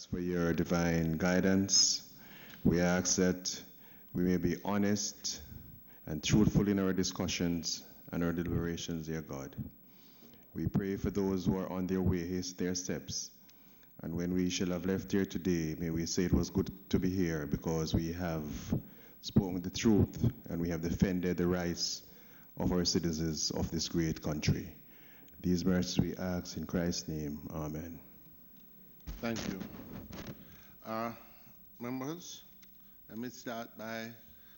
for your divine guidance. We ask that we may be honest and truthful in our discussions and our deliberations, dear God. We pray for those who are on their way, haste their steps. And when we shall have left here today, may we say it was good to be here because we have spoken the truth and we have defended the rights of our citizens of this great country. These mercies we ask in Christ's name. Amen. Thank you. Members, let me start by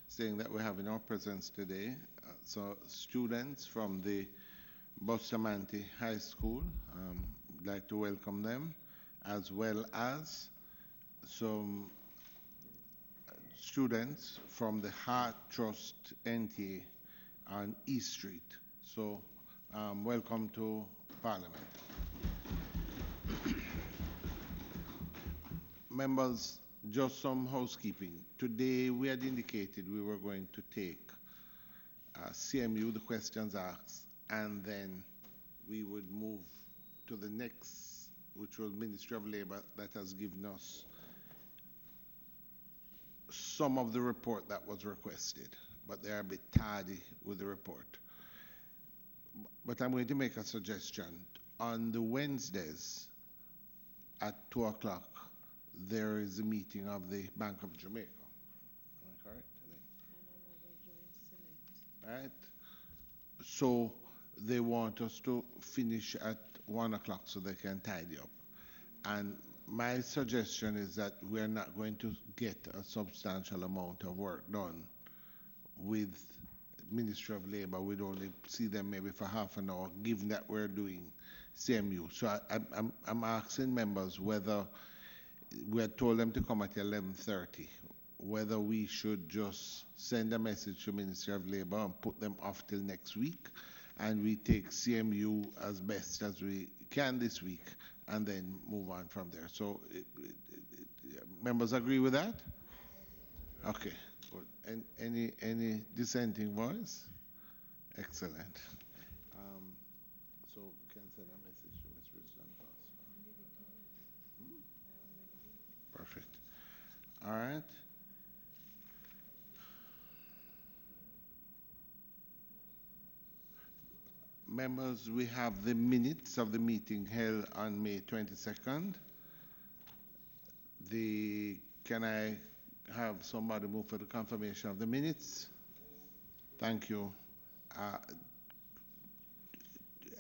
saying that we have in our presence today so students from the Bustamante High School. I'd like to welcome them, as well as some students from the Heart Trust NTA on East Street. So welcome to Parliament. Members, just some housekeeping. Today we had indicated we were going to take CMU, the questions asked, and then we would move to the next, which was Ministry of Labor, that has given us some of the report that was requested, but they are a bit tardy with the report. But I'm going to make a suggestion. On the Wednesdays at 2 o'clock, there is a meeting of the Bank of Jamaica. Am I correct? And another joint select. Right? So they want us to finish at 1 o'clock so they can tidy up. And my suggestion is that we're not going to get a substantial amount of work done with Ministry of Labor. We'd only see them maybe for half an hour, given that we're doing CMU. So I'm asking members whether we had told them to come at 11:30, whether we should just send a message to Ministry of Labor and put them off till next week, and we take CMU as best as we can this week, and then move on from there. So members agree with that? Okay, good. And any dissenting voice? Excellent. So we can send a message to Ms. Richardson first. Perfect. All right. Members, we have the minutes of the meeting held on May 22nd. Can I have somebody move for the confirmation of the minutes? Thank you.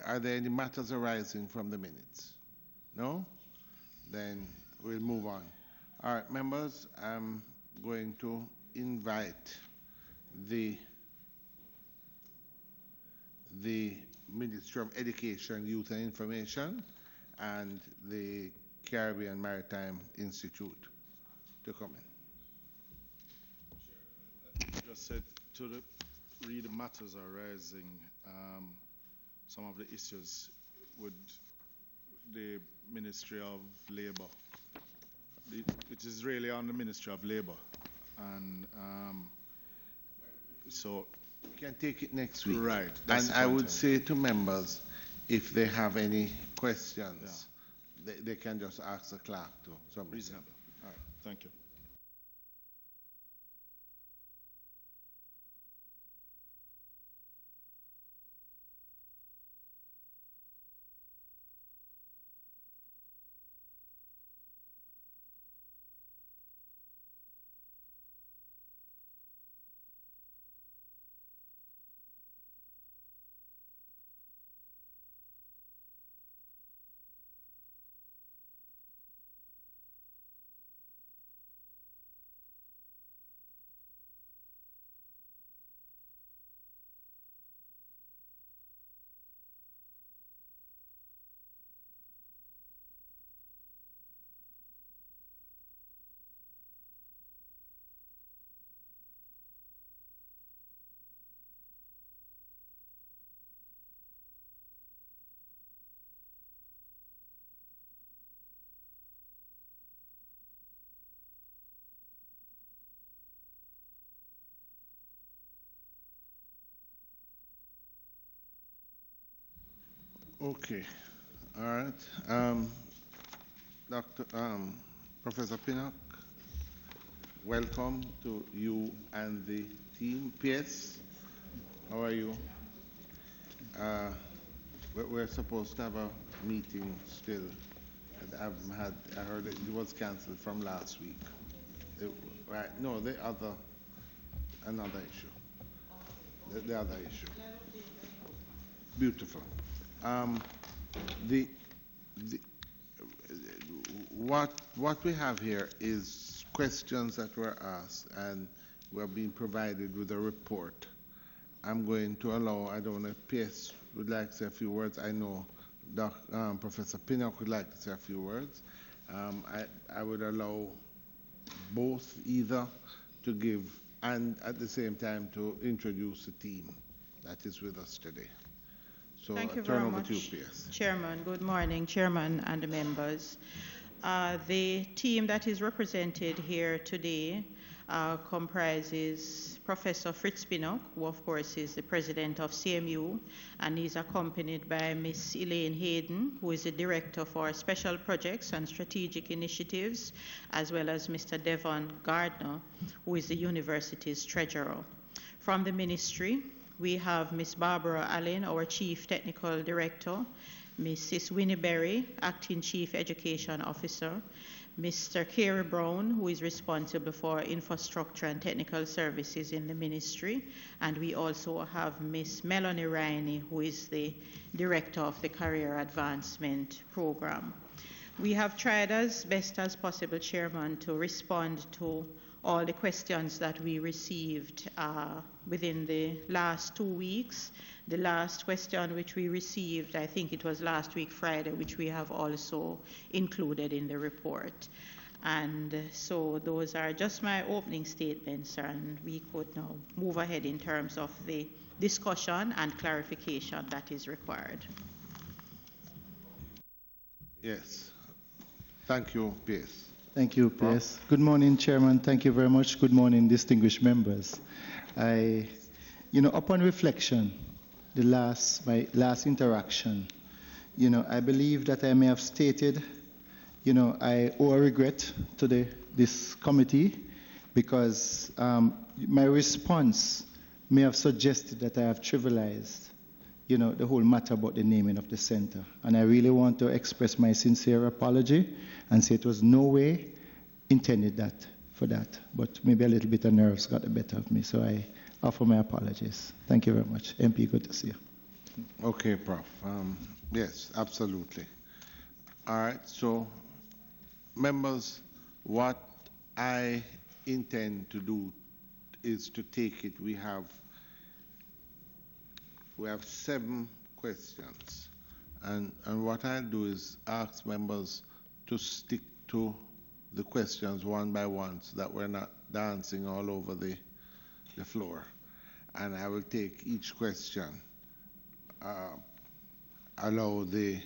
Are there any matters arising from the minutes? No? Then we'll move on. All right, members, I'm going to invite the Ministry of Education, Youth and Information and the Caribbean Maritime Institute to come in. Just said to read the matters arising, some of the issues with the Ministry of Labor. It is really on the Ministry of Labor, and so we can take it next week. Right. And I would say to members, if they have any questions, they can just ask the clerk to submit. Reasonable. All right. Thank you. Okay. All right. Dr. Professor Pinnock, welcome to you and the team. PS, how are you? We're supposed to have a meeting still. I heard it was canceled from last week. Right? No, another issue. The other issue. Beautiful. What we have here is questions that were asked, and we're being provided with a report. I'm going to allow, I don't know if PS would like to say a few words. I know Professor Pinnock would like to say a few words. I would allow both either to give and at the same time to introduce the team that is with us today. So Thank you turn very over much, to you, PS. Chairman. Good morning, Chairman and the members. The team that is represented here today comprises Professor Fritz Pinnock, who of course is the president of CMU, and he's accompanied by Ms. Elaine Hayden, who is the director for special projects and strategic initiatives, as well as Mr. Devon Gardner, who is the university's treasurer. From the ministry, we have Ms. Barbara Allen, our chief technical director, Mrs. Winnie Berry, acting chief education officer, Mr. Kerry Brown, who is responsible for infrastructure and technical services in the ministry, and we also have Ms. Melanie Riney, who is the director of the Career Advancement Program. We have tried as best as possible, Chairman, to respond to all the questions that we received within the last 2 weeks. The last question which we received, I think it was last week Friday, which we have also included in the report. And so those are just my opening statements, and we could now move ahead in terms of the discussion and clarification that is required. Yes. Thank you, PS. Thank you, PS. Good morning, Chairman. Thank you very much. Good morning, distinguished members. Upon reflection, my last interaction, I believe that I may have stated, I owe a regret to this committee because my response may have suggested that I have trivialized, the whole matter about the naming of the center. And I really want to express my sincere apology and say it was no way intended for that. But maybe a little bit of nerves got the better of me, so I offer my apologies. Thank you very much. MP, good to see you. Okay, Prof. Yes, absolutely. All right, so members, what I intend to do is to take it. We have 7 questions, and what I'll do is ask members to stick to the questions one by one so that we're not dancing all over the floor. And I will take each question, allow the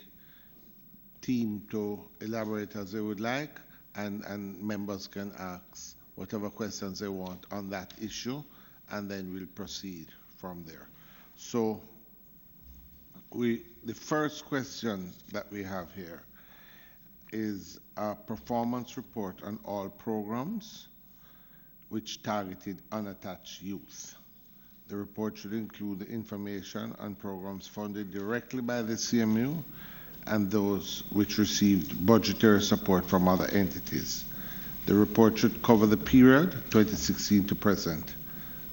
team to elaborate as they would like, and members can ask whatever questions they want on that issue, and then we'll proceed from there. So the first question that we have here is a performance report on all programs which targeted unattached youth. The report should include the information on programs funded directly by the CMU and those which received budgetary support from other entities. The report should cover the period 2016 to present,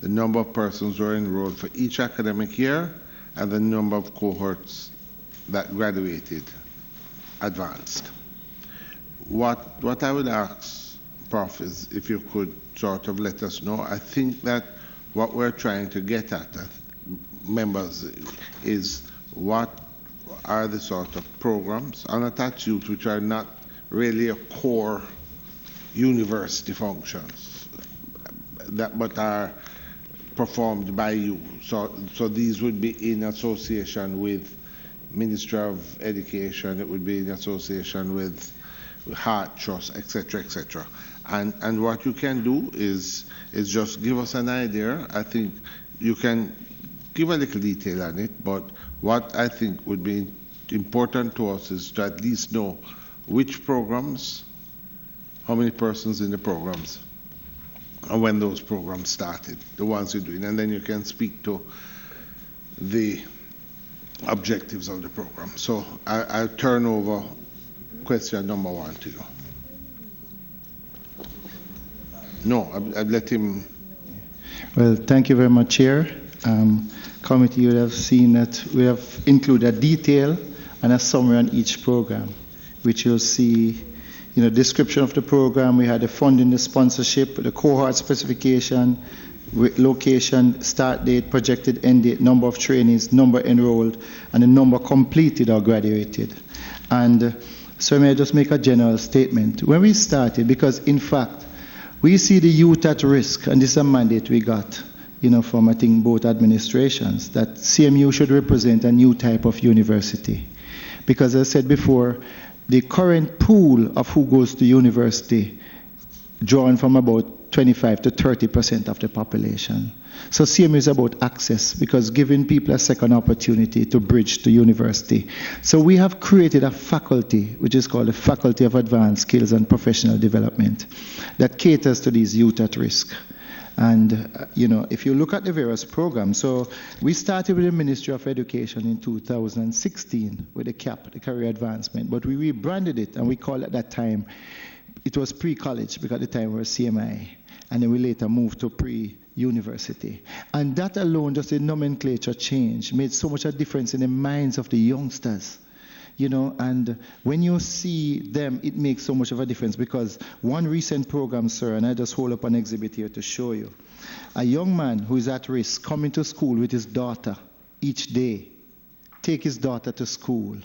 the number of persons who are enrolled for each academic year, and the number of cohorts that graduated advanced. What I would ask, Prof, is if you could sort of let us know. I think that what we're trying to get at, members, is what are the sort of programs, unattached youth, which are not really a core university functions, but are performed by you. So these would be in association with Ministry of Education, it would be in association with Heart Trust, etc., etc. And what you can do is just give us an idea. I think you can give a little detail on it, but what I think would be important to us is to at least know which programs How many persons in the programs? And when those programs started, the ones you're doing, and then you can speak to the objectives of the program. So I'll turn over question number 1 to you. No, I've let him. Well, thank you very much, Chair. Committee, you would have seen that we have included a detail and a summary on each program, which you'll see, description of the program. We had the funding, the sponsorship, the cohort specification, location, start date, projected end date, number of trainees, number enrolled, and the number completed or graduated. And so may I just make a general statement. When we started, because in fact, we see the youth at risk, and this is a mandate we got, from I think both administrations, that CMU should represent a new type of university. Because as I said before, the current pool of who goes to university drawn from about 25 to 30% of the population. So CMU is about access, because giving people a second opportunity to bridge to university. So we have created a faculty, which is called the Faculty of Advanced Skills and Professional Development, that caters to these youth at risk. And, if you look at the various programs, so we started with the Ministry of Education in 2016 with the CAP, the Career Advancement, but we rebranded it, and we called it at that time, it was pre-college, because at the time we were CMI, and then we later moved to pre-university. And that alone, just the nomenclature change, made so much a difference in the minds of the youngsters. And when you see them, it makes so much of a difference, because one recent program, sir, and I just hold up an exhibit here to show you, a young man who is at risk coming to school with his daughter each day, take his daughter to school.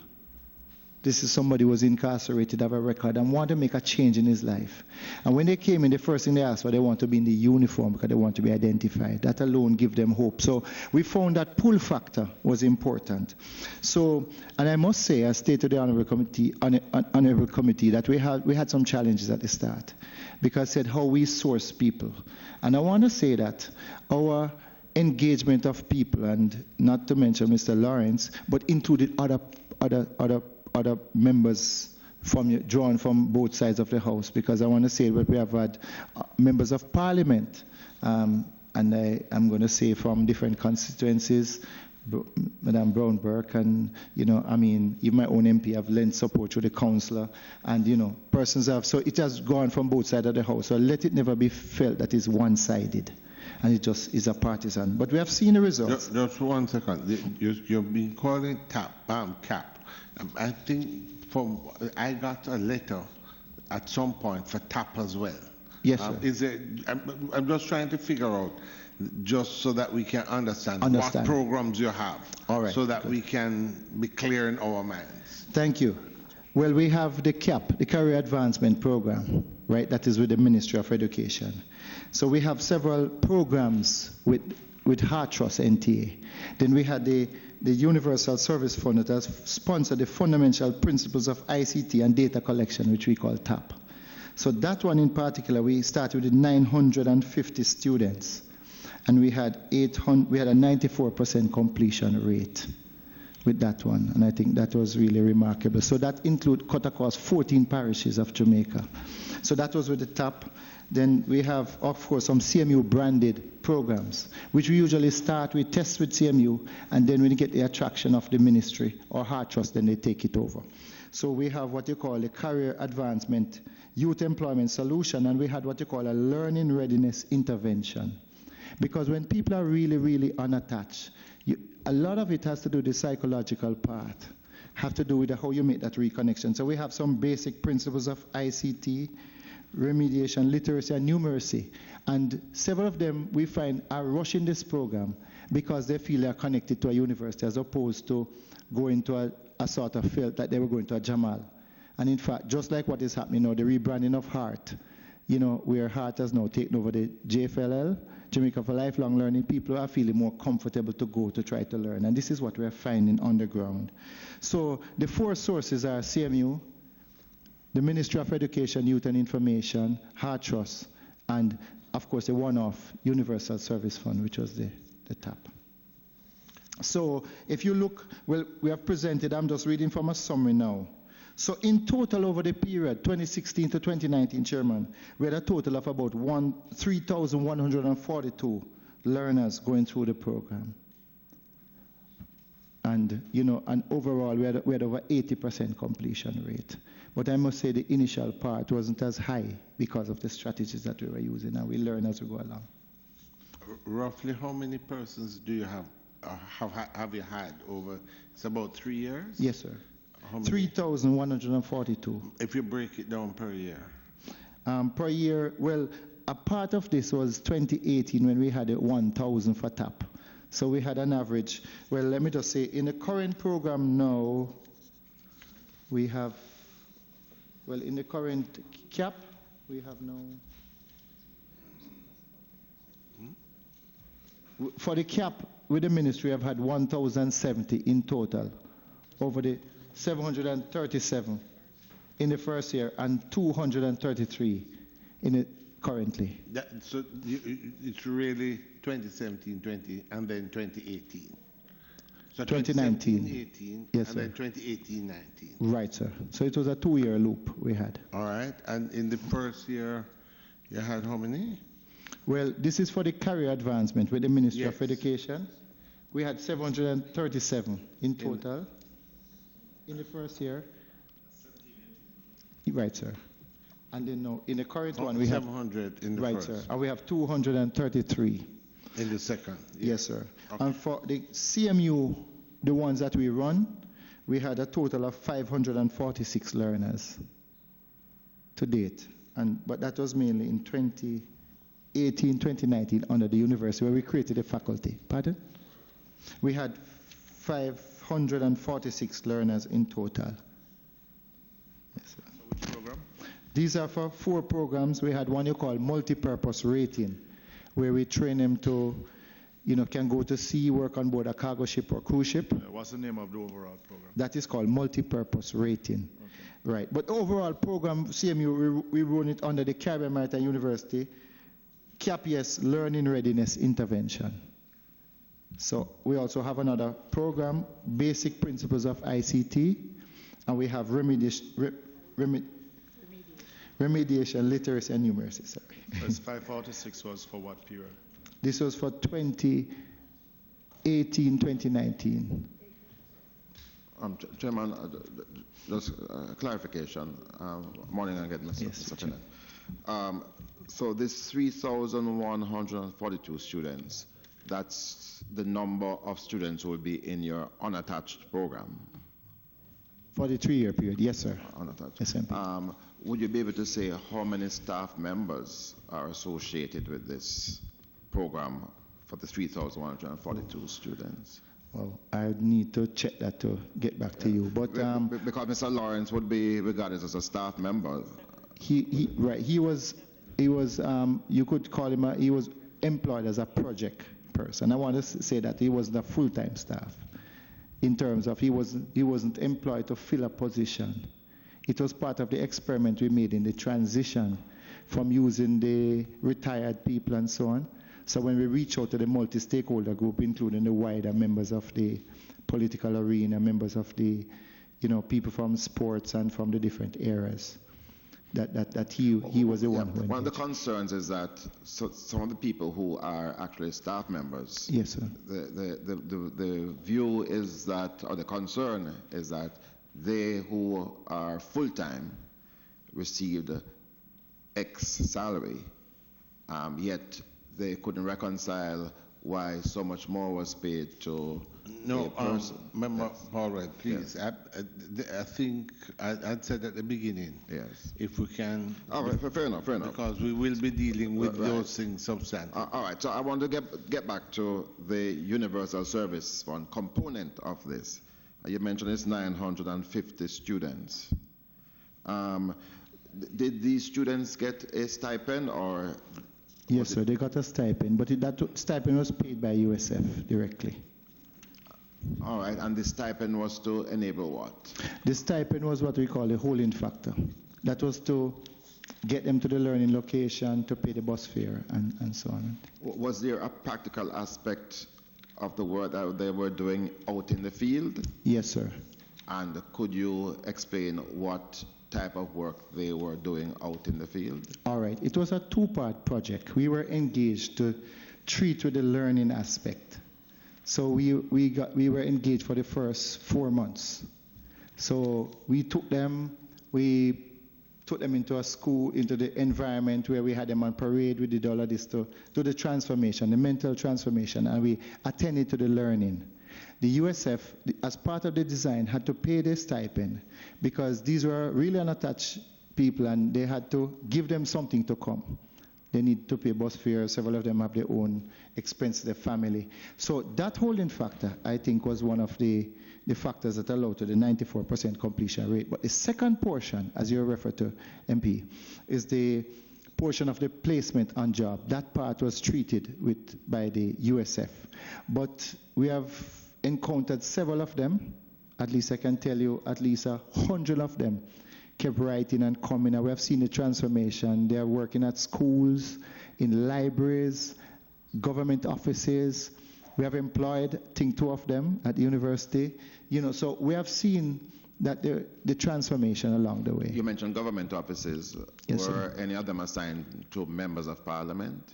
This is somebody who was incarcerated, have a record, and want to make a change in his life. And when they came in, the first thing they asked for, they want to be in the uniform because they want to be identified. That alone gives them hope. So we found that pull factor was important. So, and I must say, I stated to the Honorable Committee that we had some challenges at the start, because I said how we source people. And I want to say that our engagement of people, and not to mention Mr. Lawrence, but included other members drawn from both sides of the House, because I want to say that we have had members of Parliament, and I'm going to say from different constituencies, Madam Brown-Burke, and, even my own MP have lent support to the councillor, and, persons have, so it has gone from both sides of the House. So let it never be felt that it's one-sided, and it just is a partisan. But we have seen the results. Just 1 second. You've been calling CAP. I think I got a letter at some point for TAP as well. Yes, sir. I'm just trying to figure out, just so that we can understand. What programs you have, all right, so that we can be clear in our minds. Thank you. Well, we have the CAP, the Career Advancement Program, right? That is with the Ministry of Education. So we have several programs with Heart Trust NTA. Then we had the Universal Service Fund that has sponsored the Fundamental Principles of ICT and Data Collection, which we call TAP. So that one in particular, we started with 950 students, and we had a 94% completion rate with that one, and I think that was really remarkable. So that cut across 14 parishes of Jamaica. So that was with the TAP. Then we have, of course, some CMU branded programs, which we usually start with tests with CMU, and then when you get the attraction of the ministry or Heart Trust, then they take it over. So we have what you call a Career Advancement Youth Employment Solution, and we had what you call a Learning Readiness Intervention. Because when people are really, really unattached, a lot of it has to do with the psychological part, have to do with how you make that reconnection. So we have some basic principles of ICT, remediation, literacy, and numeracy. And several of them we find are rushing this program because they feel they are connected to a university, as opposed to going to a sort of felt that they were going to a Jamal. And in fact, just like what is happening now, the rebranding of Heart, where Heart has now taken over the JFLL, Jamaica for Lifelong Learning, people are feeling more comfortable to go to try to learn. And this is what we're finding on the ground. So the 4 sources are CMU, the Ministry of Education, Youth and Information, Heart Trust, and of course the one-off Universal Service Fund, which was the TAP. So if you look, well, we have presented, I'm just reading from a summary now. So in total over the period 2016 to 2019, Chairman, we had a total of about 3,142 learners going through the program. And, and overall we had over 80% completion rate. But I must say the initial part wasn't as high because of the strategies that we were using, and we learn as we go along. Roughly how many persons do you have you had over, it's about 3 years? Yes, sir. 3,142. If you break it down per year? Per year, well, a part of this was 2018 when we had 1,000 for TAP. So we had an average, well, let me just say, in the current program now, we have, well, in the current cap, we have now, for the cap with the ministry, I've had 1,070 in total over the 737 in the first year and 233 in it currently. So it's really 2017, 20, and then 2018. So 2019, 18, yes, and sir. then 2018, 19. Right, sir. So it was a 2-year loop we had. All right. And in the first year, you had how many? Well, this is for the career advancement with the Ministry Yes. of Education. We had 737 in total in the first year. Right, sir. And then now, in the current one, we have 700 in the right, first. sir. And we have 233. In the second. Yes, sir. Okay. And for the CMU, the ones that we run, we had a total of 546 learners to date. But that was mainly in 2018, 2019 under the university where we created a faculty. Pardon? We had 546 learners in total. Yes, sir. So which program? These are for 4 programs. We had one you call multi-purpose rating, where we train them to, can go to sea, work on board a cargo ship or cruise ship. What's the name of the overall program? That is called multi-purpose rating. Okay. Right. But overall program, CMU, we run it under the Caribbean Maritime University, CAPES Learning Readiness Intervention. So we also have another program, Basic Principles of ICT, and we have remediation, literacy, and numeracy. Sorry. This 546 was for what period? This was for 2018, 2019. Chairman, just clarification. Morning again, Mr. Yes, Chairman. So this 3,142 students, that's the number of students who will be in your unattached program? For the 3-year period, yes, sir. Unattached. SMP. Would you be able to say how many staff members are associated with this program for the 3,142 students? Well, I need to check that to get back to you. But because Mr. Lawrence would be regarded as a staff member. He was you could call him he was employed as a project person. I want to say that he wasn't a full-time staff in terms of he wasn't employed to fill a position. It was part of the experiment we made in the transition from using the retired people and so on. So when we reach out to the multi-stakeholder group, including the wider members of the political arena, members of the, people from sports and from the different areas, that he was the one who One of the concerns is that some of the people who are actually staff members, yes, sir. The view is that, or the concern is that they who are full-time received X salary, yet they couldn't reconcile why so much more was paid to a person. Member Yes. Paul, please. Yes. I think I said at the beginning, Yes. if we can, All right, fair enough. because we will be dealing with Right. those things substantially. All right, so I want to get back to the universal service fund component of this. You mentioned it's 950 students. Did these students get a stipend or? Yes, sir, they got a stipend, but that stipend was paid by USF directly. All right, and the stipend was to enable what? The stipend was what we call the holding factor. That was to get them to the learning location, to pay the bus fare, and so on. Was there a practical aspect of the work that they were doing out in the field? Yes, sir. And could you explain what type of work they were doing out in the field? All right. It was a two-part project. We were engaged to treat with the learning aspect. So we were engaged for the first 4 months. So we took them into a school, into the environment where we had them on parade. We did all of this to the transformation, the mental transformation, and we attended to the learning. The USF, as part of the design, had to pay their stipend because these were really unattached people and they had to give them something to come. They need to pay bus fare. Several of them have their own expense, their family. So that holding factor, I think, was one of the factors that allowed to the 94% completion rate. But the second portion, as you refer to, MP, is the portion of the placement on job. That part was treated by the USF. But we have encountered several of them. At least I can tell you at least 100 of them kept writing and coming. And we have seen the transformation. They are working at schools, in libraries, government offices. We have employed, I think, 2 of them at the university. So we have seen that the transformation along the way. You mentioned government offices. Yes, were any of them assigned to members of parliament?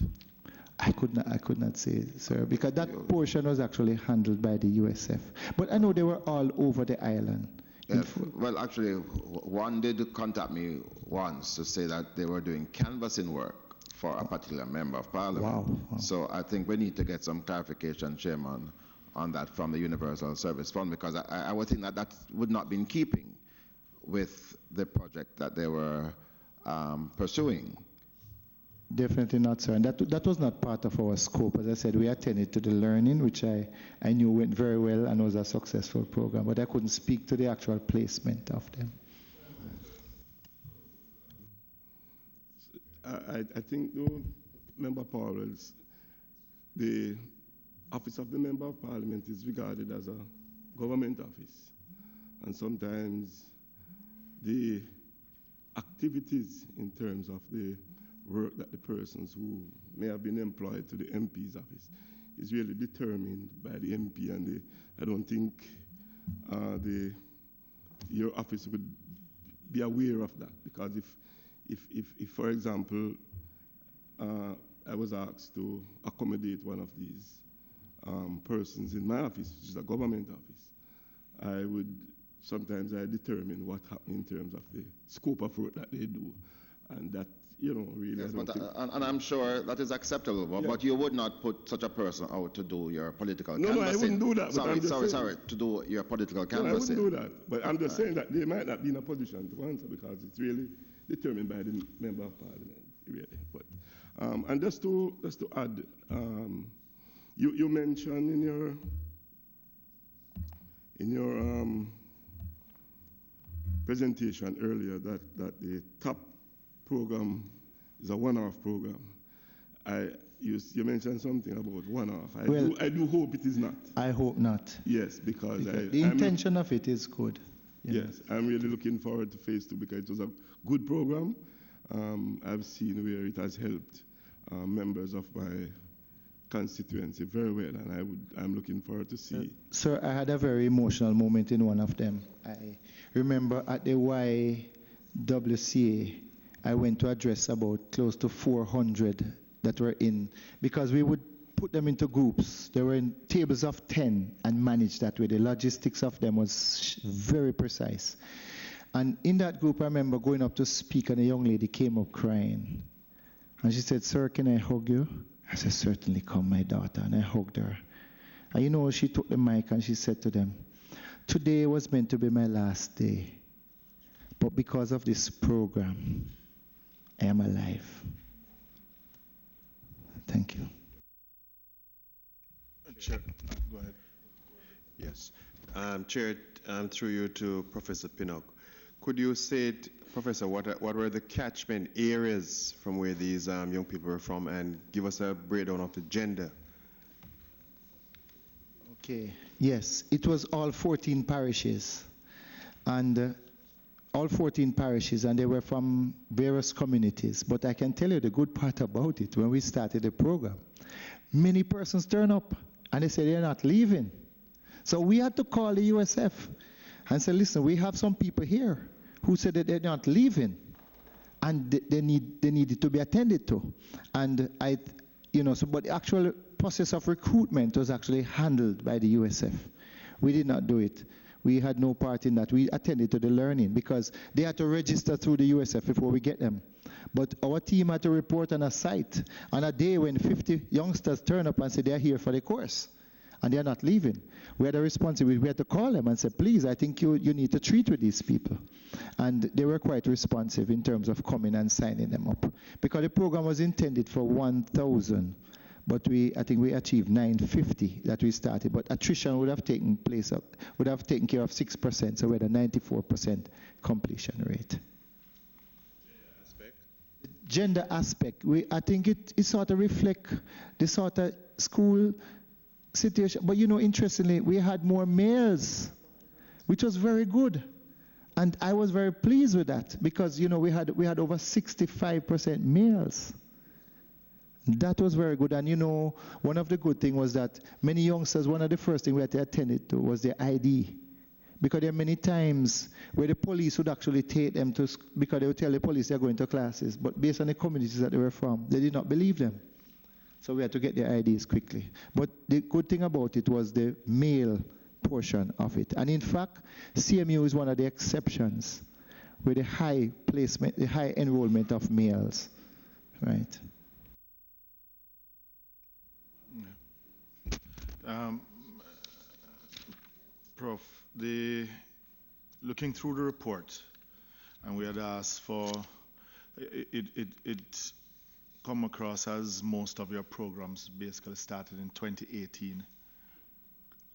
I could not say, sir, because that portion was actually handled by the USF. But I know they were all over the island. Yes. Well, actually, one did contact me once to say that they were doing canvassing work for a particular member of parliament. Wow. So I think we need to get some clarification, Chairman, on that from the Universal Service Fund, because I would think that would not be in keeping with the project that they were pursuing. Definitely not, sir. And that was not part of our scope. As I said, we attended to the learning, which I knew went very well and was a successful program, but I couldn't speak to the actual placement of them. I think, though, Member Powell's, the office of the Member of Parliament is regarded as a government office. And sometimes the activities in terms of the work that the persons who may have been employed to the MP's office is really determined by the MP, and I don't think your office would be aware of that, because if for example, I was asked to accommodate one of these persons in my office, which is a government office, sometimes I determine what happens in terms of the scope of work that they do, and that, really. Yes, and I'm sure that is acceptable, but you would not put such a person out to do your political canvassing. No, I wouldn't do that. Sorry, to do your political canvassing. No, I wouldn't do that. But I'm just saying that they might not be in a position to answer, because it's really determined by the Member of Parliament, really. But and just to add, you mentioned in your presentation earlier that the top program is a one-off program. You mentioned something about one-off. I do hope it is not. I hope not. Yes, because the intention of it is good. Yes, I'm really looking forward to phase 2, because it was a good program. I've seen where it has helped members of my constituency very well, and I'm looking forward to see. Sir, I had a very emotional moment in one of them. I remember at the YWCA, I went to address about close to 400 that were in, because we would put them into groups. They were in tables of 10 and managed that way. The logistics of them was very precise. And in that group, I remember going up to speak, and a young lady came up crying. And she said, "Sir, can I hug you?" I said, "Certainly, come, my daughter." And I hugged her. And she took the mic and she said to them, "Today was meant to be my last day. But because of this program, I am alive." Thank you. Chair, go ahead. Yes. Chair, through you to Professor Pinnock. Could you say, Professor, what were the catchment areas from where these young people were from, and give us a breakdown of the gender? Okay. Yes, it was all 14 parishes. And all 14 parishes, and they were from various communities. But I can tell you the good part about it, when we started the program, many persons turn up, and they say they're not leaving. So we had to call the USF and said, listen, we have some people here who said that they're not leaving, and they needed to be attended to. And but the actual process of recruitment was actually handled by the USF. We did not do it. We had no part in that. We attended to the learning because they had to register through the USF before we get them. But our team had to report on a site on a day when 50 youngsters turn up and say they're here for the course and they're not leaving. We had a responsibility. We had to call them and say, please, I think you need to treat with these people. And they were quite responsive in terms of coming and signing them up. Because the program was intended for 1,000. But I think we achieved 950 that we started. But attrition would have taken care of 6%, so we had a 94% completion rate. Gender aspect, I think it sort of reflects the sort of school situation. But interestingly, we had more males, which was very good. And I was very pleased with that because, we had over 65% males. That was very good. And one of the good things was that many youngsters, one of the first things we had to attend to was their ID. Because there are many times where the police would actually take them to, because they would tell the police they're going to classes, but based on the communities that they were from, they did not believe them. So we had to get their IDs quickly. But the good thing about it was the male portion of it. And in fact, CMU is one of the exceptions with the high placement, the high enrollment of males, right? Prof, looking through the report, and we had asked for it come across as most of your programs basically started in 2018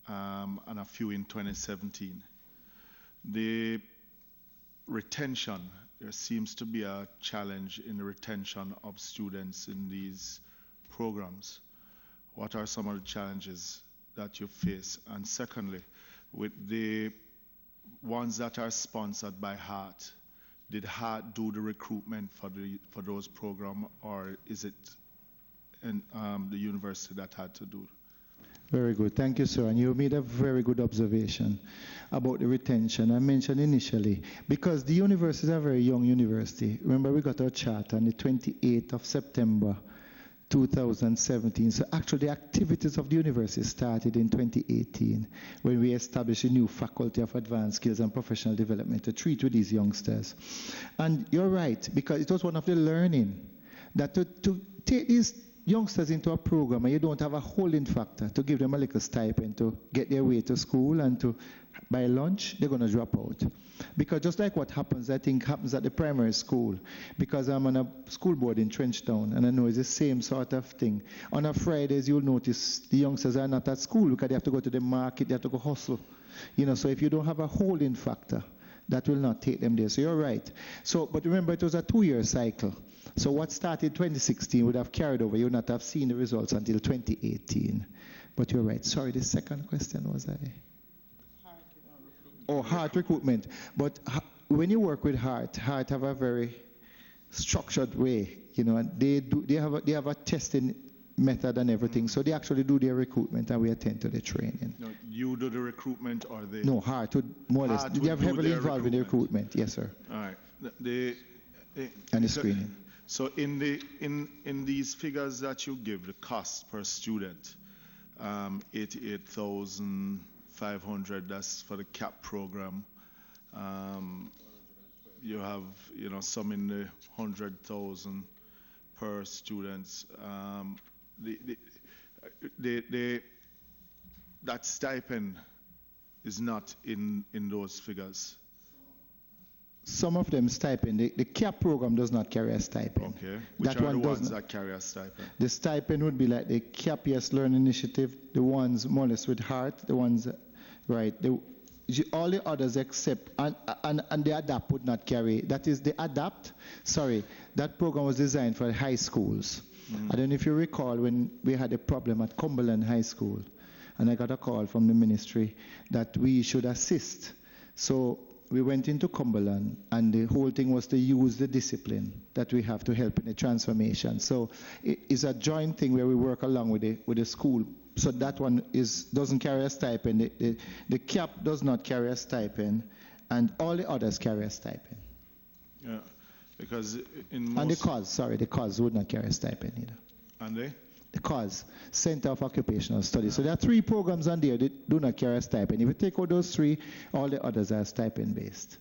and a few in 2017. The retention, there seems to be a challenge in the retention of students in these programs. What are some of the challenges that you face? And secondly, with the ones that are sponsored by HEART, did HEART do the recruitment for those programs, or is it the university that had to do it? Very good. Thank you, sir. And you made a very good observation about the retention. I mentioned initially, because the university is a very young university. Remember, we got our charter on the 28th of September, 2017. So actually the activities of the university started in 2018 when we established a new faculty of advanced skills and professional development to treat with these youngsters. And you're right, because it was one of the learning that to take these youngsters into a program and you don't have a holding factor to give them a little stipend to get their way to school and to buy lunch, they're going to drop out. Because just like what happens, I think, happens at the primary school, because I'm on a school board in Trenchtown, and I know it's the same sort of thing. On a Fridays, you'll notice the youngsters are not at school because they have to go to the market, they have to go hustle. So if you don't have a holding factor, that will not take them there. So you're right. So, but remember, it was a 2-year cycle. So what started 2016 would have carried over. You would not have seen the results until 2018. But you're right. Sorry, the second question was HEART recruitment. But when you work with HEART have a very structured way, and they have a testing method and everything. So they actually do their recruitment and we attend to the training. No, you do the recruitment or they? No, HEART would more or less. They are heavily involved in the recruitment. Yes, sir. All right. And the screening. So in these figures that you give, the cost per student, 88,500. That's for the CAP program. You have some in the 100,000 per students. That stipend is not in those figures. Some of them stipend. The CAP program does not carry a stipend. Okay. Which are the ones that carry a stipend? The stipend would be like the CAP Yes Learn Initiative, the ones more or less with HEART, the ones, right. All the others except, and the ADAPT would not carry. That is the ADAPT, that program was designed for high schools. I don't know if you recall when we had a problem at Cumberland High School, and I got a call from the ministry that we should assist. So we went into Cumberland, and the whole thing was to use the discipline that we have to help in the transformation. So it's a joint thing where we work along with the school So that one doesn't carry a stipend. The cap does not carry a stipend, and all the others carry a stipend. Yeah, because in most... And the cause would not carry a stipend either. And they? The cause, Center of Occupational Studies. So there are 3 programs on there that do not carry a stipend. If you take out those 3, all the others are stipend-based.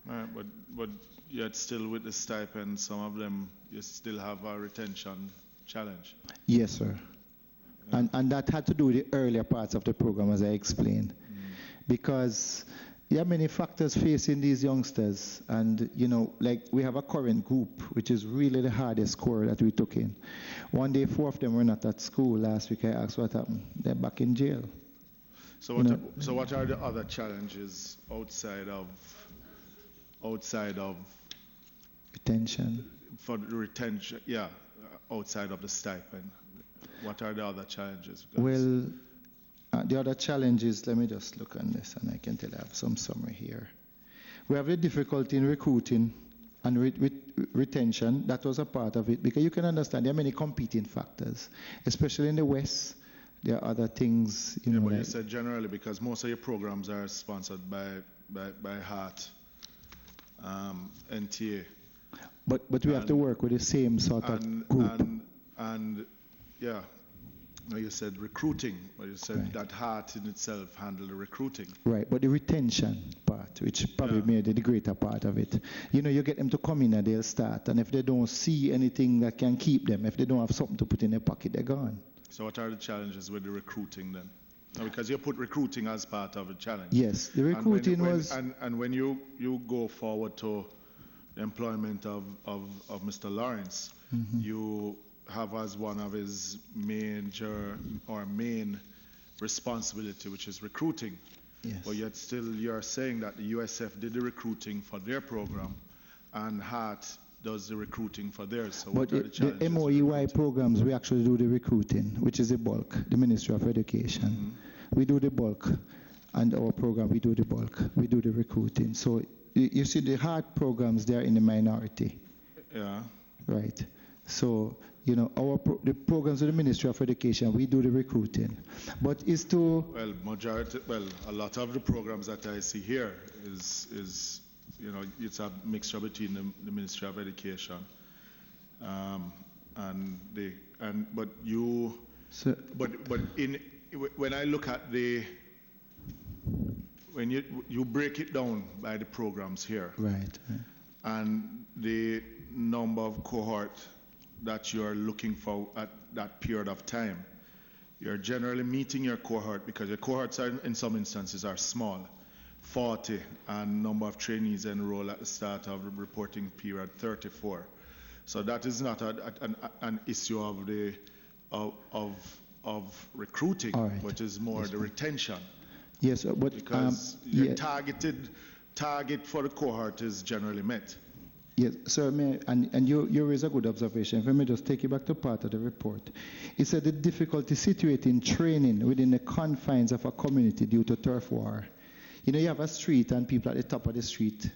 All right, but yet still with the stipend, some of them, you still have a retention challenge. Yes, sir. Yeah. And that had to do with the earlier parts of the program, as I explained. Because there are many factors facing these youngsters. And, like we have a current group, which is really the hardest core that we took in. One day, 4 of them were not at school. Last week, I asked what happened. They're back in jail. So what are the other challenges outside of retention? For the retention, yeah, outside of the stipend. What are the other challenges? Well, the other challenges, let me just look on this and I can tell you I have some summary here. We have the difficulty in recruiting and retention. That was a part of it because you can understand there are many competing factors, especially in the West. There are other things, But you said generally because most of your programs are sponsored by HEART, NTA. But we have to work with the same sort of group. And yeah, no, you said recruiting, but you said that HEART in itself handled the recruiting. Right, but the retention part, which probably made the greater part of it. You get them to come in and they'll start, and if they don't see anything that can keep them, if they don't have something to put in their pocket, they're gone. So what are the challenges with the recruiting then? No, because you put recruiting as part of the challenge. Yes, the recruiting And when you go forward to the employment of Mr. Lawrence, you have as one of his main responsibility, which is recruiting. Yes. But yet still you're saying that the USF did the recruiting for their program and HEART does the recruiting for theirs. So but the MOEY programs, we actually do the recruiting, which is the bulk, the Ministry of Education. We do the bulk, and our program, we do the bulk. We do the recruiting. So you see the HEART programs, they're in the minority. Yeah. Right. So, the programs of the Ministry of Education, we do the recruiting. But it's to... Well, a lot of the programs that I see here is it's a mixture between the Ministry of Education when I look at when you break it down by the programs here, right, and the number of cohort that you are looking for at that period of time, you're generally meeting your cohort because your cohorts are, in some instances are small, 40, and number of trainees enroll at the start of the reporting period 34. So that is not an issue of recruiting, but is more the retention. Yes, but because your target for the cohort is generally met. Yes, sir, and you raise a good observation. If I may just take you back to part of the report. It said the difficulty situating training within the confines of a community due to turf war. You have a street and people at the top of the street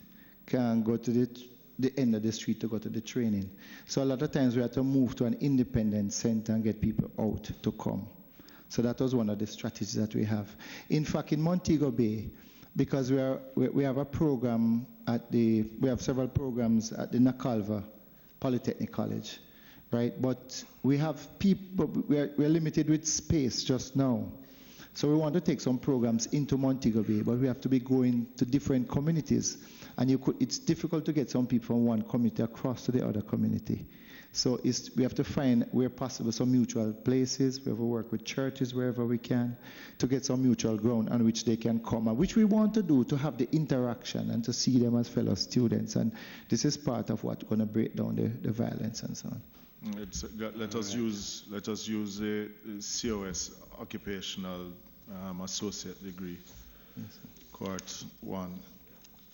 can go to the end of the street to go to the training. So a lot of times we have to move to an independent center and get people out to come. So that was one of the strategies that we have. In fact, in Montego Bay, because we have a program we have several programs at the Nakalva Polytechnic College, right? But we have people, we're limited with space just now. So we want to take some programs into Montego Bay, but we have to be going to different communities. And it's difficult to get some people from one community across to the other community. So we have to find, where possible, some mutual places. We have to work with churches wherever we can to get some mutual ground on which they can come, and which we want to do to have the interaction and to see them as fellow students. And this is part of what's going to break down the violence and so on. Let us use the COS, Occupational Associate Degree, yes, Cohort 1.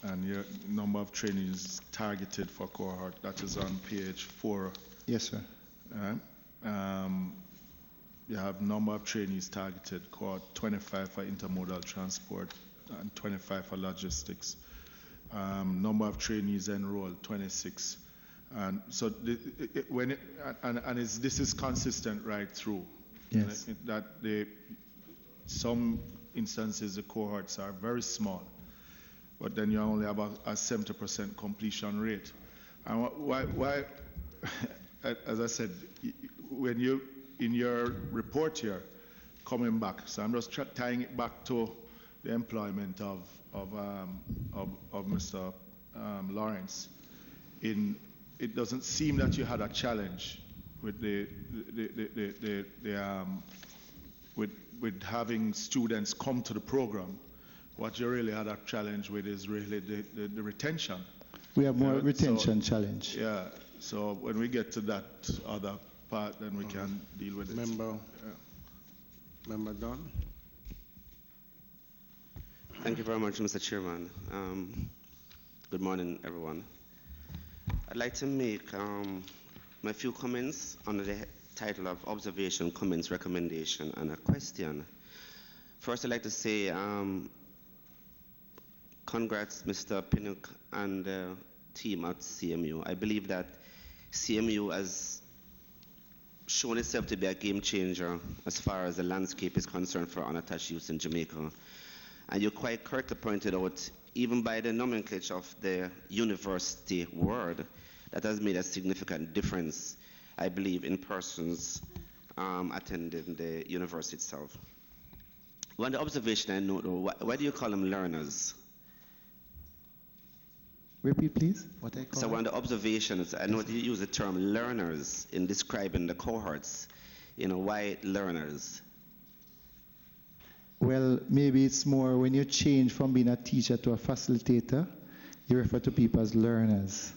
And your number of trainees targeted for cohort, that is on page 4. Yes, sir. You have number of trainees targeted, cohort 25 for intermodal transport and 25 for logistics. Number of trainees enrolled, 26. And so this is consistent right through. Yes. That some instances the cohorts are very small, but then you only have a 70% completion rate. And why as I said, when you, in your report here, coming back, so I'm just tying it back to the employment of Mr. Lawrence. It doesn't seem that you had a challenge with with having students come to the program. What you really had a challenge with is really the retention. We have more retention challenge. Yeah. So when we get to that other part, then we can deal with it. Member Dunn. Thank you very much, Mr. Chairman. Good morning, everyone. I'd like to make my few comments under the title of Observation, Comments, Recommendation, and a question. First, I'd like to say congrats, Mr. Pinnock and the team at CMU. I believe that CMU has shown itself to be a game changer as far as the landscape is concerned for unattached youth in Jamaica. And you quite correctly pointed out, even by the nomenclature of the university word, that has made a significant difference, I believe, in persons attending the university itself. One observation I note, though, why do you call them learners? Repeat, please. What I call So one of the observations, I know you use the term learners in describing the cohorts. You know, why learners? Well, maybe it's more when you change from being a teacher to a facilitator, you refer to people as learners.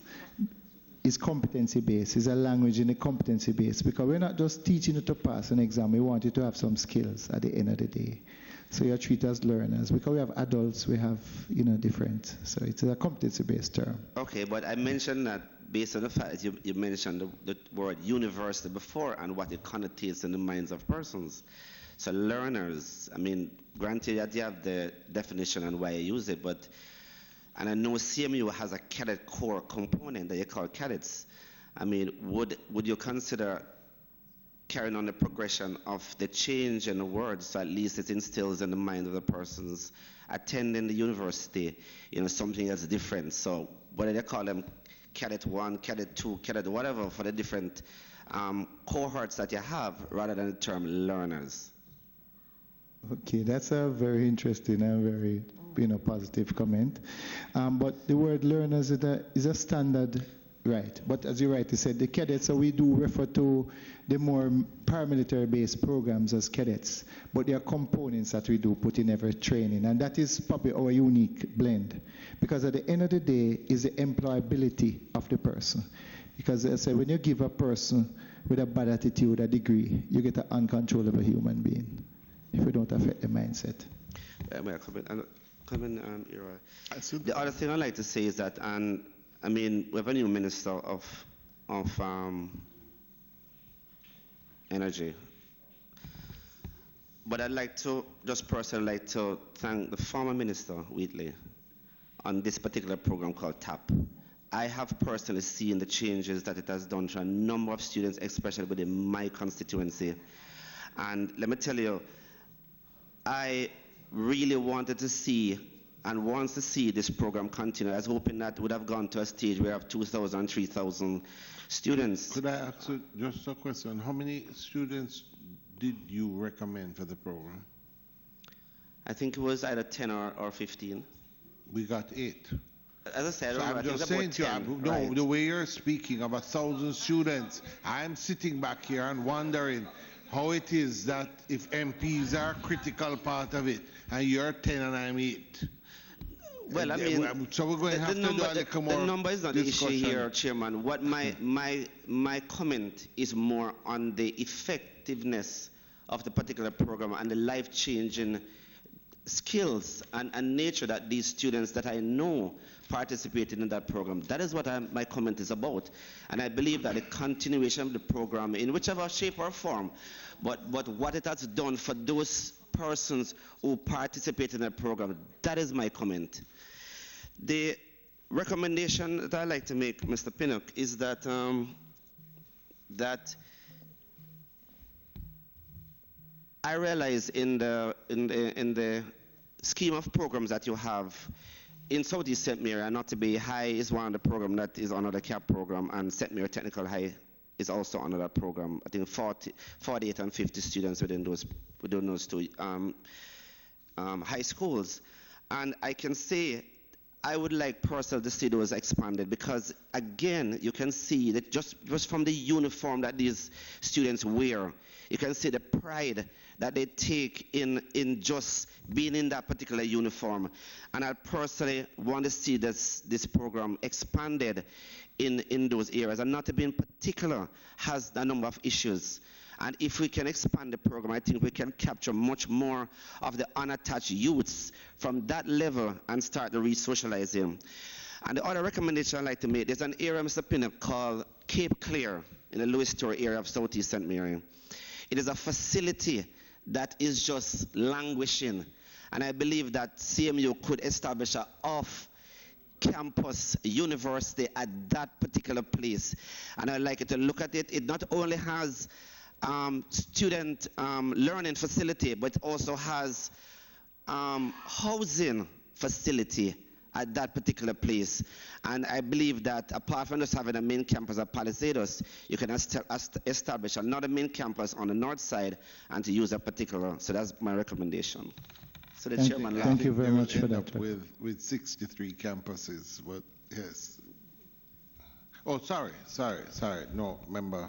It's competency-based. It's a language in a competency base, because we're not just teaching you to pass an exam. We want you to have some skills at the end of the day. So you're treated as learners. Because we have adults, we have, different. So it's a competency-based term. Okay, but I mentioned that based on the fact that you mentioned the word university before and what it connotates in the minds of persons. So learners, I mean, granted that you have the definition and why you use it, but, and I know CMU has a cadet core component that you call cadets. I mean, would you consider carrying on the progression of the change in the words, so at least it instills in the mind of the persons attending the university, something that's different? So whether they call them cadet 1, cadet 2, cadet whatever, for the different cohorts that you have, rather than the term learners. Okay, that's a very interesting and very positive comment. But the word learners is a standard, right? But as you rightly said, the cadets, so we do refer to the more paramilitary-based programs as cadets, but there are components that we do put in every training, and that is probably our unique blend. Because at the end of the day, is the employability of the person. Because as I said, when you give a person with a bad attitude a degree, you get an uncontrollable human being, if you don't affect the mindset. May I comment, Ira? The other thing I'd like to say is that, I mean, we have a new minister of energy. But I'd like to, just personally, like to thank the former minister, Wheatley, on this particular program called TAP. I have personally seen the changes that it has done to a number of students, especially within my constituency. And let me tell you, I really wanted to see and wants to see this program continue. I was hoping that would have gone to a stage where we have 2,000, 3,000 students. Could I ask you just a question? How many students did you recommend for the program? I think it was either 10 or 15. We got 8. As I said, So I'm just saying to you, no, the way you're speaking of 1,000 students, I'm sitting back here and wondering how it is that if MPs are a critical part of it, and you're 10 and I'm 8. Well, I mean, so we're going to have to do a little more. The number is not discussion. the issue here, Chairman. What my comment is more on the effectiveness of the particular program and the life-changing skills and nature that these students that I know participated in that program. That is what my comment is about. And I believe that the continuation of the program, in whichever shape or form, but what it has done for those persons who participate in the program, that is my comment. The recommendation that I'd like to make, Mr. Pinnock, is that I realize in the scheme of programs that you have in Southeast St. Mary, and not to be high is one of the programs that is under the CAP program, and St. Mary Technical High is also under that program. I think 48 and 50 students within those two high schools. And I can say I would like personally to see those expanded, because again, you can see that just from the uniform that these students wear, you can see the pride that they take in just being in that particular uniform. And I personally want to see this program expanded in those areas, and not to be in particular has a number of issues. And if we can expand the program, I think we can capture much more of the unattached youths from that level and start to re-socialize them. And the other recommendation I'd like to make, there's an area, Mr. Pinnock, called Cape Clear in the Louis Story area of Southeast St. Mary. It is a facility that is just languishing. And I believe that CMU could establish an off-campus university at that particular place. And I'd like you to look at it. It not only has student learning facility, but it also has housing facility at that particular place. And I believe that apart from just having a main campus at Palisados, you can establish another main campus on the north side and to use a particular. So that's my recommendation. So the chairman. Thank you very much for that. With 63 campuses, but yes. Oh, sorry. No, member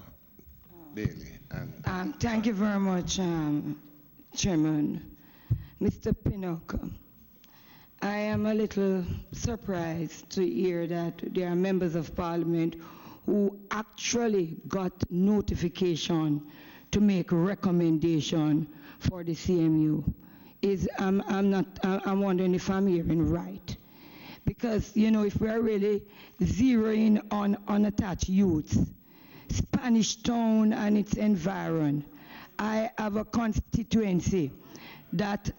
Daly. Thank you very much, Chairman. Mr. Pinnock, I am a little surprised to hear that there are members of Parliament who actually got notification to make recommendation for the CMU. I'm wondering if I'm hearing right. Because, if we're really zeroing on unattached youths, Spanish Town and its environ, I have a constituency that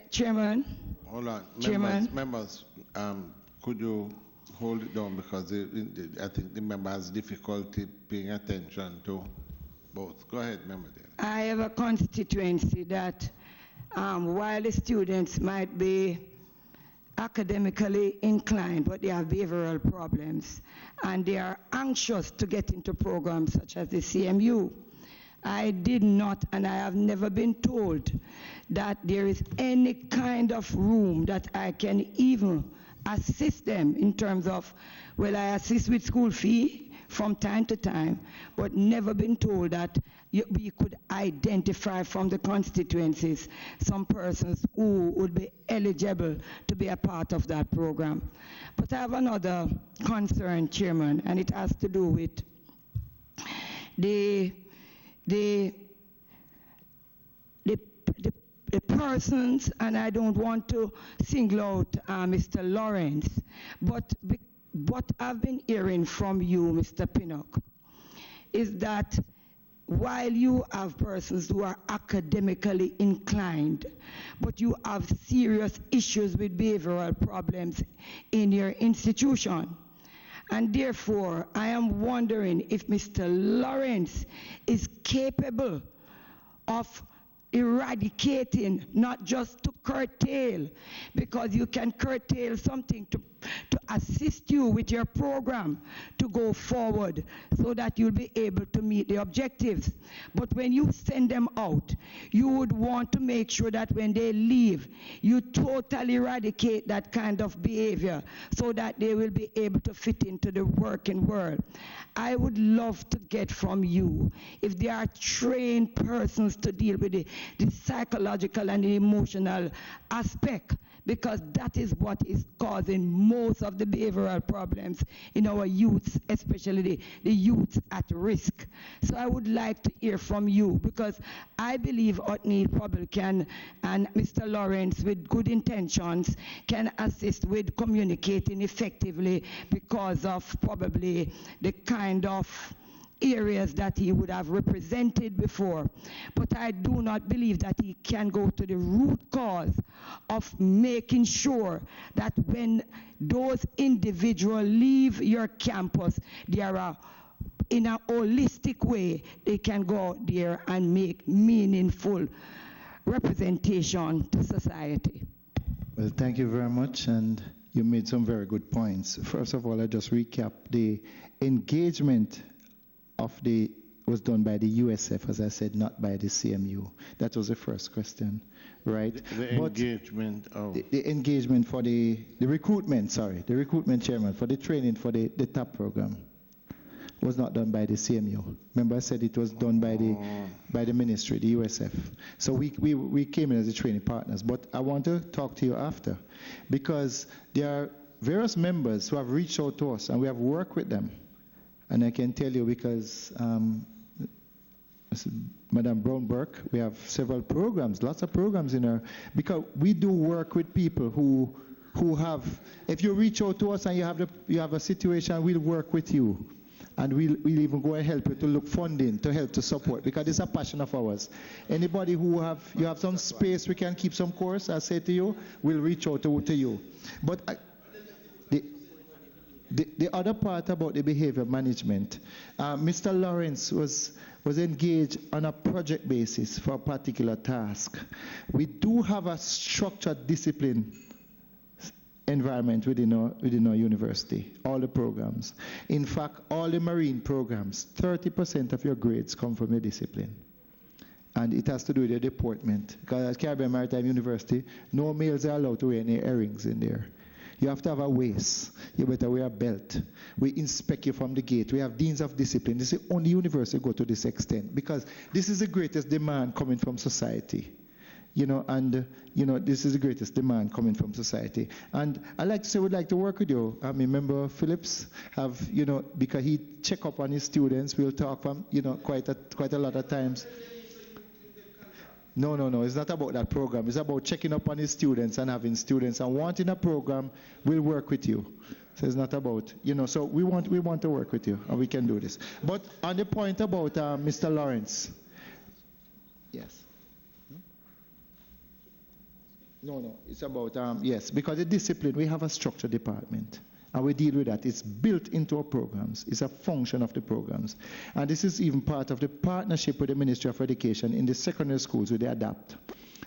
Chairman. Hold on. Chairman. Members, could you hold it down, because I think the member has difficulty paying attention to both. Go ahead, member. I have a constituency that while the students might be academically inclined, but they have behavioral problems, and they are anxious to get into programs such as the CMU. I did not, and I have never been told that there is any kind of room that I can even assist them in terms of, well, I assist with school fee from time to time, but never been told that we could identify from the constituencies some persons who would be eligible to be a part of that program. But I have another concern, Chairman, and it has to do with the persons, and I don't want to single out Mr. Lawrence, but what I've been hearing from you, Mr. Pinnock, is that while you have persons who are academically inclined, but you have serious issues with behavioral problems in your institution. And therefore, I am wondering if Mr. Lawrence is capable of eradicating, not just to curtail, because you can curtail something to assist you with your program to go forward so that you'll be able to meet the objectives. But when you send them out, you would want to make sure that when they leave, you totally eradicate that kind of behavior so that they will be able to fit into the working world. I would love to get from you if there are trained persons to deal with the psychological and the emotional aspect, because that is what is causing most of the behavioral problems in our youths, especially the youths at risk. So I would like to hear from you, because I believe Otney probably can, and Mr. Lawrence with good intentions can assist with communicating effectively because of probably the kind of areas that he would have represented before. But I do not believe that he can go to the root cause of making sure that when those individuals leave your campus, there are in a holistic way, they can go out there and make meaningful representation to society. Well, thank you very much, and you made some very good points. First of all, I just recap the engagement was done by the USF, as I said, not by the CMU. That was the first question, right? The engagement of... The engagement for the recruitment, the recruitment chairman for the training for the TAP program was not done by the CMU. Remember I said it was done by the ministry, the USF. So we came in as the training partners, but I want to talk to you after, because there are various members who have reached out to us and we have worked with them. And I can tell you because Madam Brown-Burke, we have several programs, lots of programs in her, because we do work with people who have, if you reach out to us and you have a situation, we'll work with you. And we'll even go and help you to look funding, to help to support, because it's a passion of ours. Anybody you have some space, we can keep some course, I say to you, we'll reach out to you. But the other part about the behavior management, Mr. Lawrence was engaged on a project basis for a particular task. We do have a structured discipline environment within our university, all the programs. In fact, all the marine programs, 30% of your grades come from your discipline. And it has to do with your deportment. Because at Caribbean Maritime University, no males are allowed to wear any earrings in there. You have to have a waist. You better wear a belt. We inspect you from the gate. We have deans of discipline. This is the only university go to this extent, because this is the greatest demand coming from society. This is the greatest demand coming from society. And I like to say we'd like to work with you. I remember Phillips because he check up on his students. We'll talk from, quite a lot of times. No, it's not about that program. It's about checking up on his students and having students and wanting a program. We'll work with you. So it's not about, so we want to work with you and we can do this. But on the point about Mr. Lawrence, yes. No, it's about, yes, because the discipline, we have a structured department, and we deal with that. It's built into our programs. It's a function of the programs. And this is even part of the partnership with the Ministry of Education in the secondary schools with the ADAPT.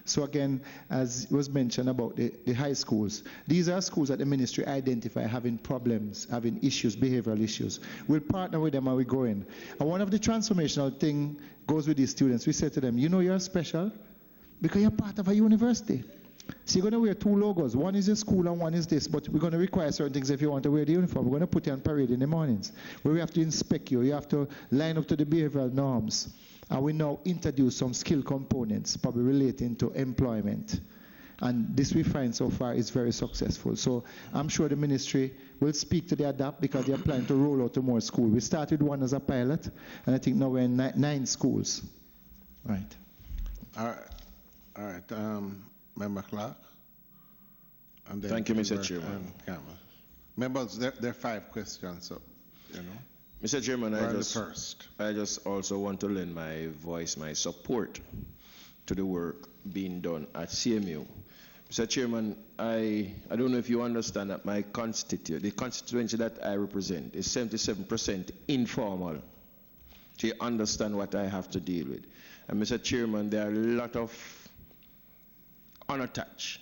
So again, as was mentioned about the high schools, these are schools that the ministry identify having problems, having issues, behavioral issues. We'll partner with them and we go in. And one of the transformational thing goes with these students. We say to them, you're special because you're part of a university. So you're going to wear two logos. One is your school and one is this. But we're going to require certain things if you want to wear the uniform. We're going to put you on parade in the mornings, where we have to inspect you. You have to line up to the behavioral norms. And we now introduce some skill components, probably relating to employment. And this we find so far is very successful. So I'm sure the ministry will speak to the ADAPT because they're planning to roll out to more schools. We started one as a pilot, and I think now we're in 9 schools. Right. All right. Member Clark. And then Thank you, Mr. Chairman. Members, there are 5 questions, so, Mr. Chairman, I just also want to lend my voice, my support to the work being done at CMU. Mr. Chairman, I don't know if you understand that the constituency that I represent is 77% informal. So you understand what I have to deal with. And Mr. Chairman, there are a lot of unattached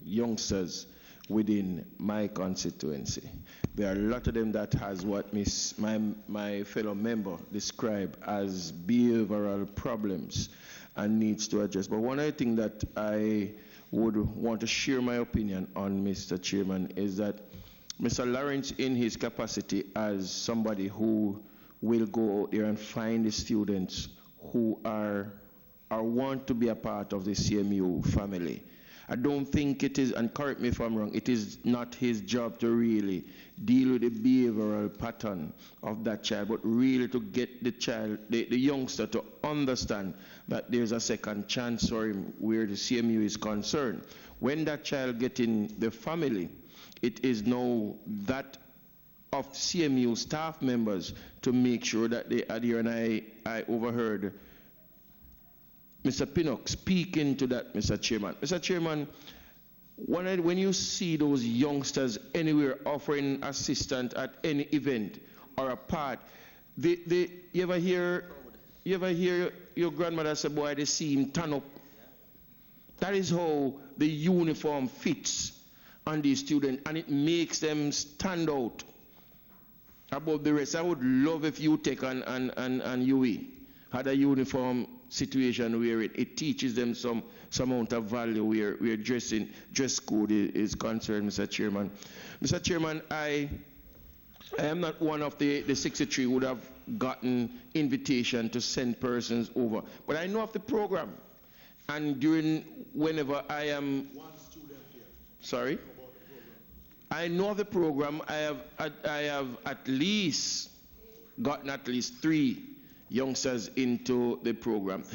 youngsters within my constituency. There are a lot of them that has what my fellow member described as behavioral problems and needs to address. But one of the things that I would want to share my opinion on, Mr. Chairman, is that Mr. Lawrence, in his capacity as somebody who will go out there and find the students who are want to be a part of the CMU family, I don't think it is, and correct me if I'm wrong, it is not his job to really deal with the behavioral pattern of that child, but really to get the child, the youngster, to understand that there's a second chance for him where the CMU is concerned. When that child gets in the family, it is now that of CMU staff members to make sure that they adhere, and I overheard Mr. Pinnock speaking to that, Mr. Chairman. Mr. Chairman, when you see those youngsters anywhere offering assistance at any event, or a part. You ever hear your grandmother say, boy, they see him turn up? That is how the uniform fits on these students, and it makes them stand out above the rest. I would love if you take and UE had a uniform situation where it teaches them some amount of value where dress code is concerned, Mr. Chairman. Mr. Chairman, I am not one of the 63 who would have gotten invitation to send persons over, but I know of the program, and whenever I am one student here. Sorry. I know the program. I have at least gotten at least 3 youngsters into the program.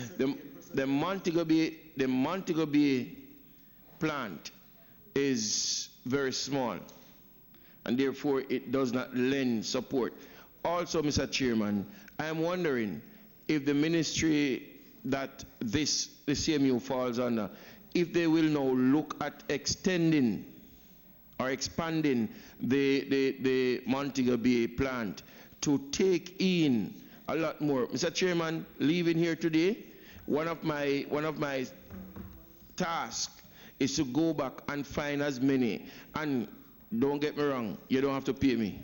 The Montego Bay plant is very small, and therefore it does not lend support. Also, Mr. Chairman, I am wondering if the ministry that the CMU falls under, if they will now look at extending or expanding the Montego Bay plant to take in a lot more. Mr. Chairman, leaving here today, one of my tasks is to go back and find as many. And don't get me wrong, you don't have to pay me.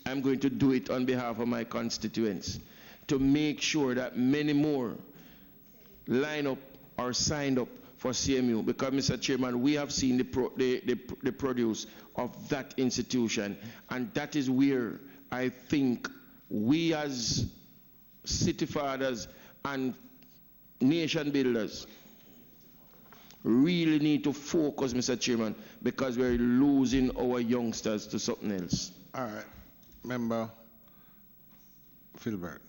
I'm going to do it on behalf of my constituents to make sure that many more line up or signed up for CMU, because, Mr. Chairman, we have seen the produce of that institution, and that is where I think we as city fathers and nation builders really need to focus, Mr. Chairman, because we're losing our youngsters to something else. All right. Member Filbert.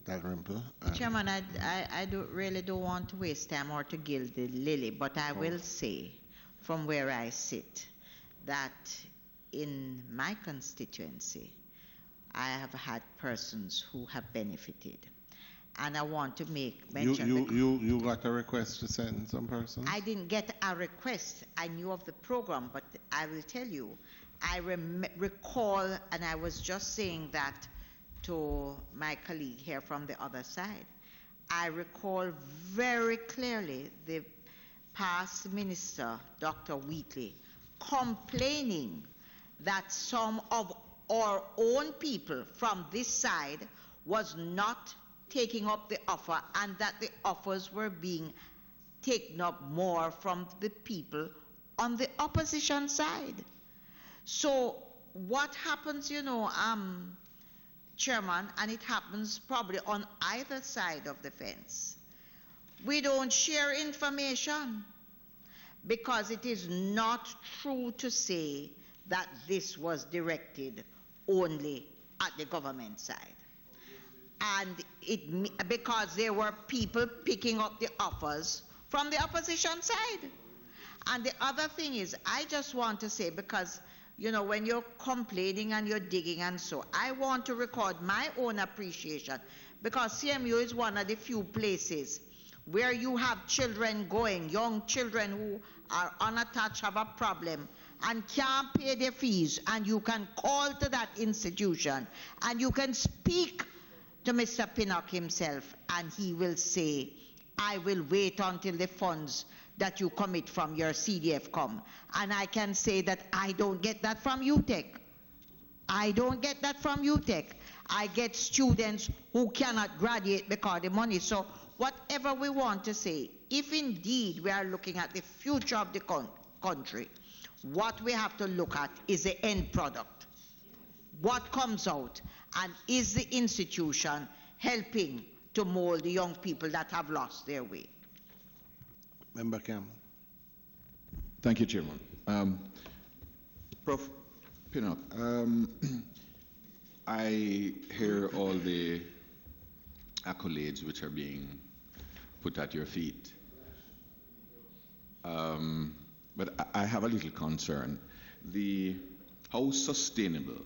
Dalrymple. Chairman, I really don't want to waste time or to gild the lily, but I will say from where I sit that in my constituency, I have had persons who have benefited. And I want to make mention. You got a request to send some persons? I didn't get a request. I knew of the program, but I will tell you, I recall, and I was just saying that to my colleague here from the other side. I recall very clearly the past minister, Dr. Wheatley, complaining that some of our own people from this side was not taking up the offer, and that the offers were being taken up more from the people on the opposition side. So what happens, Chairman, and it happens probably on either side of the fence, we don't share information, because it is not true to say that this was directed only at the government side. And because there were people picking up the offers from the opposition side. And the other thing is, I just want to say, because when you're complaining and you're digging and so, I want to record my own appreciation, because CMU is one of the few places where you have children going, young children who are unattached, have a problem, and can't pay their fees, and you can call to that institution, and you can speak to Mr. Pinnock himself, and he will say, I will wait until the funds that you commit from your CDF come. And I can say that I don't get that from UTech. I don't get that from UTech. I get students who cannot graduate because of the money. So whatever we want to say, if indeed we are looking at the future of the country, what we have to look at is the end product. What comes out, and is the institution helping to mold the young people that have lost their way? Member Campbell. Thank you, Chairman. Prof. Pinnock, I hear all the accolades which are being put at your feet. But I have a little concern. How sustainable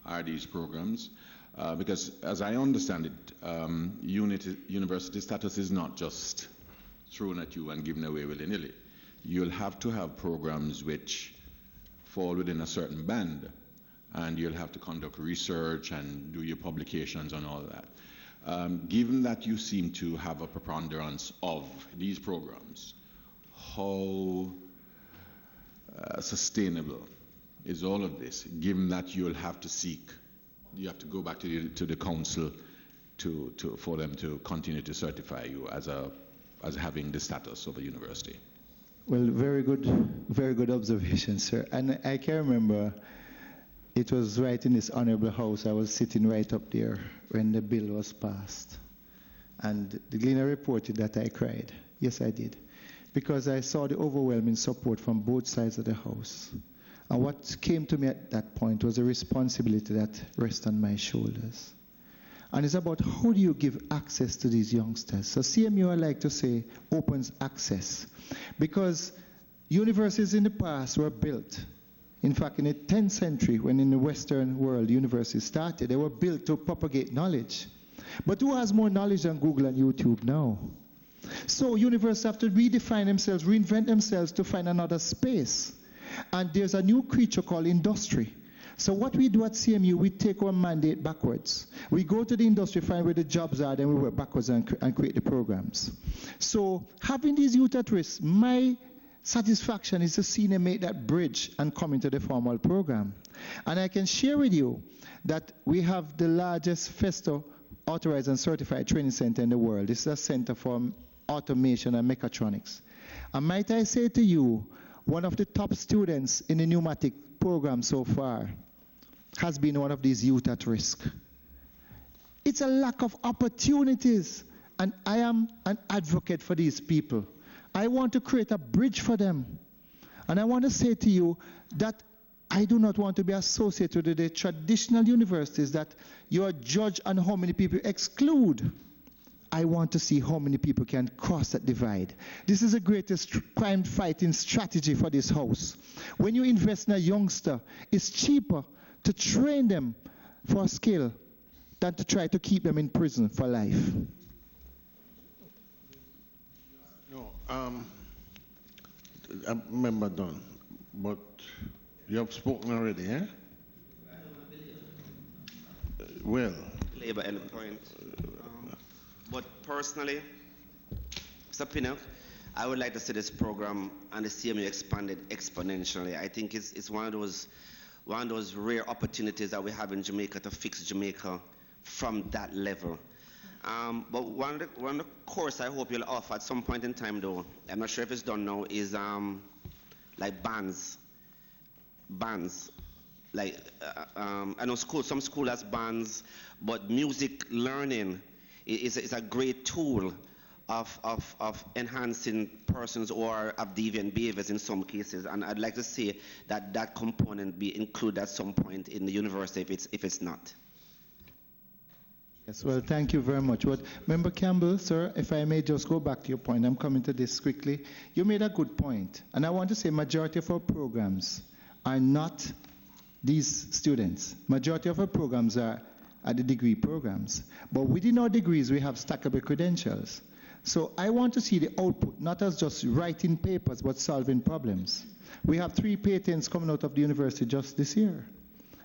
are these programs? Because as I understand it, university status is not just thrown at you and given away willy-nilly. You'll have to have programs which fall within a certain band. and you'll have to conduct research and do your publications and all that. Given that you seem to have a preponderance of these programs, how sustainable is all of this, given that you'll have to seek, you have to go back to the council for them to continue to certify you as having the status of a university? Well, very good observation, sir. And I can remember it was right in this honorable house. I was sitting right up there when the bill was passed. And the Gleaner reported that I cried. Yes, I did. Because I saw the overwhelming support from both sides of the house. And what came to me at that point was a responsibility that rests on my shoulders. And it's about how do you give access to these youngsters. So CMU, I like to say, opens access. Because universities in the past were built. In fact, in the 10th century, when in the Western world universities started, they were built to propagate knowledge. But who has more knowledge than Google and YouTube now? So universities have to redefine themselves, reinvent themselves to find another space. And there's a new creature called industry. So what we do at CMU, we take our mandate backwards. We go to the industry, find where the jobs are, then we work backwards and create the programs. So having these youth at risk, my satisfaction is to see them make that bridge and come into the formal program. And I can share with you that we have the largest FESTO authorized and certified training center in the world. This is a center for automation and mechatronics. And might I say to you, one of the top students in the pneumatic program so far has been one of these youth at risk. It's a lack of opportunities, and I am an advocate for these people. I want to create a bridge for them. And I want to say to you that I do not want to be associated with the traditional universities that you are judged on how many people exclude. I want to see how many people can cross that divide. This is the greatest crime fighting strategy for this house. When you invest in a youngster, it's cheaper to train them for a skill than to try to keep them in prison for life. No, I'm member done, but you have spoken already, eh? Well. Labor endpoint. But personally, Mr. Pinnock, I would like to see this program and the CMU expanded exponentially. I think it's one of those rare opportunities that we have in Jamaica to fix Jamaica from that level. But one of the course I hope you'll offer at some point in time, though, I'm not sure if it's done now, is like bands. Like I know some school has bands, but music learning is a great tool of enhancing persons or of deviant behaviors in some cases, and I'd like to see that component be included at some point in the university if it's not. Yes, well, thank you very much. But Member Campbell, sir, if I may just go back to your point, I'm coming to this quickly. You made a good point, and I want to say majority of our programs are not these students. Majority of our programs are the degree programs. But within our degrees, we have stackable credentials. So I want to see the output, not as just writing papers, but solving problems. We have 3 patents coming out of the university just this year.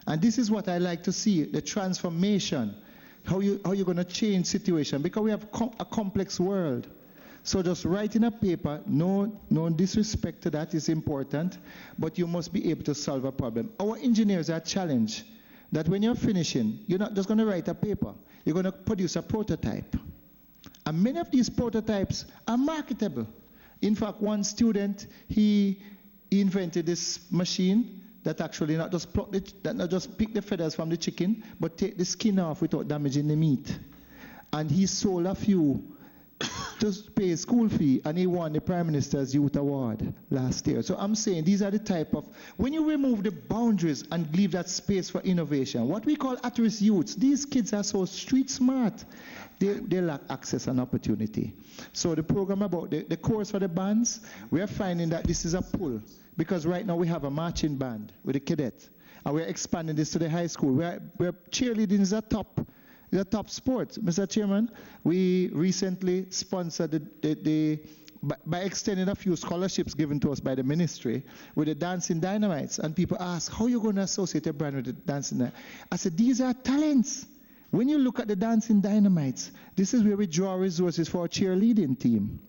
And this is what I like to see, the transformation, how you're going to change situation, because we have a complex world. So just writing a paper, no disrespect to that is important, but you must be able to solve a problem. Our engineers are challenged that when you're finishing, you're not just going to write a paper, you're going to produce a prototype. And many of these prototypes are marketable. In fact, one student, he invented this machine that actually not just pick the feathers from the chicken, but take the skin off without damaging the meat. And he sold a few to pay a school fee, and he won the Prime Minister's Youth Award last year. So I'm saying these are the type of, when you remove the boundaries and leave that space for innovation, what we call at-risk youths, these kids are so street smart, they lack access and opportunity. So the program about the course for the bands, we are finding that this is a pull, because right now we have a marching band with the cadet, and we're expanding this to the high school. We're cheerleading is a top sport. Mr. Chairman, we recently sponsored the by extending a few scholarships given to us by the ministry with the Dancing Dynamites. And people ask, how are you going to associate a brand with the Dancing Dynamites? I said, these are talents. When you look at the Dancing Dynamites, this is where we draw resources for our cheerleading team.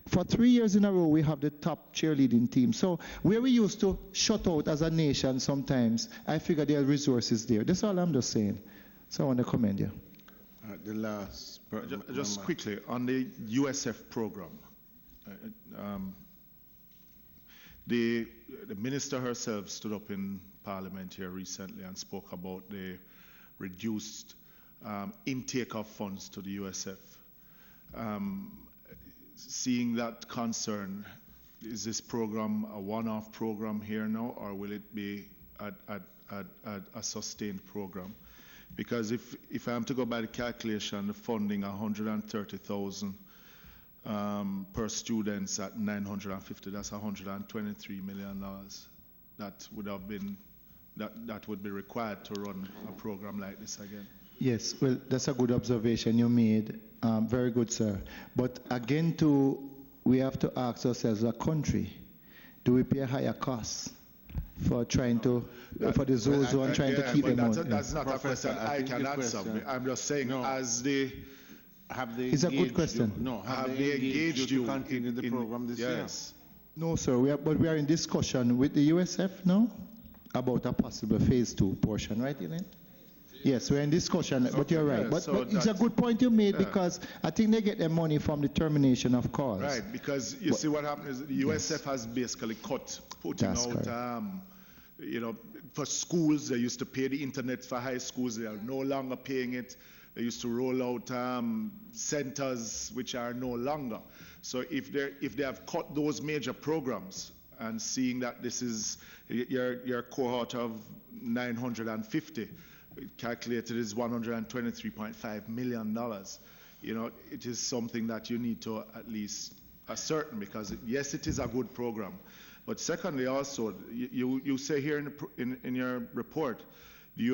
For 3 years in a row, we have the top cheerleading team. So where we used to shut out as a nation sometimes, I figure there are resources there. That's all I'm just saying. So I want to commend you. The last... Just quickly, on the USF program, the minister herself stood up in Parliament here recently and spoke about the reduced intake of funds to the USF. Seeing that concern, is this program a one-off program here now, or will it be a sustained program? Because if I'm to go by the calculation, the funding 130,000 per students at 950, that's 123 $million. That would have been that would be required to run a program like this again. Yes, well, that's a good observation you made. Very good, sir. But again, we have to ask ourselves, as a country, do we pay a higher cost for trying to, for the Zozo and trying to keep them out? That's not a question I can answer. I'm just saying, as they... Have they it's a good question. No, have they engaged you to continue the program this year? No, sir, but we are in discussion with the USF now about a possible phase 2 portion, right, Elaine? Yes, we're in discussion, but you're right. But it's a good point you made, because I think they get their money from the termination of cause. Right, because you see what happened is the USF has basically putting out, for schools, they used to pay the internet for high schools, they are no longer paying it. They used to roll out centers which are no longer. So if they have cut those major programs, and seeing that this is your cohort of 950, calculated is $123.5 million. It is something that you need to at least ascertain, because yes, it is a good program. But secondly, also, you say here in your report, the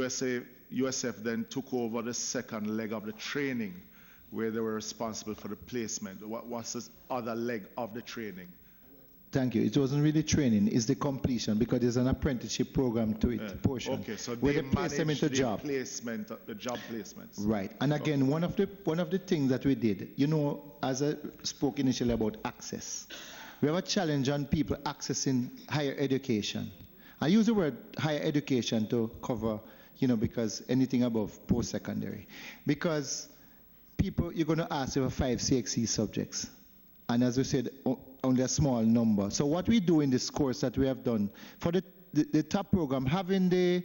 USF then took over the second leg of the training, where they were responsible for the placement. What was the other leg of the training? Thank you. It wasn't really training, it's the completion, because there's an apprenticeship program to it, portion. Okay, so where they place them into job. The job placements. Right. And again, one of the things that we did, as I spoke initially about access, we have a challenge on people accessing higher education. I use the word higher education to cover, because anything above post-secondary. Because people, you're going to ask for 5 CXC subjects. And as we said, only a small number. So what we do in this course that we have done, for the top program, having the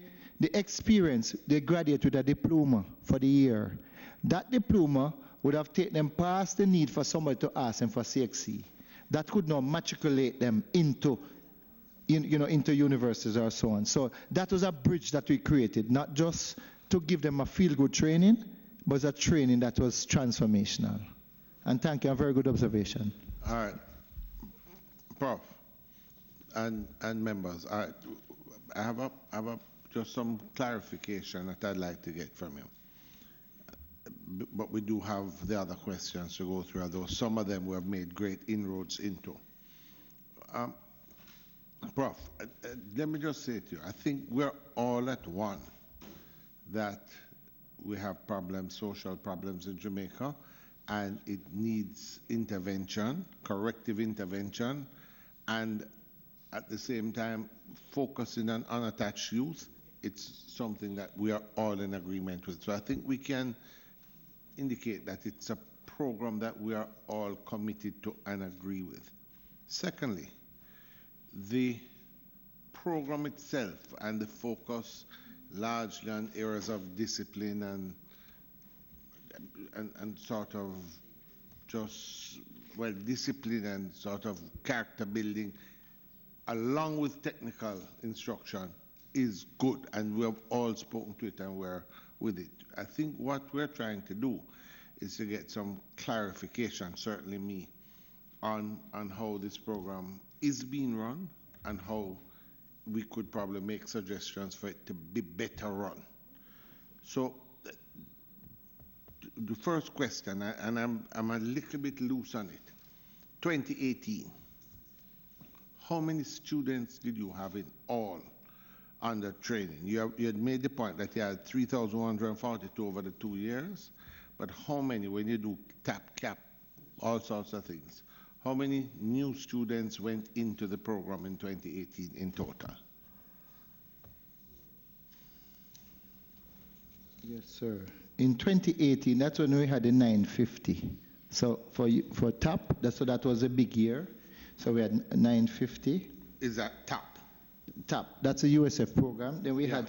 experience, they graduate with a diploma for the year. That diploma would have taken them past the need for somebody to ask them for CXC. That could now matriculate them into universities or so on. So that was a bridge that we created, not just to give them a feel-good training, but a training that was transformational. And thank you, a very good observation. All right. Prof. and members, I have just some clarification that I'd like to get from you. But we do have the other questions to go through, although some of them we have made great inroads into. Prof, let me just say to you, I think we're all at one that we have problems, social problems in Jamaica, and it needs intervention, corrective intervention, and at the same time focusing on unattached youth. It's something that we are all in agreement with. So I think we can indicate that it's a program that we are all committed to and agree with. Secondly, the program itself and the focus largely on areas of discipline and sort of just, discipline and sort of character building, along with technical instruction, is good, and we have all spoken to it and we're with it. I think what we're trying to do is to get some clarification, certainly me, on how this program is being run and how we could probably make suggestions for it to be better run. So the first question, and I'm a little bit loose on it, 2018, how many students did you have in all under training? You had made the point that you had 3,142 over the 2 years, but how many, when you do tap, cap, all sorts of things, how many new students went into the program in 2018 in total? Yes, sir. In 2018, that's when we had the 950. So for TAP, that was a big year. So we had 950. Is that TAP? TAP, that's a USF program. Then we had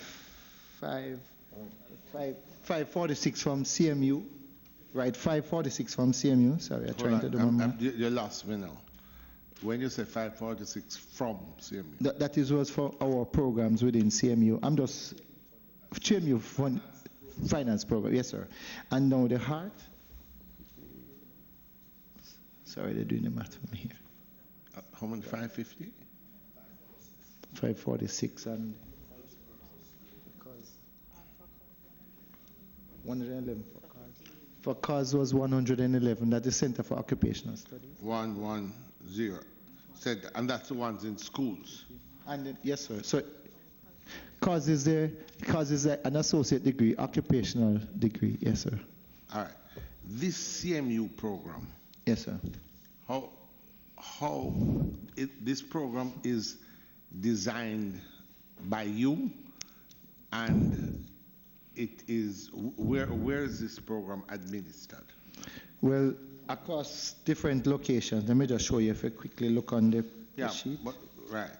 546 from CMU. Right, 546 from CMU. Sorry, I'm trying to do my math. You lost me now. When you say 546 from CMU? That was for our programs within CMU. I'm just CMU finance program, yes, sir. And now the heart. Sorry, they're doing the math for me here. How many? 550? 546 and 111 for cause was 111. That's the Center for Occupational Studies. 110. And that's the ones in schools. And yes, sir. So cause is an associate degree, occupational degree. Yes, sir. All right. This CMU program. Yes, sir. This program is designed by you, and it is where is this program administered? Well, across different locations. Let me just show you if you quickly look on the sheet. Right.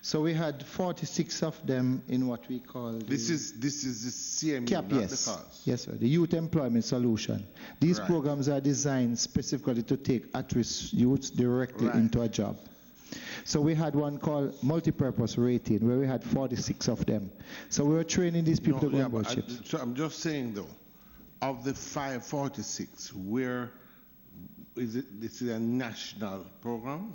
So we had 46 of them in what we call this is the CMU, CAP, not yes. the cause. Yes, sir. The Youth Employment Solution. These programs are designed specifically to take at-risk youths directly into a job. So we had one called multipurpose rating, where we had 46 of them. So we were training these people to go on board ships. So I'm just saying, though, of the 546, where is it? This is a national program?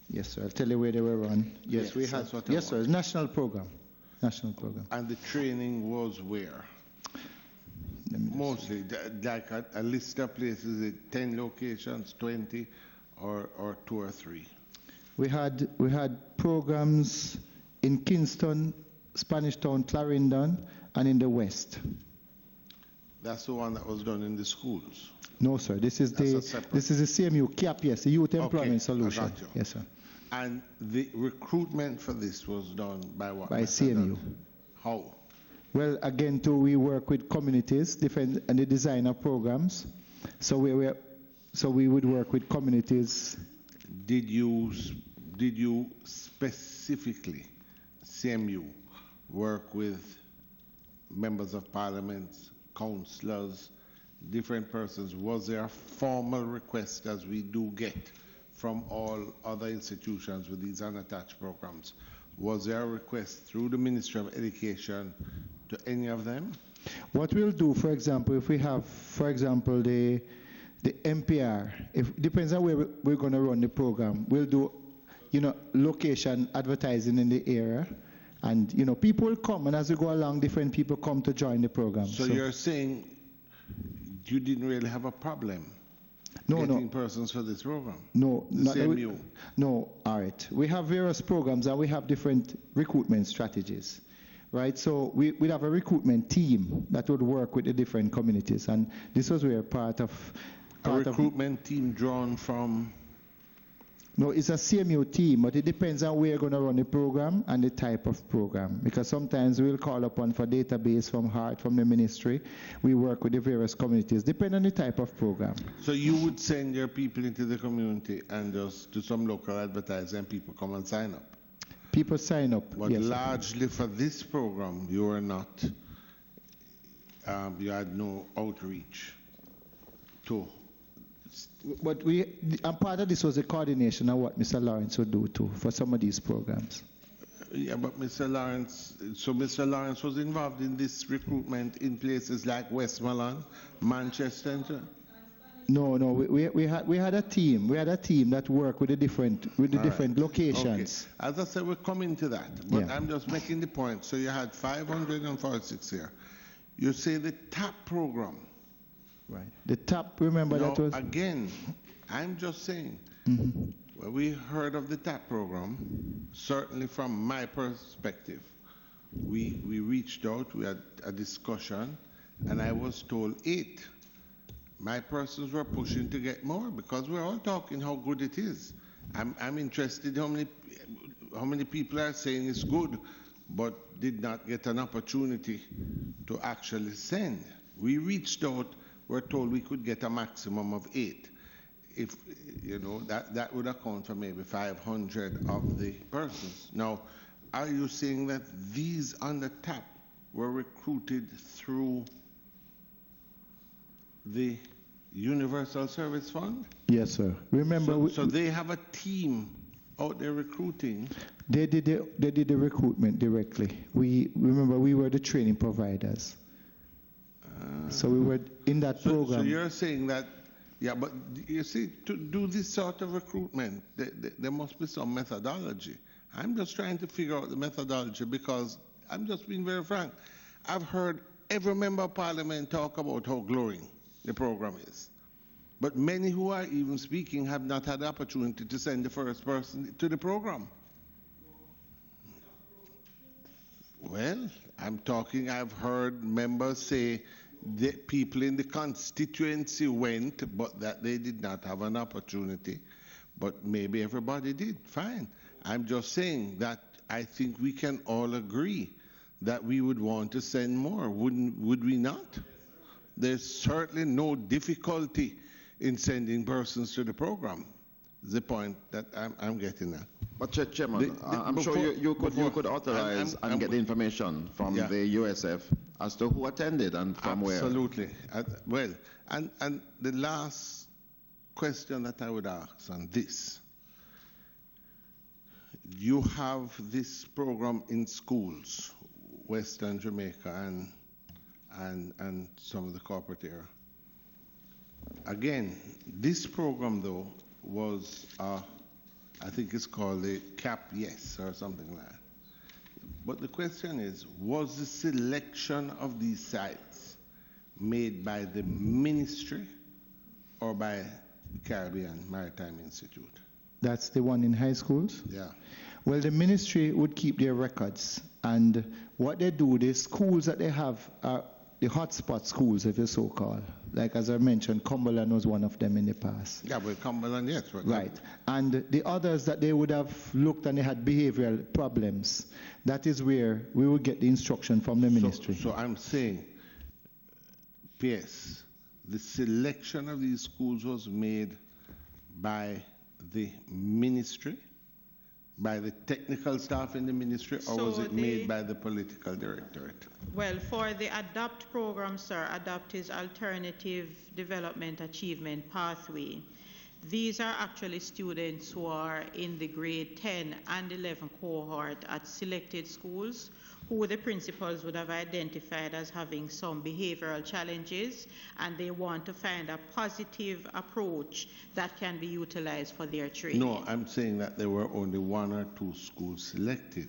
Yes, sir. I'll tell you where they were run. Yes, we had. Yes, sir. It's national program. National program. And the training was where? Mostly, like a list of places, 10 locations, 20, or 2 or 3. We had programs in Kingston, Spanish Town, Clarendon, and in the West. That's the one that was done in the schools. No, sir. This is the CMU CAP, yes, the Youth Employment Solution. I got you. Yes, sir. And the recruitment for this was done by what? By CMU. How? Well, again, we work with communities, different, and the design of programs. So we would work with communities. Did you specifically, CMU, work with members of parliament, councillors, different persons? Was there a formal request, as we do get from all other institutions with these unattached programs? Was there a request through the Ministry of Education to any of them? What we'll do, for example, if we have, for example, the MPR, depends on where we're going to run the program, we'll do, location advertising in the area. And, people will come, and as we go along, different people come to join the program. So you're saying you didn't really have a problem getting persons for this program? No. CMU? No, all right. We have various programs, and we have different recruitment strategies, right? So we'd have a recruitment team that would work with the different communities, and this was where part of... A recruitment team drawn from... No, it's a CMU team, but it depends on where you're going to run the program and the type of program. Because sometimes we'll call upon for database from HEART, from the ministry. We work with the various communities, depending on the type of program. So you would send your people into the community and just do some local advertising and people come and sign up? People sign up, but yes. Largely for this program, you were not, you had no outreach to... But and part of this was a coordination of what Mr. Lawrence would do too for some of these programs. Yeah, but Mr. Lawrence was involved in this recruitment in places like Westmoreland, Manchester. No, we had a team. We had a team that worked with the different locations. Okay. As I said, we're coming to that, but I'm just making the point. So you had 546 here. You say the TAP program. Right. The TAP, remember that was... Again, I'm just saying, when we heard of the TAP program, certainly from my perspective, we reached out, we had a discussion, and I was told 8. My persons were pushing to get more because we're all talking how good it is. I'm interested how many people are saying it's good, but did not get an opportunity to actually send. We reached out, we're told we could get a maximum of 8. If, you know, that would account for maybe 500 of the persons. Now, are you saying that these on the TAP were recruited through the Universal Service Fund? Yes, sir. Remember, so they have a team out there recruiting. They did the recruitment directly. We were the training providers. So we were in that program. So you're saying that, yeah, but you see, to do this sort of recruitment, there must be some methodology. I'm just trying to figure out the methodology because I'm just being very frank. I've heard every member of parliament talk about how glowing the program is. But many who are even speaking have not had the opportunity to send the first person to the program. Well, I've heard members say that people in the constituency went, but that they did not have an opportunity. But maybe everybody did, fine. I'm just saying that I think we can all agree that we would want to send more, would we not? There's certainly no difficulty in sending persons to the program. The point that I'm getting at. But Chairman, I'm sure you could authorize and get the information from the USF as to who attended and from where. Absolutely. Well, and the last question that I would ask on this. You have this program in schools, Western Jamaica and some of the corporate area. Again, this program though was, I think it's called the CAP Yes or something like that. But the question is, was the selection of these sites made by the ministry or by the Caribbean Maritime Institute? That's the one in high schools? Yeah. Well, the ministry would keep their records, and what they do, the schools that they have are the hotspot schools, if you so call. Like as I mentioned, Cumberland was one of them in the past. Yeah, well, Cumberland, yes. Right. And the others that they would have looked and they had behavioral problems, that is where we would get the instruction from the ministry. So I'm saying, PS, the selection of these schools was made by the ministry, by the technical staff in the ministry, or was it made by the political directorate? Well, for the ADAPT program, sir, ADAPT is Alternative Development Achievement Pathway. These are actually students who are in the grade 10 and 11 cohort at selected schools who the principals would have identified as having some behavioral challenges, and they want to find a positive approach that can be utilized for their training. No, I'm saying that there were only 1 or 2 schools selected.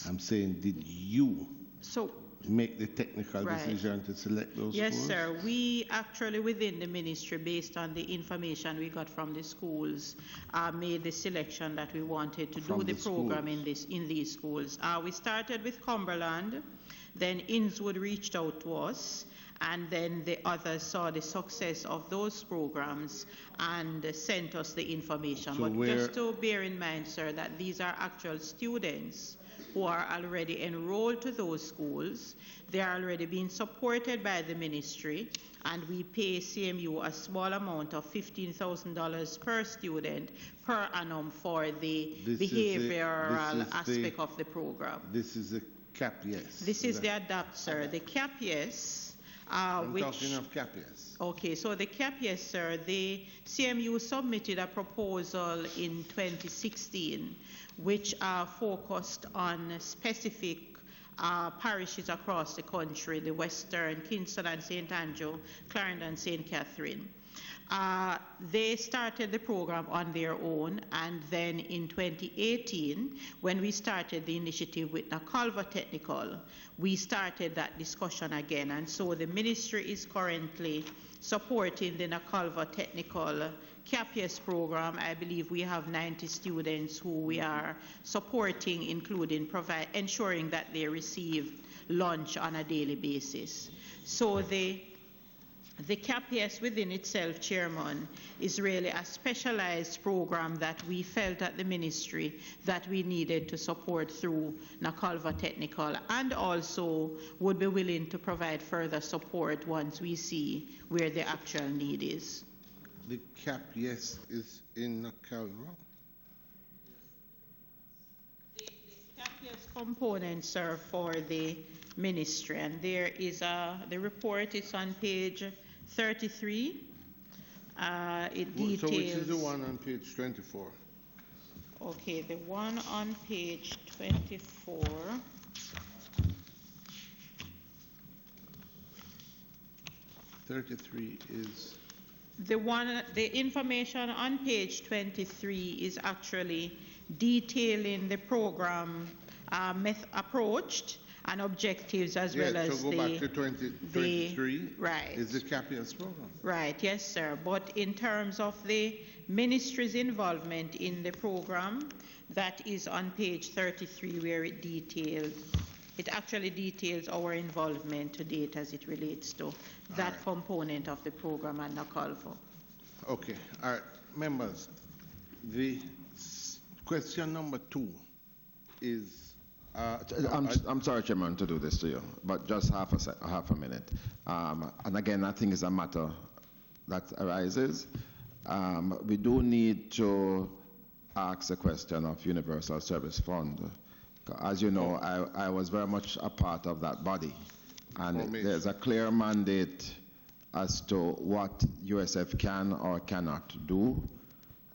I'm saying, did you make the technical decision to select those schools? Yes, sir. We actually, within the ministry, based on the information we got from the schools, made the selection that we wanted to do the program in these schools. We started with Cumberland, then Innswood reached out to us, and then the others saw the success of those programs and sent us the information. But just to bear in mind, sir, that these are actual students who are already enrolled to those schools. They are already being supported by the ministry, and we pay CMU a small amount of $15,000 per student per annum for the behavioral aspect of the program. This is the CAP Yes. This is the ADAPT, sir. The CAP Yes. I'm talking of CAP Yes. Okay, so the CAP Yes, sir, the CMU submitted a proposal in 2016 which focused on specific parishes across the country, the Western, Kingston and St. Andrew, Clarendon, St. Catherine. They started the program on their own, and then in 2018, when we started the initiative with Nakalva Technical, we started that discussion again, and so the ministry is currently supporting the Nakalva Technical CAPS program. I believe we have 90 students who we are supporting, including ensuring that they receive lunch on a daily basis. So the CAPS within itself, Chairman, is really a specialized program that we felt at the ministry that we needed to support through Nakalva Technical, and also would be willing to provide further support once we see where the actual need is. The CAPS is in Nakalva? The CAPS components, sir, for the ministry, and there is the report is on page 33. It details. So which is the one on page 24? Okay, the one on page 24. Is the information on page 23 is actually detailing the program approach and objectives, as well as so go back to 23 right. Is the CAPS program. Right, yes, sir. But in terms of the ministry's involvement in the program, that is on page 33, where it actually details our involvement to date as it relates to that component of the program at Nakalva. Okay, all right, members. The question number 2 is. I'm sorry, Chairman, to do this to you, but just half a minute. And again, I think it's a matter that arises. We do need to ask the question of Universal Service Fund. As you know, I was very much a part of that body, and there's a clear mandate as to what USF can or cannot do.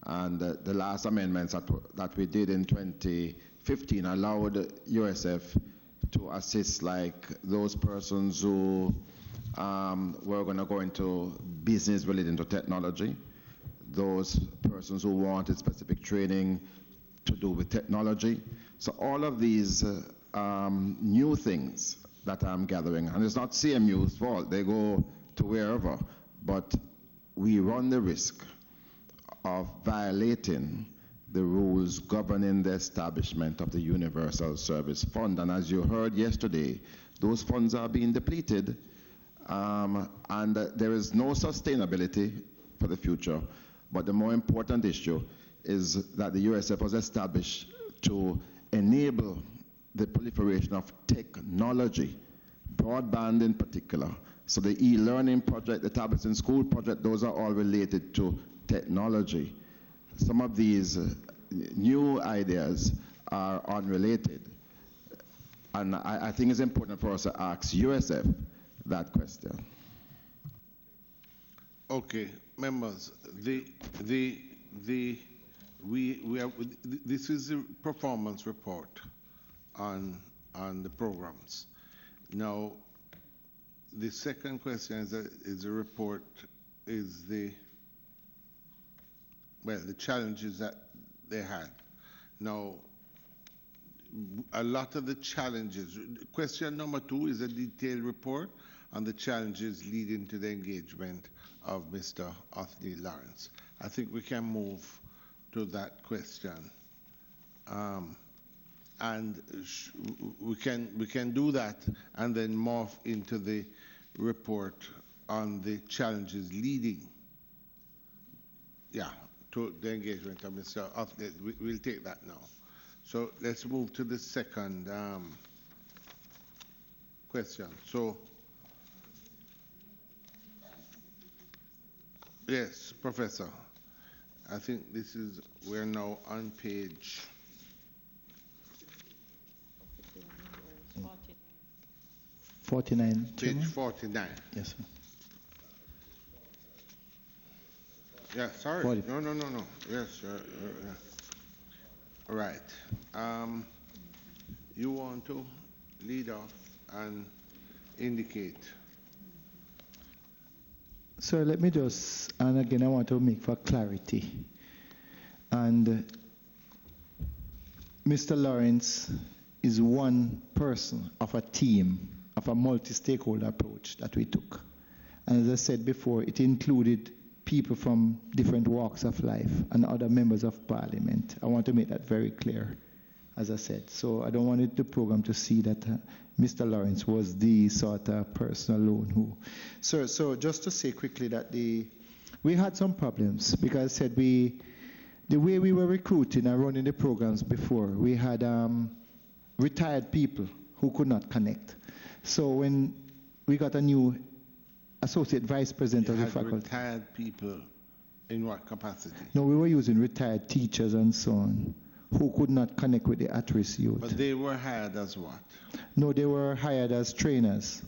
And the last amendments that we did in 2015 allowed USF to assist like those persons who were going to go into business related to technology, those persons who wanted specific training to do with technology. So all of these new things that I'm gathering, and it's not CMU's fault, they go to wherever, but we run the risk of violating the rules governing the establishment of the Universal Service Fund. And as you heard yesterday, those funds are being depleted, and there is no sustainability for the future. But the more important issue is that the USF was established to enable the proliferation of technology, broadband in particular. So the e-learning project, the tablets in school project, those are all related to technology. Some of these new ideas are unrelated. And I think it's important for us to ask USF that question. Okay, members, this is the performance report on the programs. Now, the second question is the report is the challenges that they had. Now, a lot of the challenges, question number 2 is a detailed report on the challenges leading to the engagement of Mr. Othniel Lawrence. I think we can move to that question. And we can do that and then morph into the report on the challenges leading to the engagement of Mr. Othniel. We'll take that now. So let's move to the second question. So, yes, Professor, I think we're now on page 49. Page 49. Yes, sir. Yeah, sorry. 40. No. Yes, all right. You want to lead off and indicate? So let me just, and again, I want to make for clarity. And Mr. Lawrence is one person of a team, of a multi-stakeholder approach that we took. And as I said before, it included people from different walks of life and other members of parliament. I want to make that very clear, as I said. So I don't want the program to see that Mr. Lawrence was the sort of person alone who. So just to say quickly that we had some problems because I said the way we were recruiting and running the programs before, we had retired people who could not connect. So when we got a new associate vice president of the faculty. Retired people in what capacity? No, we were using retired teachers and so on who could not connect with the at-risk youth. But they were hired as what? No, they were hired as trainers.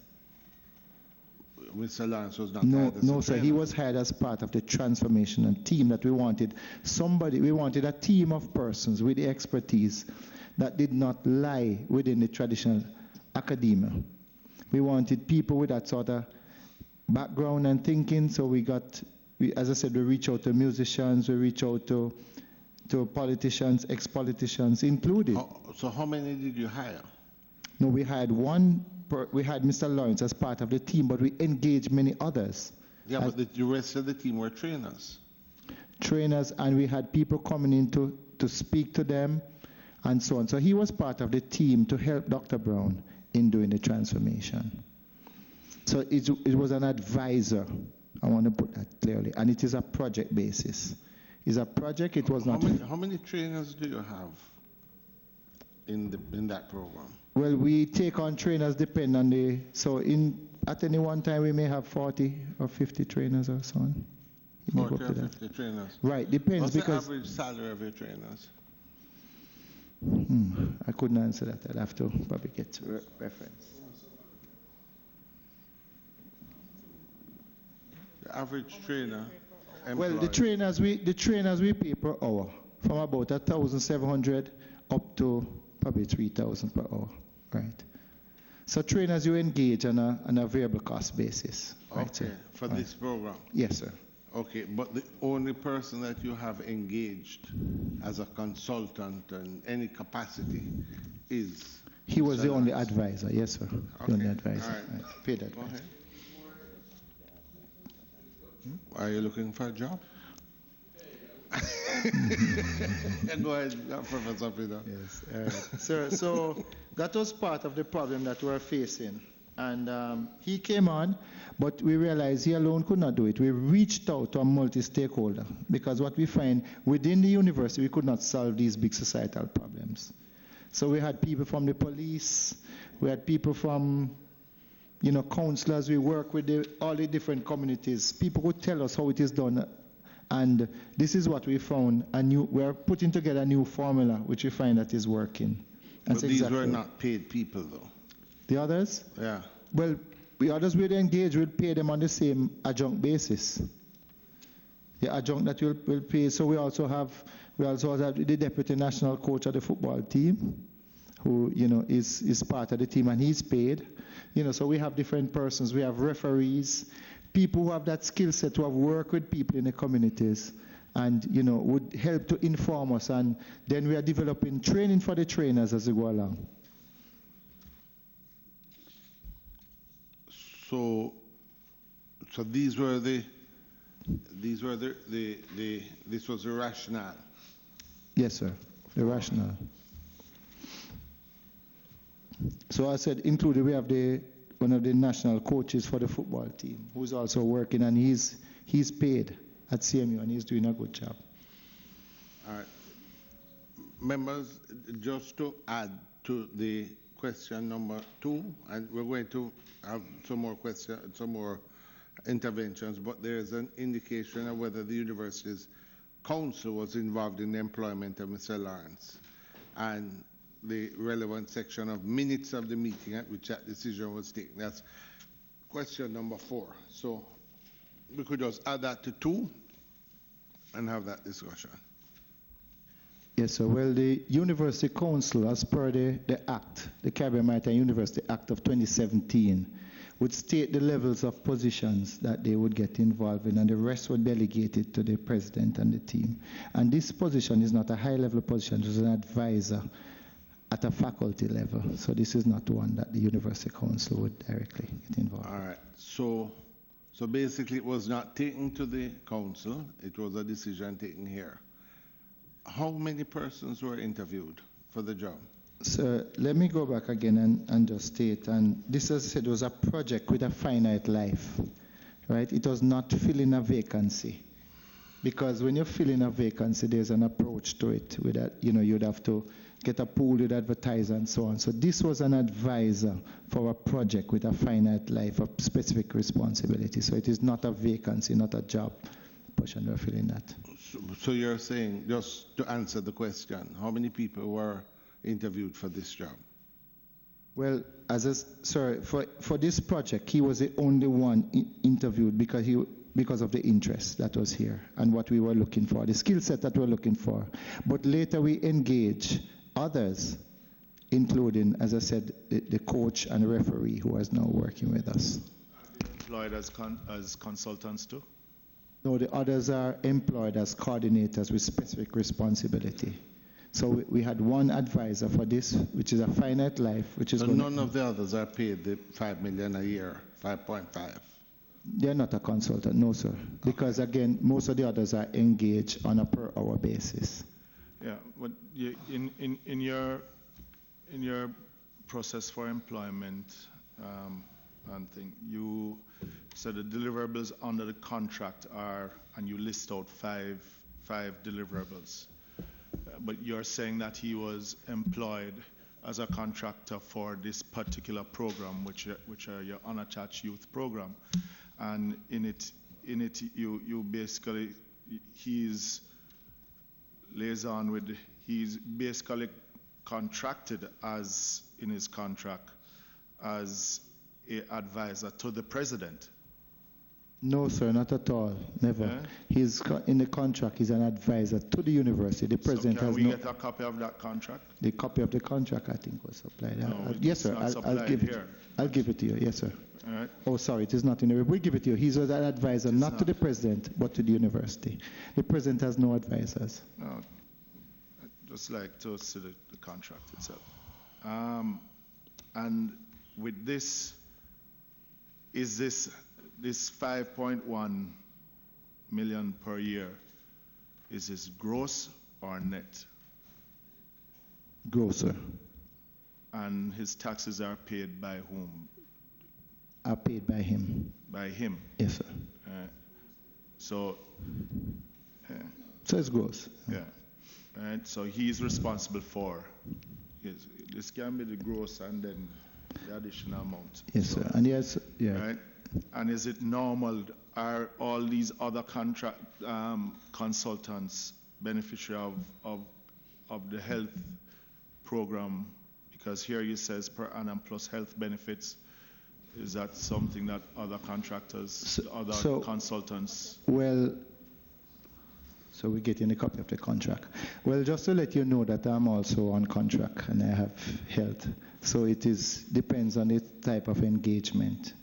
Mr. Lawrence was not hired as No, a sir. trainer. He was hired as part of the transformation and team that we wanted. We wanted a team of persons with the expertise that did not lie within the traditional academia. We wanted people with that sort of background and thinking. So as I said, we reach out to musicians, we reach out to politicians, ex-politicians included. So how many did you hire? No, we had we had Mr. Lawrence as part of the team, but we engaged many others. Yeah, but the rest of the team were trainers. Trainers, and we had people coming in to speak to them and so on. So he was part of the team to help Dr. Brown in doing the transformation. So it was an advisor. I want to put that clearly. And it is a project basis. It's a project, it was not... How many trainers do you have in that program? Well, we take on trainers depend on at any one time we may have 40 or 50 trainers or so on. 40 or 50 trainers? Right, depends. What's because the average salary of your trainers? I couldn't answer that. I'd have to probably get reference. The average trainer employed. Well, the trainers we pay per hour from about 1,700 up to probably 3,000 per hour, right? So trainers you engage on a variable cost basis. Okay, right, sir? for this program? Yes, sir. Okay, but the only person that you have engaged as a consultant in any capacity is... He was the only advisor, yes, sir. Okay. The only advisor. All right. Right. Paid advisor. Go ahead. Are you looking for a job? Go ahead, Professor Peter. Yes, all right. Sir, so that was part of the problem that we're facing. And he came on, but we realized he alone could not do it. We reached out to a multi-stakeholder because what we find within the university, we could not solve these big societal problems. So we had people from the police, we had people from, counselors. We work with all the different communities. People would tell us how it is done. And this is what we found. We're putting together a new formula, which we find that is working. But these were not paid people, though. The others? Yeah. Well, the others we'd engage, we'll pay them on the same adjunct basis. The adjunct that we'll pay. So we also have the deputy national coach of the football team, who is part of the team, and he's paid. So we have different persons. We have referees, people who have that skill set, who have worked with people in the communities, and would help to inform us. And then we are developing training for the trainers as we go along. So this was the rationale. Yes, sir. The rationale. So I said, included, we have one of the national coaches for the football team, who's also working, and he's paid at CMU, and he's doing a good job. All right. Members, just to add to the question number 2, and we're going to have some more interventions, but there is an indication of whether the university's council was involved in the employment of Mr. Lawrence, and the relevant section of minutes of the meeting at which that decision was taken. That's question number 4. So we could just add that to 2 and have that discussion. Yes, sir. Well, the University Council, as per the Act, the Caribbean Maritime University Act of 2017, would state the levels of positions that they would get involved in, and the rest were delegated to the president and the team. And this position is not a high-level position, it's an advisor at a faculty level. So this is not one that the University Council would directly get involved in. All right. So So basically, it was not taken to the council, it was a decision taken here. How many persons were interviewed for the job? So let me go back again and just state, and this, as I said, was a project with a finite life, right? It was not filling a vacancy. Because when you fill in a vacancy, there's an approach to it with that, you'd have to get a pool, you'd advertise and so on. So this was an advisor for a project with a finite life of specific responsibility. So it is not a vacancy, not a job portion we're filling that. So you're saying, just to answer the question, how many people were interviewed for this job? Well, for this project, he was the only one interviewed because of the interest that was here and what we were looking for, the skill set that we're looking for. But later we engage others, including, as I said, the coach and referee who is now working with us. Are they employed as consultants too? No, the others are employed as coordinators with specific responsibility. So we had one advisor for this, which is a finite life, which is. So none of the others are paid the $5 million a year, 5.5. They're not a consultant, no, sir. Because again, most of the others are engaged on a per hour basis. Yeah, but in your process for employment and thing, you said the deliverables under the contract are, and you list out five deliverables. But you're saying that he was employed as a contractor for this particular program, which are your unattached youth program, and in it you basically he's basically contracted as in his contract as an advisor to the president. No, sir, not at all. Never. Yeah? He's in the contract. He's an advisor to the university. The president so can we get a copy of that contract? The copy of the contract, I think, was supplied. No, yes, sir. I'll give it. I'll give it to you. Yes, sir. All right. Oh, sorry, it is not in the. We give it to you. He's an advisor, not to the president, but to the university. The president has no advisors. No, I'd just like to see the contract itself. And with this, is this 5.1 million per year, is this gross or net? Gross, sir. And his taxes are paid by whom? Are paid by him. By him? Yes, sir. So it's gross. Yeah. Right. So he's responsible for this can be the gross and then the additional amount. Yes, sir. And yes, yeah. Right. And is it normal? Are all these other contract consultants beneficiary of the health program? Because here it says per annum plus health benefits. Is that something that other contractors, consultants? Well, so we're getting a copy of the contract. Well, just to let you know that I'm also on contract and I have health. So it depends on the type of engagement.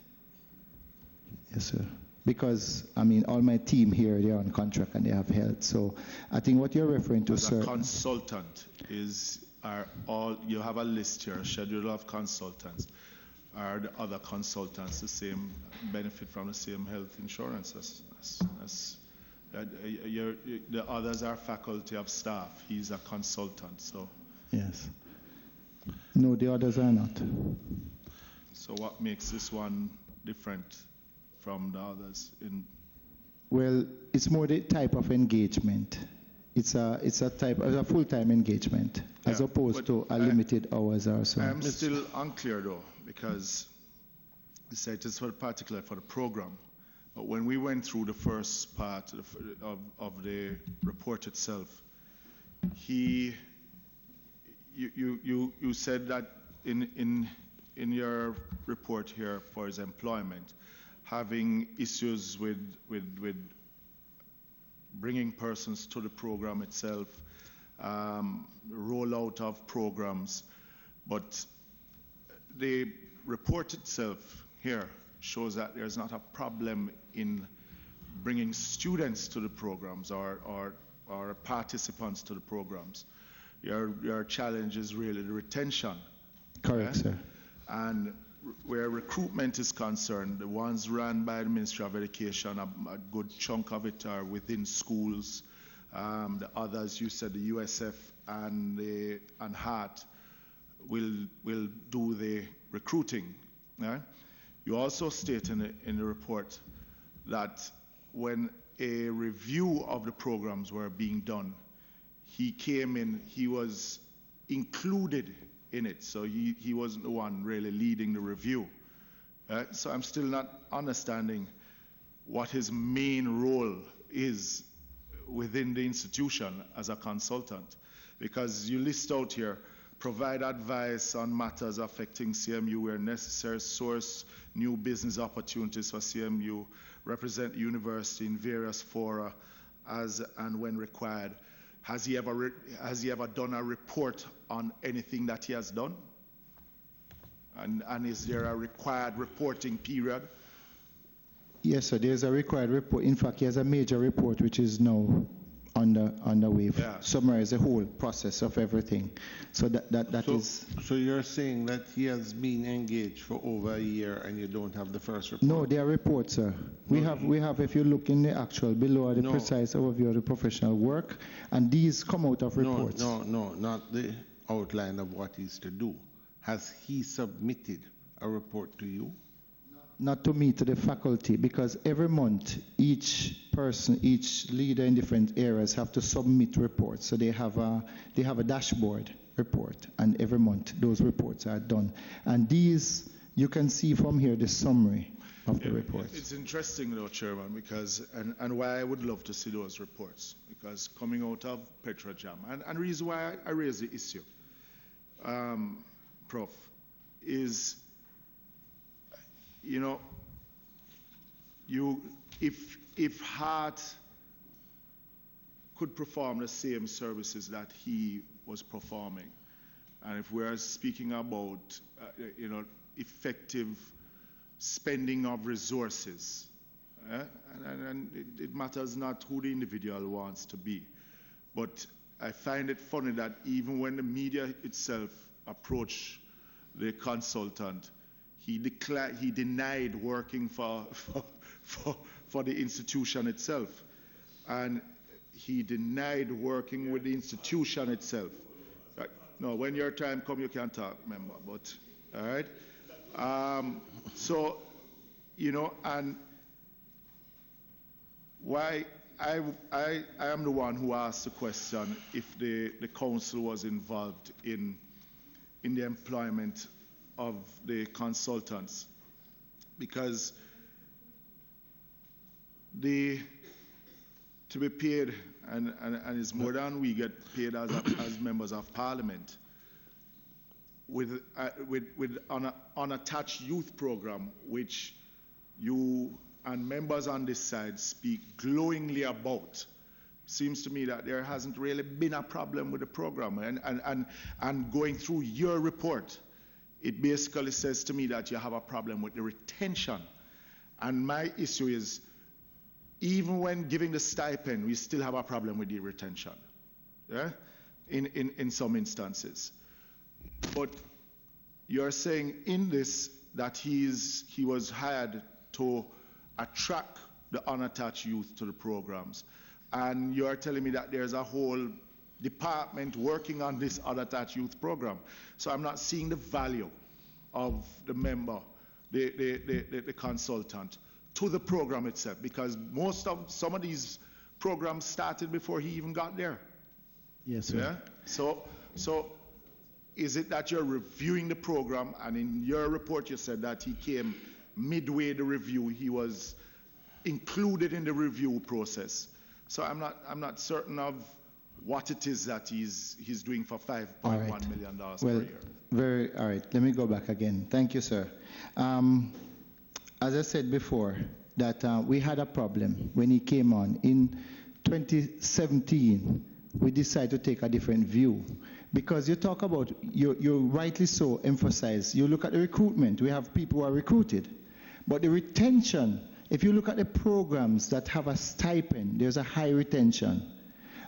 Yes, sir. Because, I mean, all my team here, they're on contract and they have health. So I think what you're referring to, sir. As a consultant, you have a list here, a schedule of consultants. Are the other consultants the same, benefit from the same health insurance? The others are faculty of staff. He's a consultant, so. Yes. No, the others are not. So what makes this one different from the others? Well, it's more the type of engagement. It's a full-time engagement, as opposed to a limited hours or so. I'm still unclear though, because you say it is particular for the program. But when we went through the first part of the report itself, you said that in your report here for his employment, having issues with bringing persons to the program itself, rollout of programs, but the report itself here shows that there's not a problem in bringing students to the programs or participants to the programs. Your challenge is really the retention. Correct, sir. And where recruitment is concerned, the ones run by the Ministry of Education, a good chunk of it are within schools. The others, you said the USF and HART will do the recruiting. Yeah? You also state in the report that when a review of the programs were being done, he came in, he was included in it, so he wasn't the one really leading the review. So I'm still not understanding what his main role is within the institution as a consultant, because you list out here, provide advice on matters affecting CMU where necessary, source new business opportunities for CMU, represent the university in various fora as and when required. Has he ever done a report on anything that he has done? And is there a required reporting period? Yes, sir, there's a required report. In fact, he has a major report which is now on the way. Yeah. Summarize the whole process of everything. So that is. So you're saying that he has been engaged for over a year and you don't have the first report? No, there are reports, sir. We have, if you look in the actual below, the precise overview of the professional work, and these come out of reports. No, not the outline of what he's to do. Has he submitted a report to you? Not to me, to the faculty, because every month each person, each leader in different areas have to submit reports. So they have a dashboard report, and every month those reports are done. And these, you can see from here the summary of the reports. It's interesting though, Chairman, because, and why I would love to see those reports, because coming out of Petrojam, and the reason why I raise the issue, Prof, is, you know, if HART could perform the same services that he was performing, and if we are speaking about, you know, effective spending of resources, and it matters not who the individual wants to be, but I find it funny that even when the media itself approached the consultant, he denied working for the institution itself, and he denied working with the institution itself. Right? No, when your time comes, you can talk, member. But all right. So, you know, and why I am the one who asked the question if the council was involved in the employment of the consultants, because to be paid, and it's more than we get paid as members of parliament, with an unattached youth program, which you and members on this side speak glowingly about. Seems to me that there hasn't really been a problem with the program, and going through your report, it basically says to me that you have a problem with the retention. And my issue is, even when giving the stipend, we still have a problem with the retention, yeah? In some instances. But you're saying in this that he was hired to attract the unattached youth to the programs. And you're telling me that there's a whole department working on this unattached youth program. So I'm not seeing the value of the member, the consultant, to the program itself, because some of these programs started before he even got there. Yes, sir. Yeah? So is it that you're reviewing the program, and in your report you said that he came midway the review, he was included in the review process? So I'm not certain of what it is that he's doing for $5.1 million per year. All right, let me go back again. Thank you, sir. As I said before, that we had a problem when he came on. In 2017, we decided to take a different view. Because you talk about, you rightly so emphasize, you look at the recruitment, we have people who are recruited. But the retention, if you look at the programs that have a stipend, there's a high retention.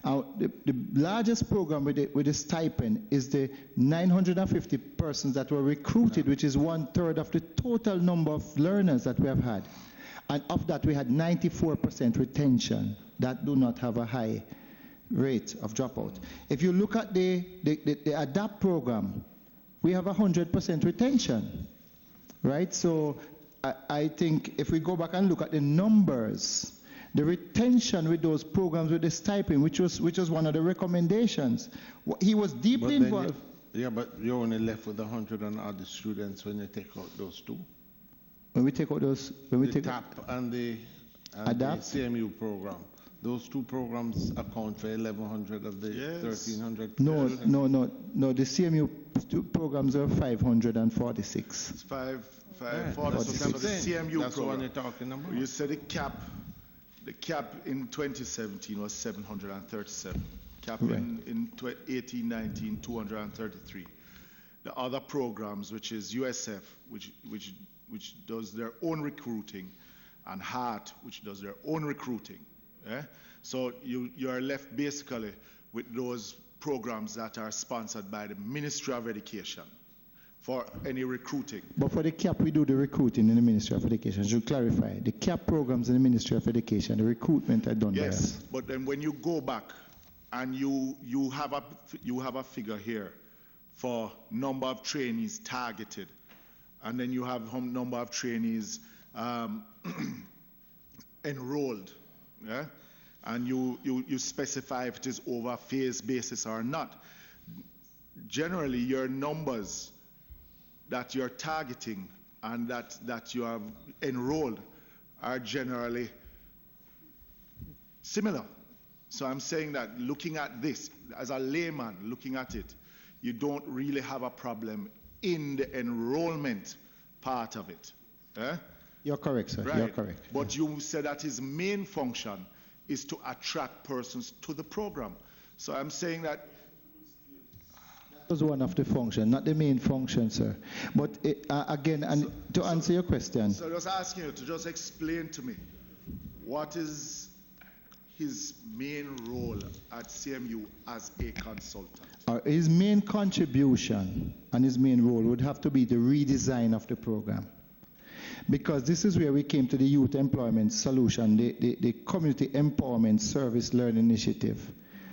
The largest program with the stipend is the 950 persons that were recruited, which is 1/3 of the total number of learners that we have had. And of that, we had 94% retention that do not have a high rate of dropout. If you look at the ADAPT program, we have 100% retention, right? So I think if we go back and look at the numbers, the retention with those programs with the stipend, which was one of the recommendations, he was deeply involved. But you're only left with 100 and other students when you take out those two. When we take out those, the TAP and the CMU program, those two programs account for 1,100 of the 1,300. No. The CMU programs are 546. It's 546. So the CMU That's program. the one you're talking about. You said the cap in 2017 was 737. Cap right. in 18-19, 233. The other programs, which is USF, which does their own recruiting, and HEART, which does their own recruiting. So you are left basically with those programs that are sponsored by the Ministry of Education for any recruiting. But for the CAP, we do the recruiting in the Ministry of Education. To clarify, the CAP programs in the Ministry of Education, the recruitment are done by us. But then when you go back and you have a figure here for number of trainees targeted, and then you have number of trainees enrolled, and you specify if it is over phase basis or not. Generally, your numbers that you're targeting and that you have enrolled are generally similar. So I'm saying that looking at this, as a layman looking at it, you don't really have a problem in the enrollment part of it. You're correct, sir. Right. You're correct. But you said that his main function is to attract persons to the program. So I'm saying that that was one of the functions, not the main function, sir. But again, and to answer your question. So just asking you to just explain to me what is his main role at CMU as a consultant? His main contribution and his main role would have to be the redesign of the program. Because this is where we came to the Youth Employment Solution, the Community Empowerment Service Learning Initiative.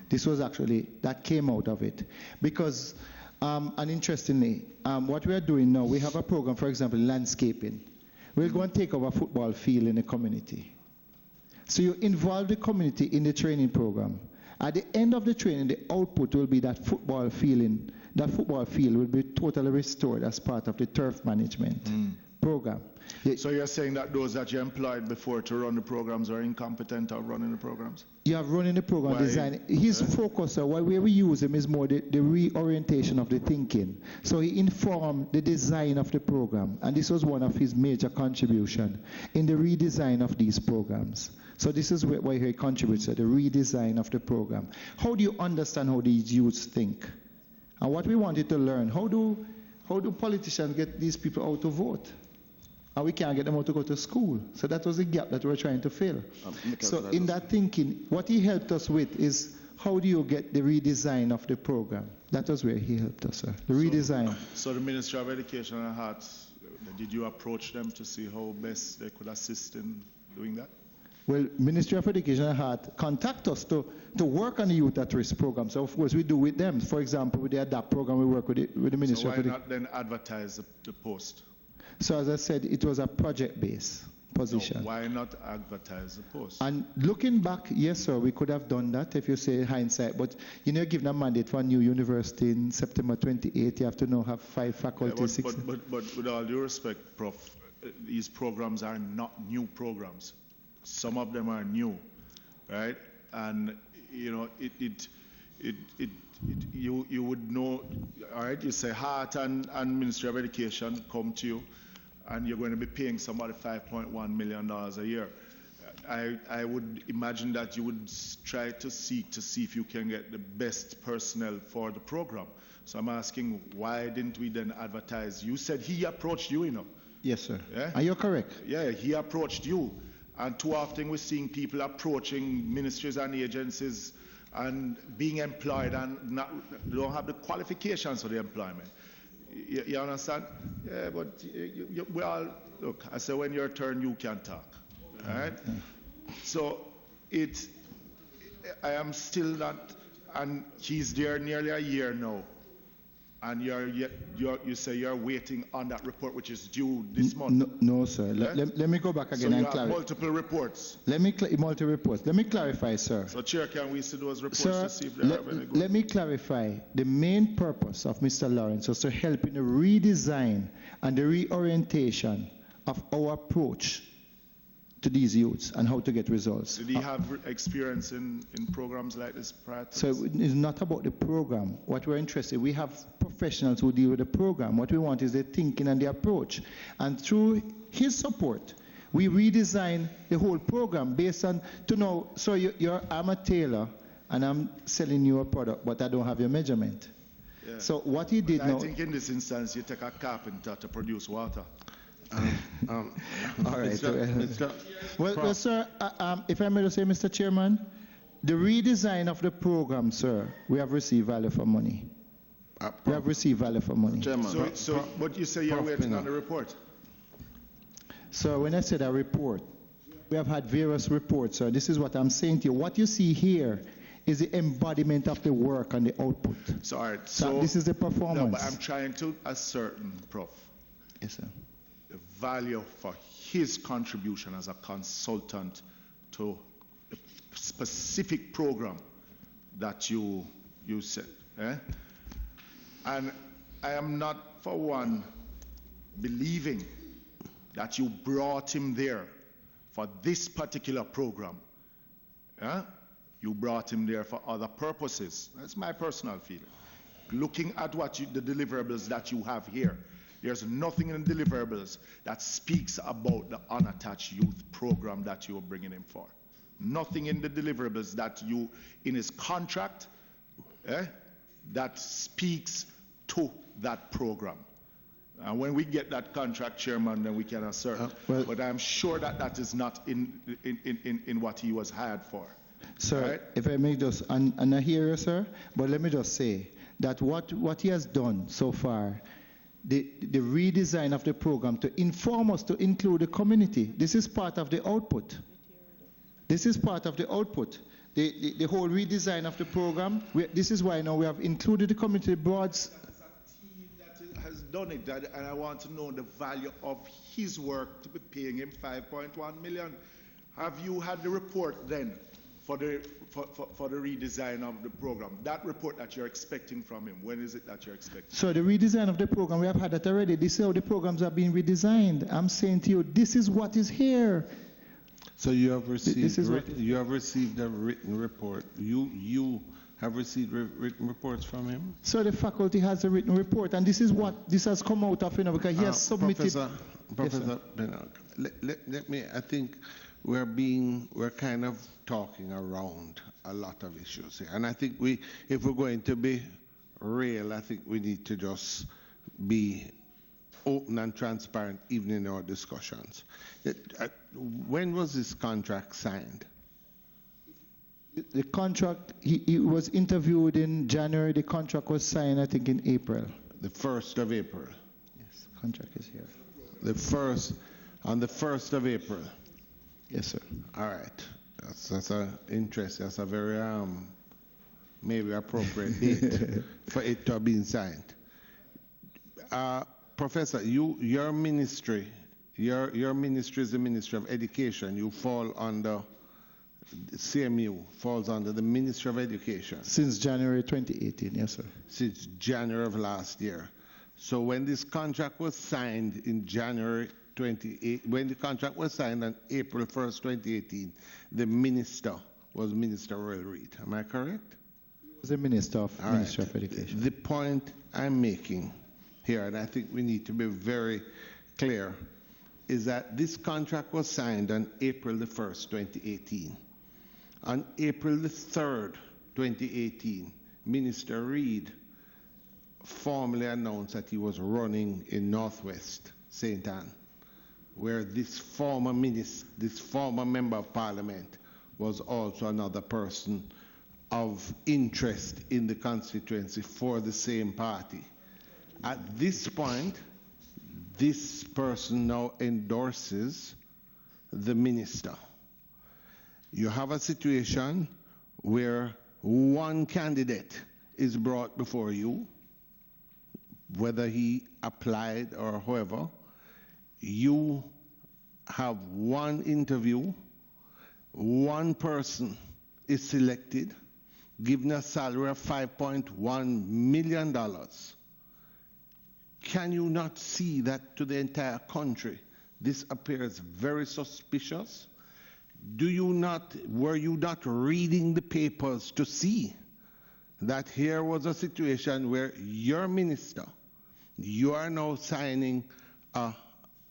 This was actually, that came out of it. Because, and interestingly, what we are doing now, we have a program, for example, landscaping. We'll go and take over a football field in the community. So you involve the community in the training program. At the end of the training, the output will be that football field will be totally restored as part of the turf management program. So you're saying that those that you employed before to run the programs are incompetent of running the programs? You have running the program design. His focus, where we use him, is more the reorientation of the thinking. So he informed the design of the program, and this was one of his major contributions in the redesign of these programs. So this is where he contributes to the redesign of the program. How do you understand how these youths think? And what we wanted to learn, how do politicians get these people out to vote? And we can't get them out to go to school. So that was the gap that we were trying to fill. So in that thinking, what he helped us with is how do you get the redesign of the program? That was where he helped us, sir. The redesign. So the Ministry of Education and HEART, did you approach them to see how best they could assist in doing that? Well, Ministry of Education and HEART contact us to work on the youth at risk program. So of course we do with them. For example, with the ADAPT program, we work with the Ministry of Education. So why not then advertise the post? So as I said, it was a project-based position. No, why not advertise the post? And looking back, yes, sir, we could have done that if you say hindsight. But you're given a mandate for a new university in September 28. You have to now have 5 faculties. But with all due respect, Prof, these programs are not new programs. Some of them are new, right? And you know, you would know, all right? You say HEART and Ministry of Education come to you, and you're going to be paying somebody $5.1 million a year. I would imagine that you would try to seek to see if you can get the best personnel for the program. So I'm asking, why didn't we then advertise? You said he approached you, you know. Yes, sir. Yeah? Are you correct? Yeah, he approached you. And too often we're seeing people approaching ministries and agencies and being employed and don't have the qualifications for the employment. You understand? Yeah, but we all, look, I say when your turn, you can talk. All right? So I am still not, and he's there nearly a year now. And you say you're waiting on that report, which is due this month. No, sir. Yeah? Let me go back again so and you clarify. have multiple reports. Multiple reports. Let me clarify, sir. So, Chair, can we see those reports Sir, to see if they have any good? let me clarify. The main purpose of Mr. Lawrence was to help in the redesign and the reorientation of our approach to these youths and how to get results. Did he have experience in programs like this prior to So this? it's not about the program. What we're interested, we have professionals who deal with the program. What we want is the thinking and the approach. And through his support, we redesign the whole program based on, so I'm a tailor and I'm selling you a product, but I don't have your measurement. Yeah. So what he did I think in this instance, you take a carpenter to produce water. All right. Well, sir, if I may just say, Mr. Chairman, the redesign of the program, sir, we have received value for money. We have received value for money. Chairman, but you say you're waiting on the report. So when I said a report, we have had various reports, sir. This is what I'm saying to you. What you see here is the embodiment of the work and the output. So, all right. So this is the performance. No, but I'm trying to ascertain, Prof. Yes, sir. The value for his contribution as a consultant to the specific program that you said. And I am not, for one, believing that you brought him there for this particular program. You brought him there for other purposes. That's my personal feeling. Looking at the deliverables that you have here, there's nothing in the deliverables that speaks about the unattached youth program that you are bringing him for. Nothing in the deliverables that in his contract, that speaks to that program. And when we get that contract, Chairman, then we can assert. But I'm sure that is not in what he was hired for. Sir, right? if I may just, and I hear you, sir, but let me just say that what he has done so far, the redesign of the program to inform us to include the community, this is part of the output. This is part of the output. The whole redesign of the program, this is why now we have included the community boards. That's a team that has done it, and I want to know the value of his work to be paying him 5.1 million. Have you had the report then for the redesign of the program? That report that you're expecting from him, when is it that you're expecting? So the redesign of the program, we have had that already. This is how the programs are being redesigned. I'm saying to you, this is what is here. So you have received a written report. You have received written reports from him? So the faculty has a written report, and this is what this has come out of, because he has submitted. Professor Pinnock, let me, I think we're kind of talking around a lot of issues here. And I think if we're going to be real, I think we need to just be open and transparent even in our discussions. When was this contract signed? The contract, he was interviewed in January. The contract was signed, I think, in April. The 1st of April? Yes, the contract is here. On the 1st of April? Yes, sir. All right. That's interesting. That's a very maybe appropriate date for it to have been signed. Professor, your ministry is the Ministry of Education. You fall under CMU, falls under the Ministry of Education. Since January 2018, yes, sir. Since January of last year. So when this contract was signed in January 28, when the contract was signed on April 1st, 2018, the minister was Minister Royal Reid. Am I correct? He was the Minister of Ministry of Education. The point I'm making here, and I think we need to be very clear, is that this contract was signed on April the 1st, 2018. On April the 3rd, 2018, Minister Reid formally announced that he was running in Northwest St. Anne, where this former member of parliament was also another person of interest in the constituency for the same party. At this point, this person now endorses the minister. You have a situation where one candidate is brought before you, whether he applied or however. You have one interview, one person is selected, given a salary of $5.1 million. Can you not see that to the entire country this appears very suspicious? Were you not reading the papers to see that here was a situation where your minister, you are now signing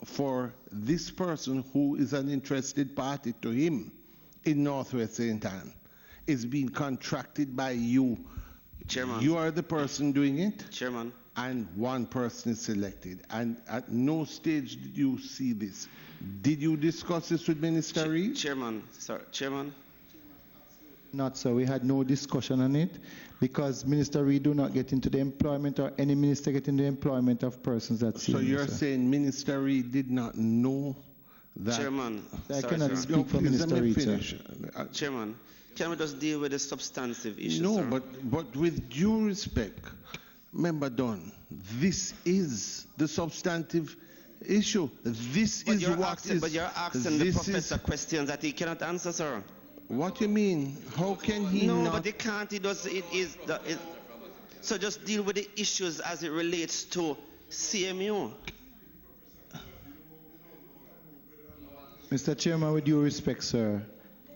for this person who is an interested party to him in Northwest St. Anne, is being contracted by you. Chairman. You are the person doing it. Chairman. And one person is selected. And at no stage did you see this. Did you discuss this with Minister Reid? Chairman, sir, Chairman. Not so. We had no discussion on it because Minister Reid do not get into the employment or any minister get into the employment of persons at CMU. So you're saying Minister Reid did not know that? Chairman, I sorry, cannot sir. speak for Minister Reid, sir. Chairman, can we just deal with the substantive issues? No, sir? but with due respect, Member Dunn, this is the substantive issue. This but is you're what asking, is. But you're asking the professor questions that he cannot answer, sir. What do you mean? How can he no, not? but he can't. He does. So just deal with the issues as it relates to CMU. Mr. Chairman, with due respect, sir,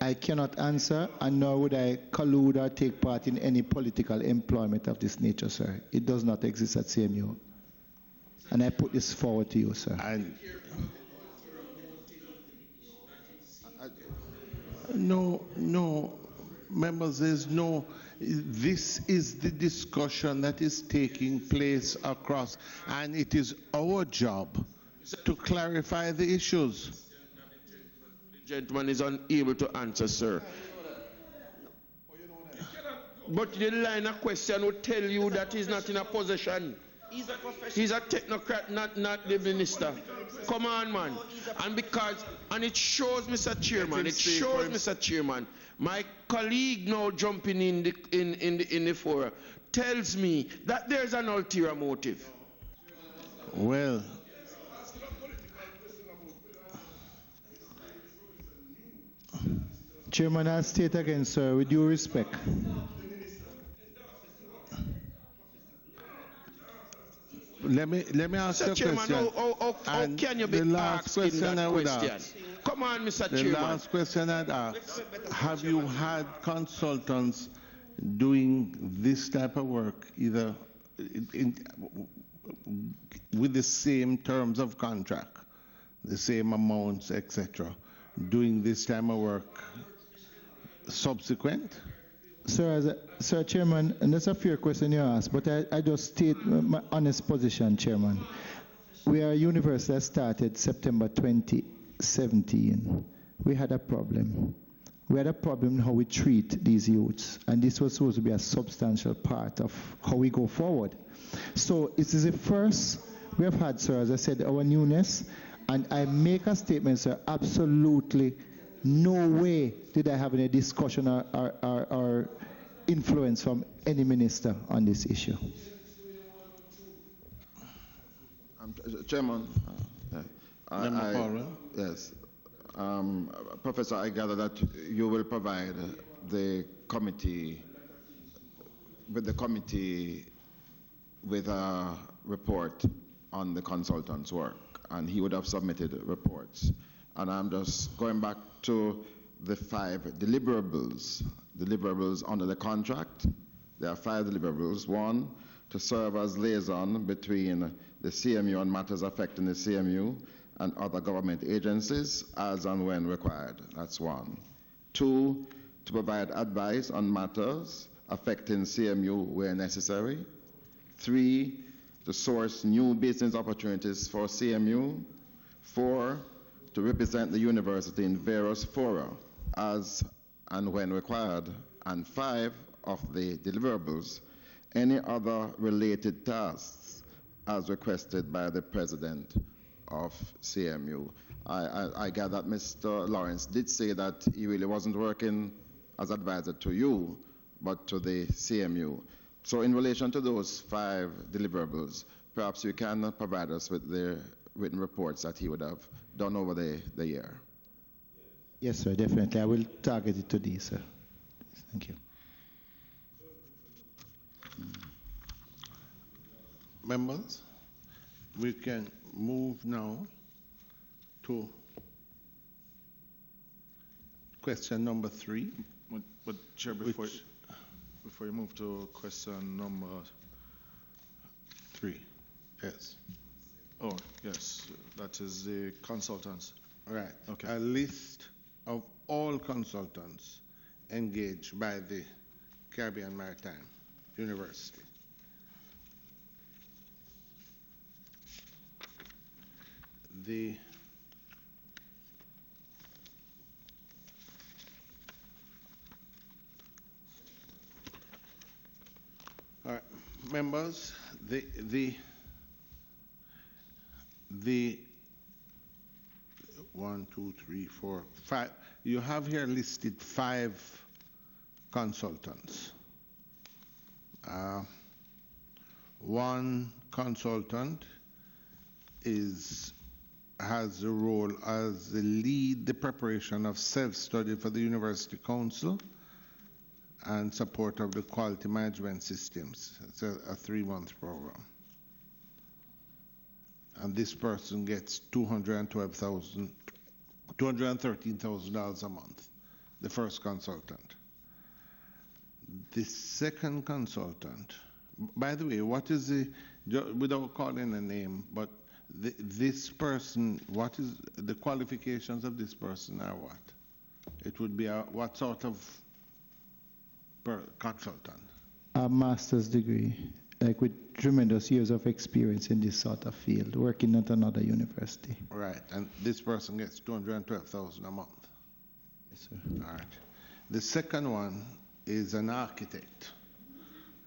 I cannot answer, and nor would I collude or take part in any political employment of this nature, sir. It does not exist at CMU. And I put this forward to you, sir. No, members, there's no. This is the discussion that is taking place across, and it is our job to clarify the issues. The gentleman is unable to answer, sir. But the line of question would tell you that he's not in a position. He's a technocrat, not the minister. Come on, man. And it shows, Mr. Chairman, Mr. Chairman, my colleague now jumping in the forum tells me that there's an ulterior motive. Well, Chairman, I'll state again, sir, with due respect. Let me ask you a Chairman, question. how can you be asking that question? Come on, Mr. Chairman. The last question I'd ask, have you had consultants doing this type of work, either with the same terms of contract, the same amounts, etc., doing this type of work subsequent? Sir, Chairman, and that's a fair question you asked, but I just state my honest position, Chairman. We are a university that started September 2017. We had a problem. We had a problem in how we treat these youths, and this was supposed to be a substantial part of how we go forward. So it is the first we have had, sir, as I said, our newness, and I make a statement, sir, absolutely no way did I have any discussion or influence from any minister on this issue. Chairman, yes. Professor, I gather that you will provide the committee with a report on the consultant's work, and he would have submitted reports. And I'm just going back to the 5 deliverables under the contract. There are 5 deliverables. 1, to serve as liaison between the CMU on matters affecting the CMU and other government agencies as and when required. That's 1. 2, to provide advice on matters affecting CMU where necessary. 3, to source new business opportunities for CMU. 4, to represent the university in various fora as and when required. And 5, of the deliverables, any other related tasks as requested by the president of CMU. I gather that Mr. Lawrence did say that he really wasn't working as advisor to you, but to the CMU. So in relation to those 5 deliverables, perhaps you can provide us with the written reports that he would have done over the year. Yes, sir, definitely. I will target it to these, sir. Thank you. Members, we can move now to question number 3. But Chair, before you move to question number 3, yes. Oh, yes, that is the consultants. Right. Okay. A list of all consultants engaged by the Caribbean Maritime University. All right, members, the 1, 2, 3, 4, 5. You have here listed 5 consultants. One consultant has a role as the lead the preparation of self-study for the University Council and support of the quality management systems. It's a 3-month program. And this person gets $213,000 a month, the first consultant. The second consultant, by the way, what is without calling a name, but this person, what is the qualifications of this person are what? It would be what sort of consultant? A master's degree, like with tremendous years of experience in this sort of field, working at another university. Right, and this person gets $212,000 a month. Yes, sir. All right. The second one is an architect,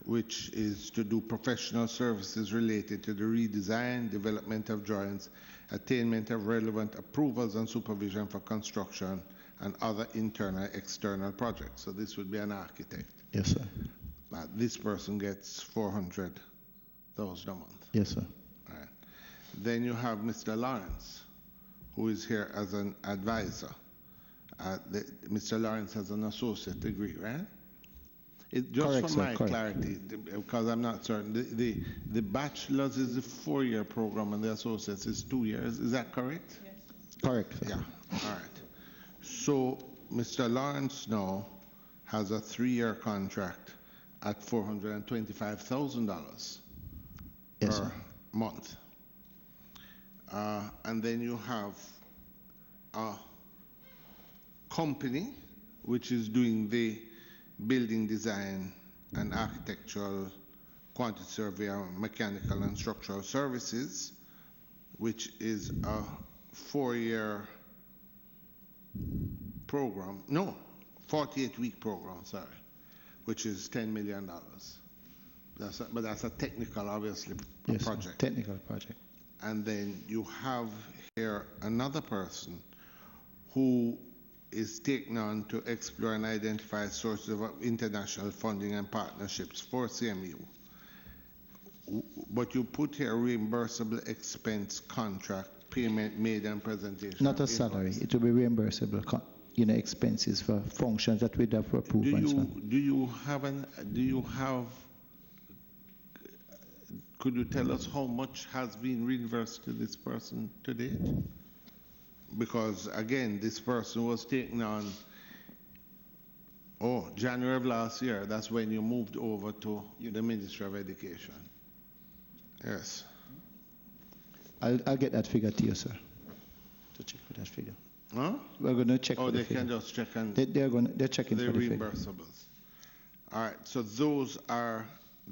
which is to do professional services related to the redesign, development of drawings, attainment of relevant approvals and supervision for construction and other internal, external projects. So this would be an architect. Yes, sir. This person gets $400,000 a month. Yes, sir. All right. Then you have Mr. Lawrence, who is here as an advisor. Mr. Lawrence has an associate degree, right? Just correct, for sir, my clarity, because I'm not certain, the bachelor's is a 4-year program and the associate's is 2 years. Is that correct? Yes. Correct, sir. Yeah. All right. So Mr. Lawrence now has a 3-year contract at $425,000 yes, per sir. month. And then you have a company which is doing the building design and architectural, quantity survey, mechanical and structural services, which is a 4-year program, 48-week program, sorry, which is $10 million. But that's a technical, obviously, yes, project. Sir. Technical project. And then you have here another person who is taken on to explore and identify sources of international funding and partnerships for CMU. But you put here reimbursable expense contract, payment made and presentation. Not a salary. It will be reimbursable, expenses for functions that we'd have for approval. Do you have? Could you tell us how much has been reimbursed to this person to date? Because again, this person was taken on January of last year. That's when you moved over to the Ministry of Education. Yes. I'll get that figure to you, sir. To check for that figure. Huh? We're going to check. Oh, for the they figure. can just check and they're checking the for the figure. reimbursables. All right. So those are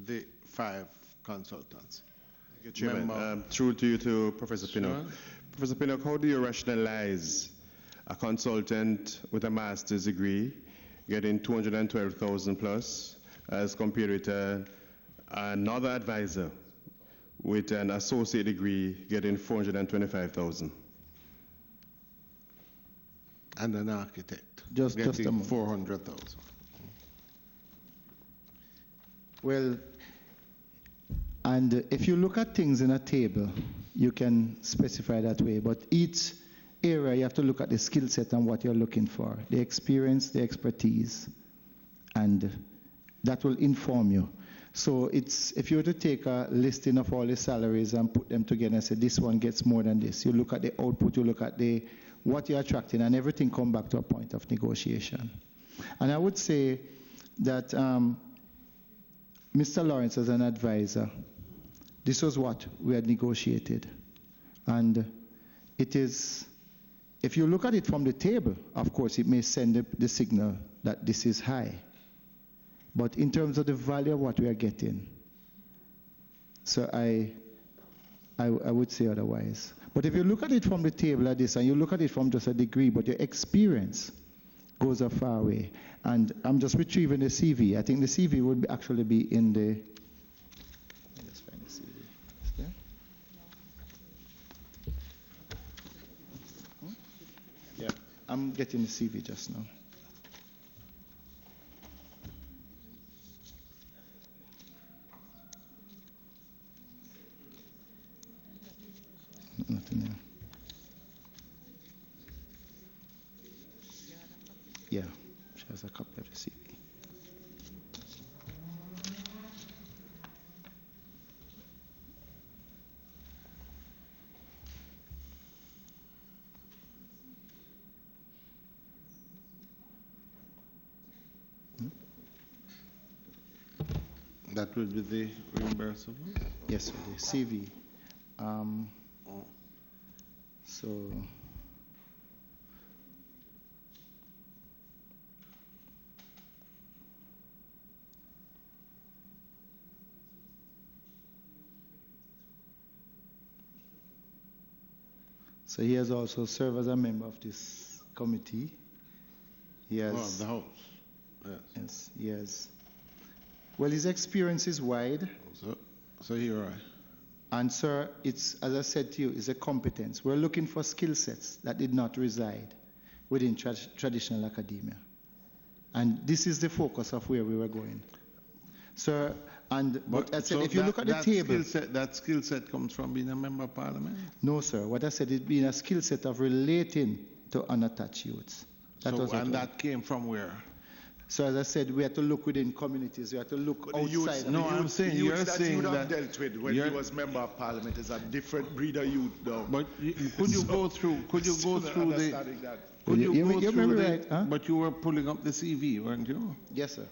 the 5 consultants. Thank you, Chairman. Through to you, to Professor Pinnock. Professor Pinnock, how do you rationalize a consultant with a master's degree getting $212,000 plus, as compared with another advisor with an associate degree getting 425,000. And an architect Just a getting moment. 400,000. Well, and if you look at things in a table, you can specify that way. But each area, you have to look at the skill set and what you're looking for, the experience, the expertise, and that will inform you. So it's, if you were to take a listing of all the salaries and put them together and say this one gets more than this, you look at the output, you look at the what you're attracting, and everything come back to a point of negotiation. And I would say that Mr. Lawrence, as an advisor, this was what we had negotiated. And it is, if you look at it from the table, of course, it may send the signal that this is high. But in terms of the value of what we are getting, so I would say otherwise. But if you look at it from the table like this, and you look at it from just a degree, but your experience goes a far way. And I'm just retrieving the CV. I think the CV would actually be in the, let me just find the CV. Is there? Yeah, I'm getting the CV just now. Nothing there. Yeah, she has a copy of the CV. That would be the reimbursable? Yes, sir, the CV. So, so he has also served as a member of this committee. He has, the House. Yes. Yes, he has. Well, his experience is wide. So here I. And sir, it's, as I said to you, it's a competence. We're looking for skill sets that did not reside within traditional academia. And this is the focus of where we were going. Sir, and but I said, so if you look at the table. That skill set comes from being a member of parliament? No, sir. What I said is being a skill set of relating to unattached youths. That came from where? So as I said, we have to look within communities. We have to look outside. No, I'm saying you're saying that dealt with when he was member of parliament is a different breed of youth, though. But could you go through? Could you go through the? Could you go through the? Right, huh? But you were pulling up the CV, weren't you? Yes, sir.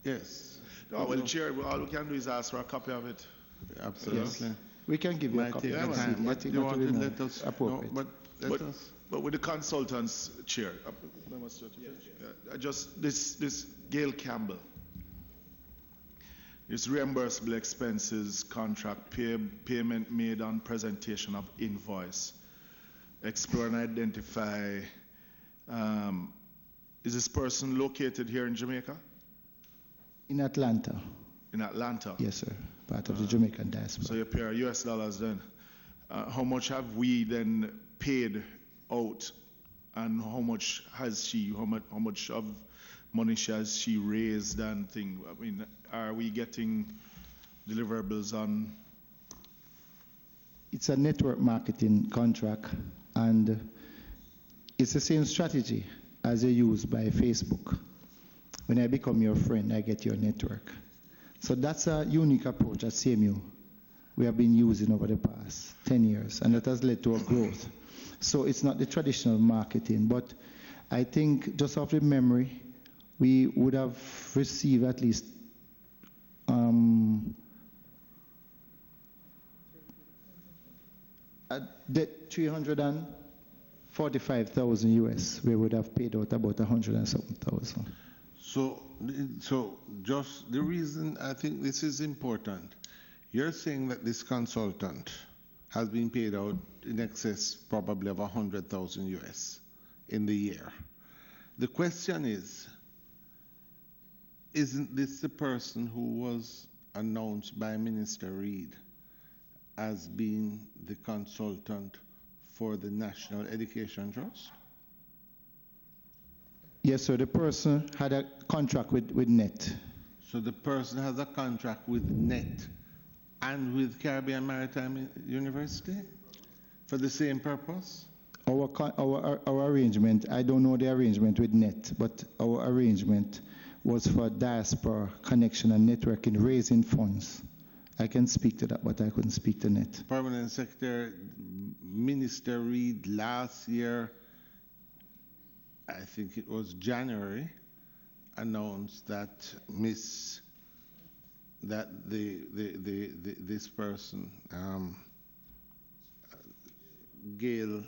Yes. No, well, Chair, all we can do is ask for a copy of it. Absolutely. Yes. We can give you a copy. Take the time, but you want to let us appropriate. No, but with the consultants, Chair, just this Gail Campbell, this reimbursable expenses contract payment made on presentation of invoice. Explore and identify. Is this person located here in Jamaica? In Atlanta. In Atlanta? Yes, sir. Part of the Jamaican diaspora. So you pay our US dollars then. How much have we then paid out, and how much has she, how much of money has she raised and thing? I mean, are we getting deliverables on? It's a network marketing contract, and it's the same strategy as you use by Facebook. When I become your friend, I get your network. So that's a unique approach at CMU we have been using over the past 10 years, and that has led to a growth. So it's not the traditional marketing, but I think just off the memory, we would have received at least the 345,000 US, we would have paid out about 100 and something thousand. So just the reason I think this is important, you're saying that this consultant has been paid out in excess probably of 100,000 US in the year. The question is, isn't this the person who was announced by Minister Reid as being the consultant for the National Education Trust? Yes, sir. The person had a contract with NET. So the person has a contract with NET and with Caribbean Maritime University for the same purpose? Our arrangement, I don't know the arrangement with NET, but our arrangement was for diaspora connection and networking, raising funds. I can speak to that, but I couldn't speak to NET. Permanent Secretary, Minister Reid last year, I think it was January, announced that this person, Gail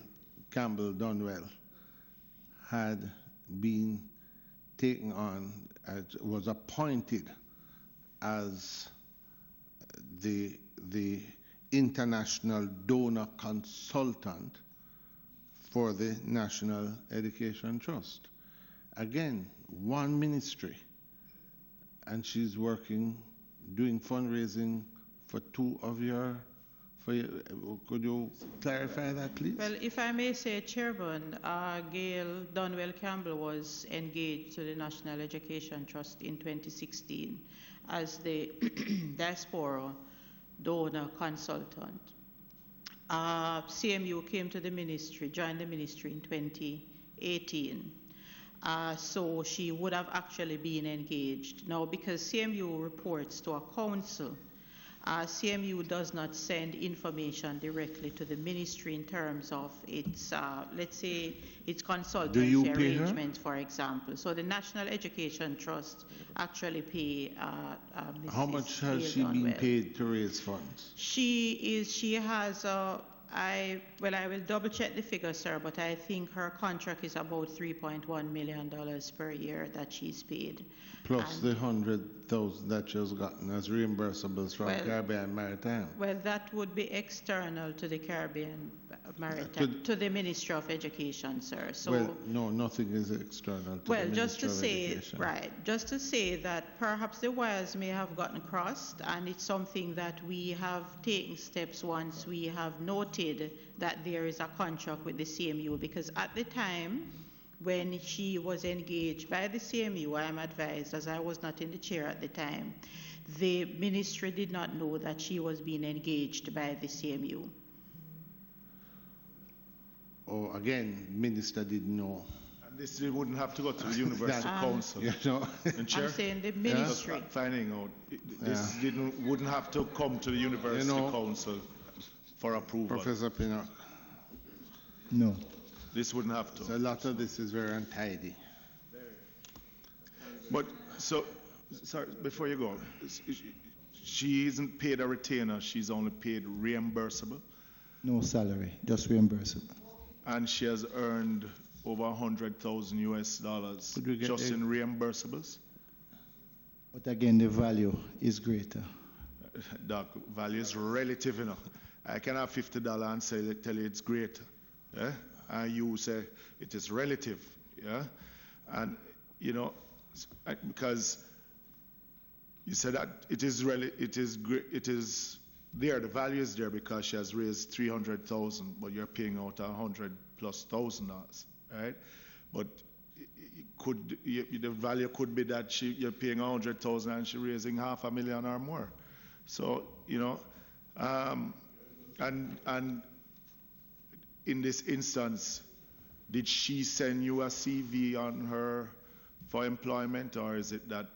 Campbell Dunwell, had been taken on, was appointed as the international donor consultant for the National Education Trust. Again, one ministry, and she's working, doing fundraising for two of your, could you clarify that, please? Well, if I may say, Chairman, Gail Donwell Campbell was engaged to the National Education Trust in 2016 as the diaspora donor consultant. CMU came to the ministry, joined the ministry in 2018. So she would have actually been engaged. Now, because CMU reports to a council, CMU does not send information directly to the ministry in terms of its, let's say, its consultancy arrangements, for example. So the National Education Trust actually pay Mrs. How much has she been paid to raise funds? She has I will double check the figure, sir, but I think her contract is about $3.1 million per year that she's paid. Plus the 100,000 that she has gotten as reimbursables from Caribbean Maritime. Well, that would be external to the Caribbean Maritime, to the Ministry of Education, sir. So, well, no, nothing is external to the Ministry of Education. Right, just to say that perhaps the wires may have gotten crossed, and it's something that we have taken steps once we have noted that there is a contract with the CMU, because at the time when she was engaged by the CMU, I am advised, as I was not in the chair at the time, the ministry did not know that she was being engaged by the CMU. Oh, again, minister didn't know. And this wouldn't have to go to the University Council. You know, I'm saying the ministry. Just finding out, this wouldn't have to come to the University Council for approval. Professor Pinnock. No. This wouldn't have to. So a lot of this is very untidy. But, so, sorry, before you go, she isn't paid a retainer, she's only paid reimbursable? No salary, just reimbursable. And she has earned over $100,000 US just in reimbursables? But again, the value is greater. The value is relative, you know. I can have $50 and tell you it's greater. Yeah? And you say it is relative, yeah? And, you know, because you said that it is there, the value is there because she has raised $300,000, but you're paying out $100,000+, right? But the value could be that you're paying $100,000 and she's raising $500,000 or more. So, you know, and in this instance, did she send you a CV on her for employment, or is it that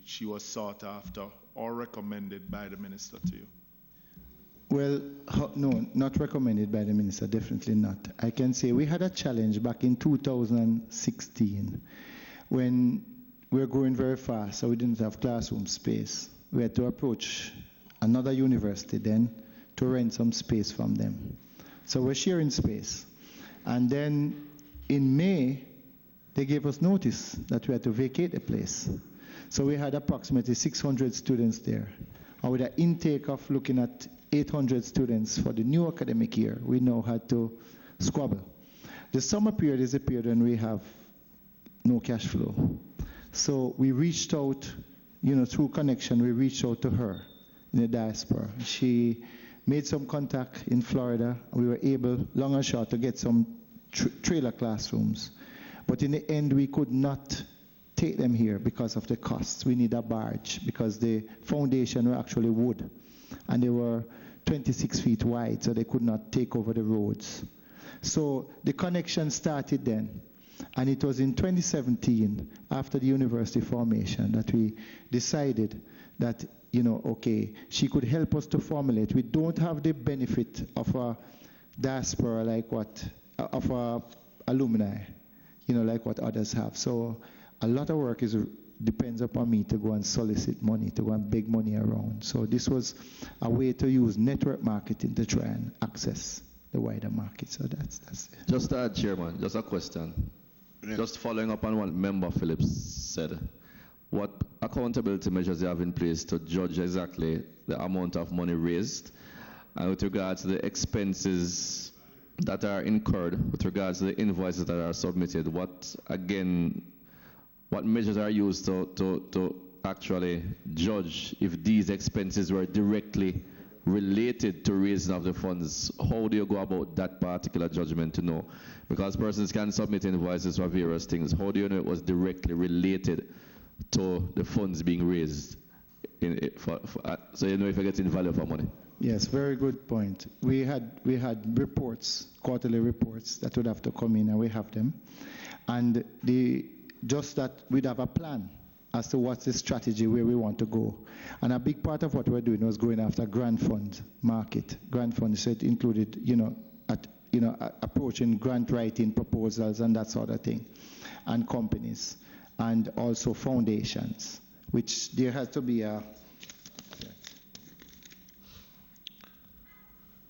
she was sought after or recommended by the minister to you? Well, no, not recommended by the minister, definitely not. I can say we had a challenge back in 2016 when we were growing very fast, so we didn't have classroom space. We had to approach another university then to rent some space from them. So we're sharing space. And then in May, they gave us notice that we had to vacate the place. So we had approximately 600 students there. And with an intake of looking at 800 students for the new academic year, we now had to squabble. The summer period is a period when we have no cash flow. So we reached out, through connection, we reached out to her in the diaspora. She made some contact in Florida. We were able, long and short, to get some trailer classrooms. But in the end, we could not take them here because of the costs. We need a barge because the foundation were actually wood, and they were 26 feet wide, so they could not take over the roads. So the connection started then. And it was in 2017, after the university formation, that we decided that, okay, she could help us to formulate. We don't have the benefit of a diaspora of a alumni, like what others have. So a lot of work depends upon me to go and solicit money, to go and beg money around. So this was a way to use network marketing to try and access the wider market. So that's it. Just to add, Chairman, just a question. Yeah. Just following up on what Member Phillips said, what accountability measures you have in place to judge exactly the amount of money raised, and with regards to the expenses that are incurred, with regards to the invoices that are submitted, what measures are used to actually judge if these expenses were directly related to raising of the funds? How do you go about that particular judgment to know? Because persons can submit invoices for various things. How do you know it was directly related to the funds being raised? So you know if you're getting value for money. Yes, very good point. We had reports, quarterly reports that would have to come in, and we have them. And just that we'd have a plan as to what's the strategy, where we want to go. And a big part of what we're doing was going after grant fund market. Grant fund, so it included, approaching grant writing proposals and that sort of thing, and companies, and also foundations, which there has to be a,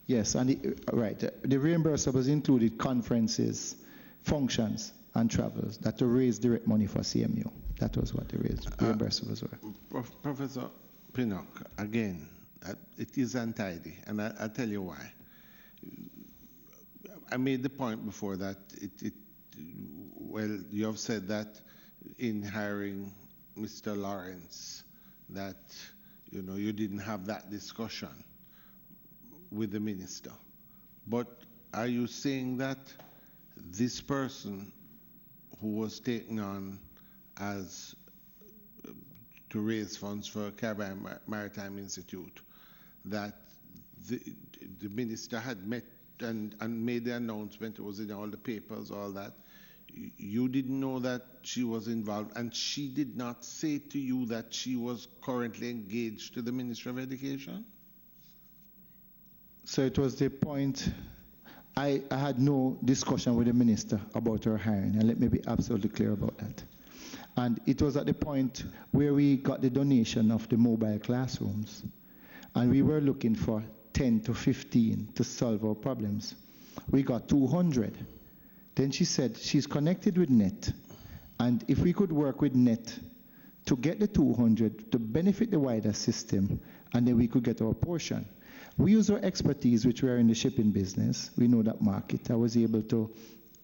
yes, and the reimbursables included conferences, functions, and travels that to raise direct money for CMU. That was what the reimbursables were. Professor Pinnock, again, it is untidy, and I'll tell you why. I made the point before that you have said that in hiring Mr. Lawrence, that you didn't have that discussion with the minister. But are you saying that this person who was taken on as to raise funds for Caribbean Maritime Institute, that the minister had met and made the announcement, it was in all the papers, all that, you didn't know that she was involved, and she did not say to you that she was currently engaged to the Ministry of Education? So it was the point, I had no discussion with the minister about her hiring, and let me be absolutely clear about that. And it was at the point where we got the donation of the mobile classrooms, and we were looking for 10 to 15 to solve our problems. We got 200. Then she said she's connected with NET, and if we could work with NET to get the 200 to benefit the wider system, and then we could get our portion. We use our expertise, which we are in the shipping business. We know that market. I was able to,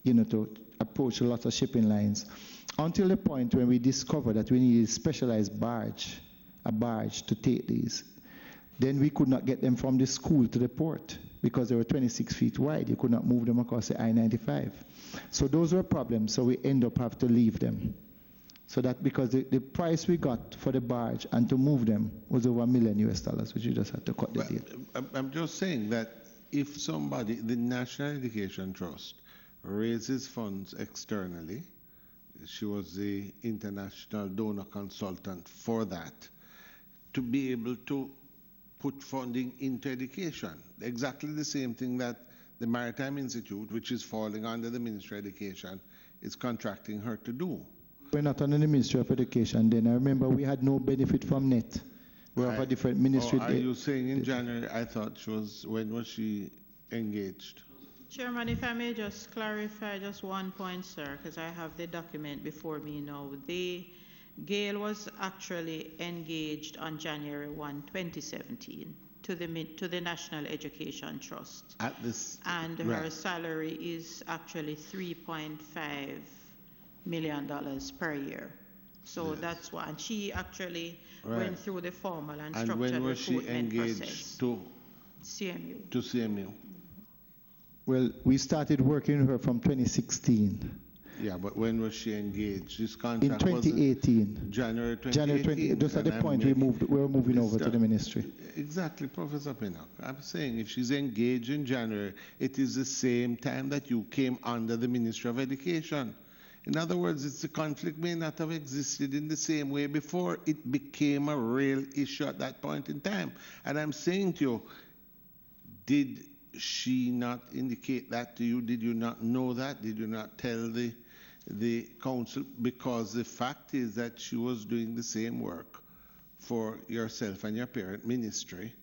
to approach a lot of shipping lines, until the point when we discovered that we needed a specialized barge, a barge to take these. Then we could not get them from the school to the port because they were 26 feet wide. You could not move them across the I-95. So those were problems, so we end up having to leave them. So that because the price we got for the barge and to move them was over $1 million, which you just had to cut the deal. I'm just saying that if somebody, the National Education Trust, raises funds externally, she was the international donor consultant for that, to be able to put funding into education. Exactly the same thing that the Maritime Institute, which is falling under the Ministry of Education, is contracting her to do. We're not under the Ministry of Education then. I remember we had no benefit from NET. We have a different ministry. Are you saying in January? I thought she was, when was she engaged? Chairman, if I may just clarify just one point, sir, because I have the document before me now. Gail was actually engaged on January 1, 2017 to the National Education Trust. And her salary is actually $3.5 million per year. So Yes. that's why. And she actually Right. went through the formal and And structured when was she recruitment engaged process. to CMU. CMU? Well, we started working with her from 2016. Yeah, but when was she engaged? This In contract was 2018. January 2018. January 20, just at the point we were moving over to the ministry. Exactly, Professor Pinnock. I'm saying if she's engaged in January, it is the same time that you came under the Ministry of Education. In other words, the conflict may not have existed in the same way before. It became a real issue at that point in time. And I'm saying to you, did she not indicate that to you? Did you not know that? Did you not tell the council? Because the fact is that she was doing the same work for yourself and your parent ministry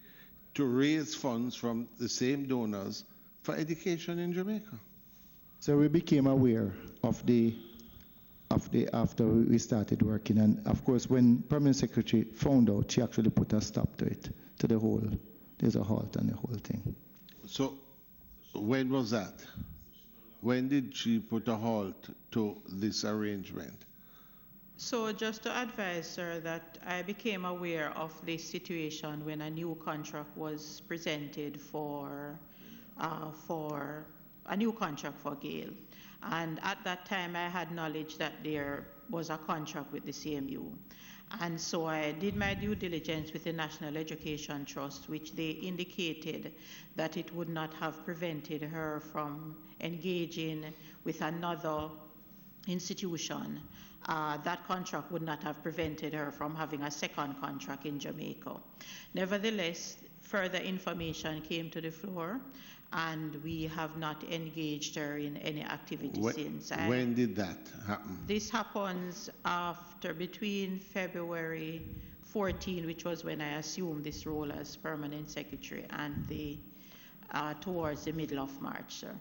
to raise funds from the same donors for education in Jamaica. So we became aware of after we started working, and of course when Permanent Secretary found out, she actually put a stop to it, to the whole, there's a halt on the whole thing. So when was that? When did she put a halt to this arrangement? So just to advise, sir, that I became aware of this situation when a new contract was presented for a new contract for Gale. And at that time, I had knowledge that there was a contract with the CMU. And so I did my due diligence with the National Education Trust, which they indicated that it would not have prevented her from engaging with another institution. That contract would not have prevented her from having a second contract in Jamaica. Nevertheless, further information came to the floor, and we have not engaged her in any activity since. When did that happen? This happens between February 14, which was when I assumed this role as permanent secretary, and towards the middle of March, sir.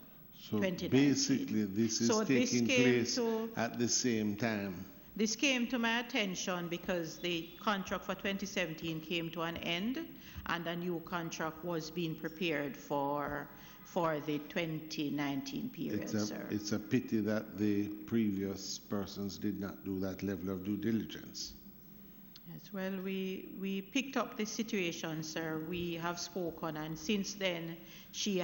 So basically, this is taking place at the same time. This came to my attention because the contract for 2017 came to an end, and a new contract was being prepared for the 2019 period, sir. It's a pity that the previous persons did not do that level of due diligence. Yes, well, we picked up the situation, sir. We have spoken, and since then, we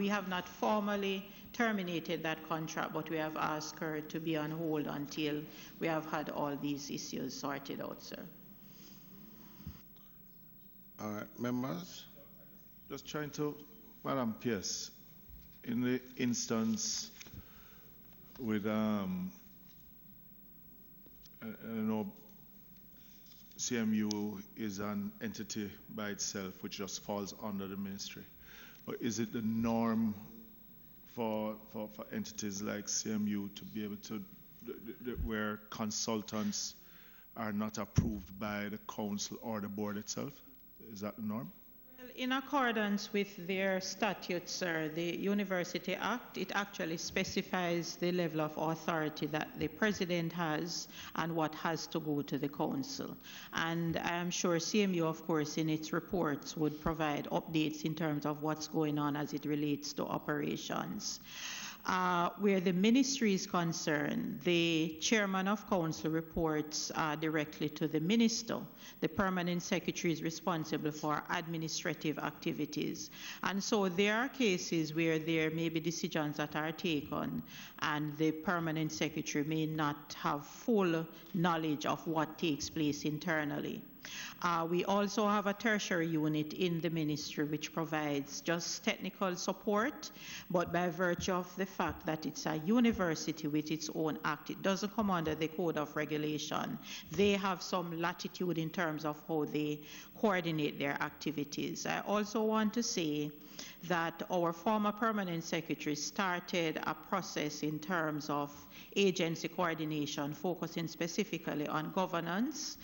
have not formally terminated that contract, but we have asked her to be on hold until we have had all these issues sorted out, sir. All right, members? Just trying to, Madam Pierce, in the instance with, I know CMU is an entity by itself which just falls under the ministry. But is it the norm for entities like CMU to be able to, where consultants are not approved by the council or the board itself? Is that the norm? In accordance with their statutes, sir, the University Act, it actually specifies the level of authority that the president has and what has to go to the council. And I am sure CMU, of course, in its reports would provide updates in terms of what's going on as it relates to operations. Where the ministry is concerned, the chairman of council reports directly to the minister. The permanent secretary is responsible for administrative activities. And so there are cases where there may be decisions that are taken and the permanent secretary may not have full knowledge of what takes place internally. We also have a tertiary unit in the ministry which provides just technical support, but by virtue of the fact that it's a university with its own act, it doesn't come under the code of regulation. They have some latitude in terms of how they coordinate their activities. I also want to say that our former permanent secretary started a process in terms of agency coordination, focusing specifically on governance.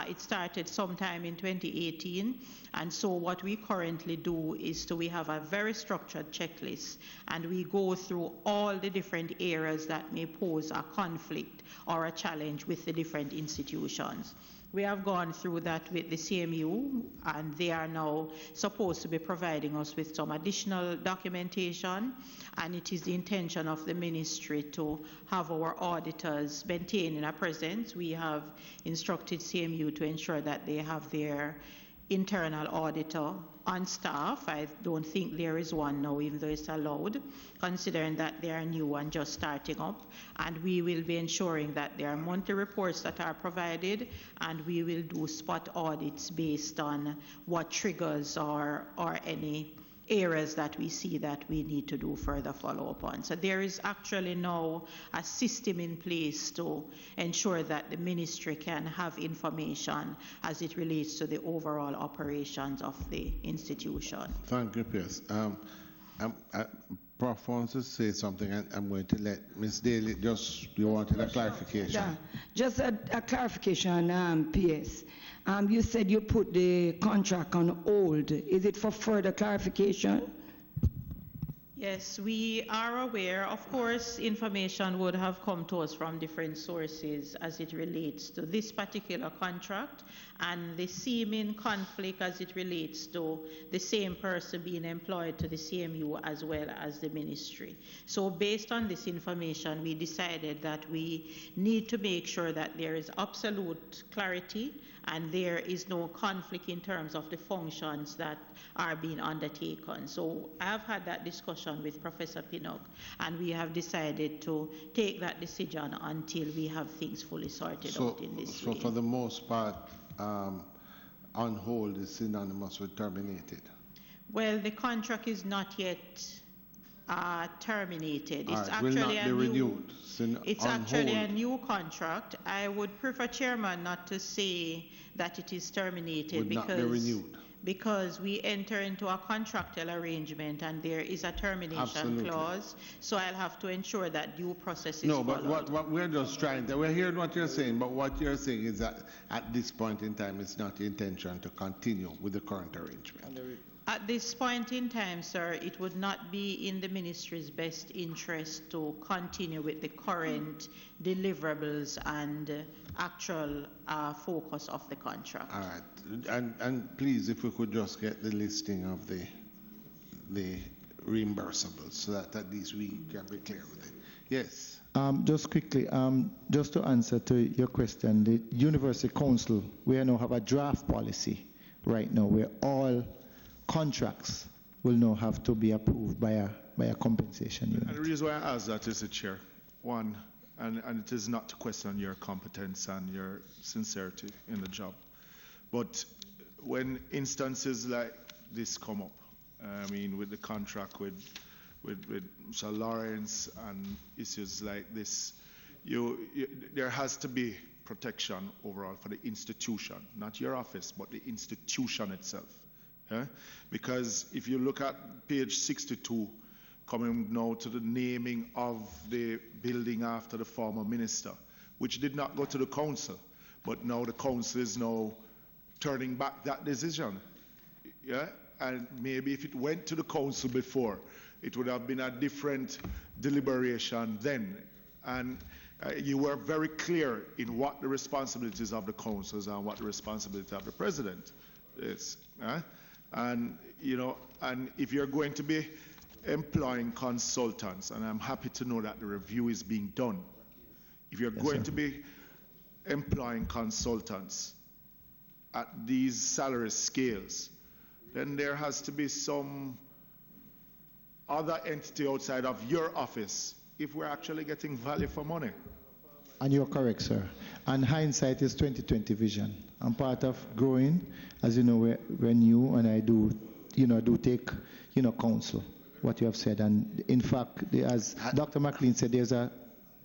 It started sometime in 2018, and so what we currently do is we have a very structured checklist, and we go through all the different areas that may pose a conflict or a challenge with the different institutions. We have gone through that with the CMU, and they are now supposed to be providing us with some additional documentation, and it is the intention of the ministry to have our auditors maintaining a presence. We have instructed CMU to ensure that they have their internal auditor on staff. I don't think there is one now, even though it's allowed, considering that they are new and just starting up. And we will be ensuring that there are monthly reports that are provided, and we will do spot audits based on what triggers or any areas that we see that we need to do further follow-up on. So there is actually now a system in place to ensure that the ministry can have information as it relates to the overall operations of the institution. Thank you, Pierce. Prof wants to say something, and I'm going to let Ms. Daly, you wanted a clarification. Yeah, just a clarification, Pierce. You said you put the contract on hold. Is it for further clarification? Yes, we are aware. Of course, information would have come to us from different sources as it relates to this particular contract and the seeming conflict as it relates to the same person being employed to the CMU as well as the ministry. So based on this information, we decided that we need to make sure that there is absolute clarity and there is no conflict in terms of the functions that are being undertaken. So I have had that discussion with Professor Pinnock, and we have decided to take that decision until we have things fully sorted out in this way. So for the most part, on hold is synonymous with terminated? Well, the contract is not yet terminated. It's actually will not be renewed. It's actually a new contract. I would prefer, Chairman, not to say that it is terminated because we enter into a contractual arrangement and there is a termination clause. So I'll have to ensure that due process is followed. But what we're just trying to, we're hearing what you're saying, but what you're saying is that at this point in time, it's not the intention to continue with the current arrangement. At this point in time, sir, it would not be in the ministry's best interest to continue with the current deliverables and actual focus of the contract. All right. And please, if we could just get the listing of the reimbursables so that at least we can be clear with it. Yes. Just quickly, just to answer to your question, the University Council, we now have a draft policy right now where all contracts will now have to be approved by a compensation unit. And the reason why I ask that is, Chair, one, and it is not to question your competence and your sincerity in the job, but when instances like this come up, I mean, with the contract with Sir Lawrence and issues like this, there has to be protection overall for the institution, not your office, but the institution itself. Because if you look at page 62, coming now to the naming of the building after the former minister, which did not go to the council, but now the council is now turning back that decision. And maybe if it went to the council before, it would have been a different deliberation then. And you were very clear in what the responsibilities of the councils and what the responsibility of the president is. And and if you're going to be employing consultants, and I'm happy to know that the review is being done, if you're going to be employing consultants at these salary scales, then there has to be some other entity outside of your office if we're actually getting value for money. And you're correct, sir. And hindsight is 20/20 vision. I'm part of growing. As you know, we're new, and I do take, counsel, what you have said. And in fact, as Dr. McLean said, there's a,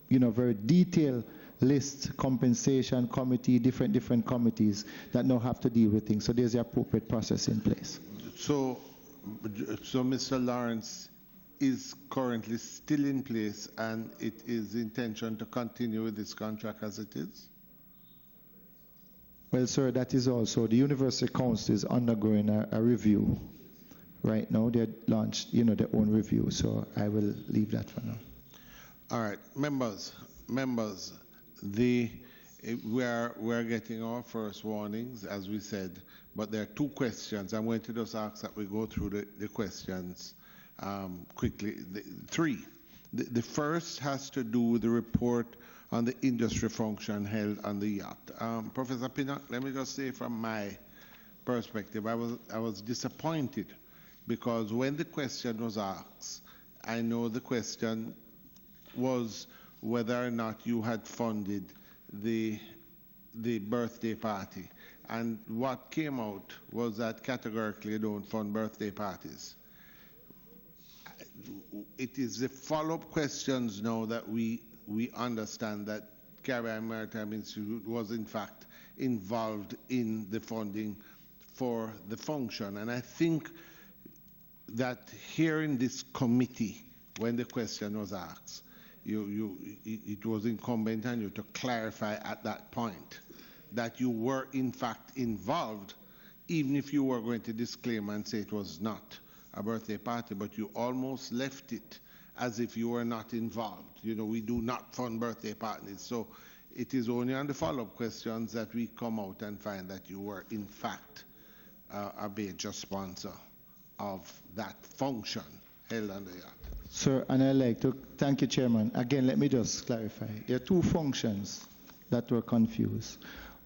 very detailed list, compensation committee, different committees that now have to deal with things. So there's the appropriate process in place. So Mr. Lawrence is currently still in place, and it is the intention to continue with this contract as it is? Well, sir, that is also, the University Council is undergoing a review right now. They launched, their own review, so I will leave that for now. All right, members, We're getting our first warnings, as we said, but there are two questions. I'm going to just ask that we go through the questions quickly. Three. The first has to do with the report on the industry function held on the yacht. Professor Pinnock, let me just say from my perspective, I was disappointed because when the question was asked, I know the question was whether or not you had funded the birthday party. And what came out was that categorically you don't fund birthday parties. It is the follow-up questions now that we understand that Caribbean Maritime Institute was in fact involved in the funding for the function. And I think that here in this committee, when the question was asked, it was incumbent on you to clarify at that point that you were in fact involved, even if you were going to disclaim and say it was not a birthday party, but you almost left it as if you were not involved. You know, we do not fund birthday parties. So it is only on the follow-up questions that we come out and find that you were in fact a major sponsor of that function held on the yacht. Sir, and I'd like to thank you, Chairman. Again, let me just clarify. There are two functions that were confused.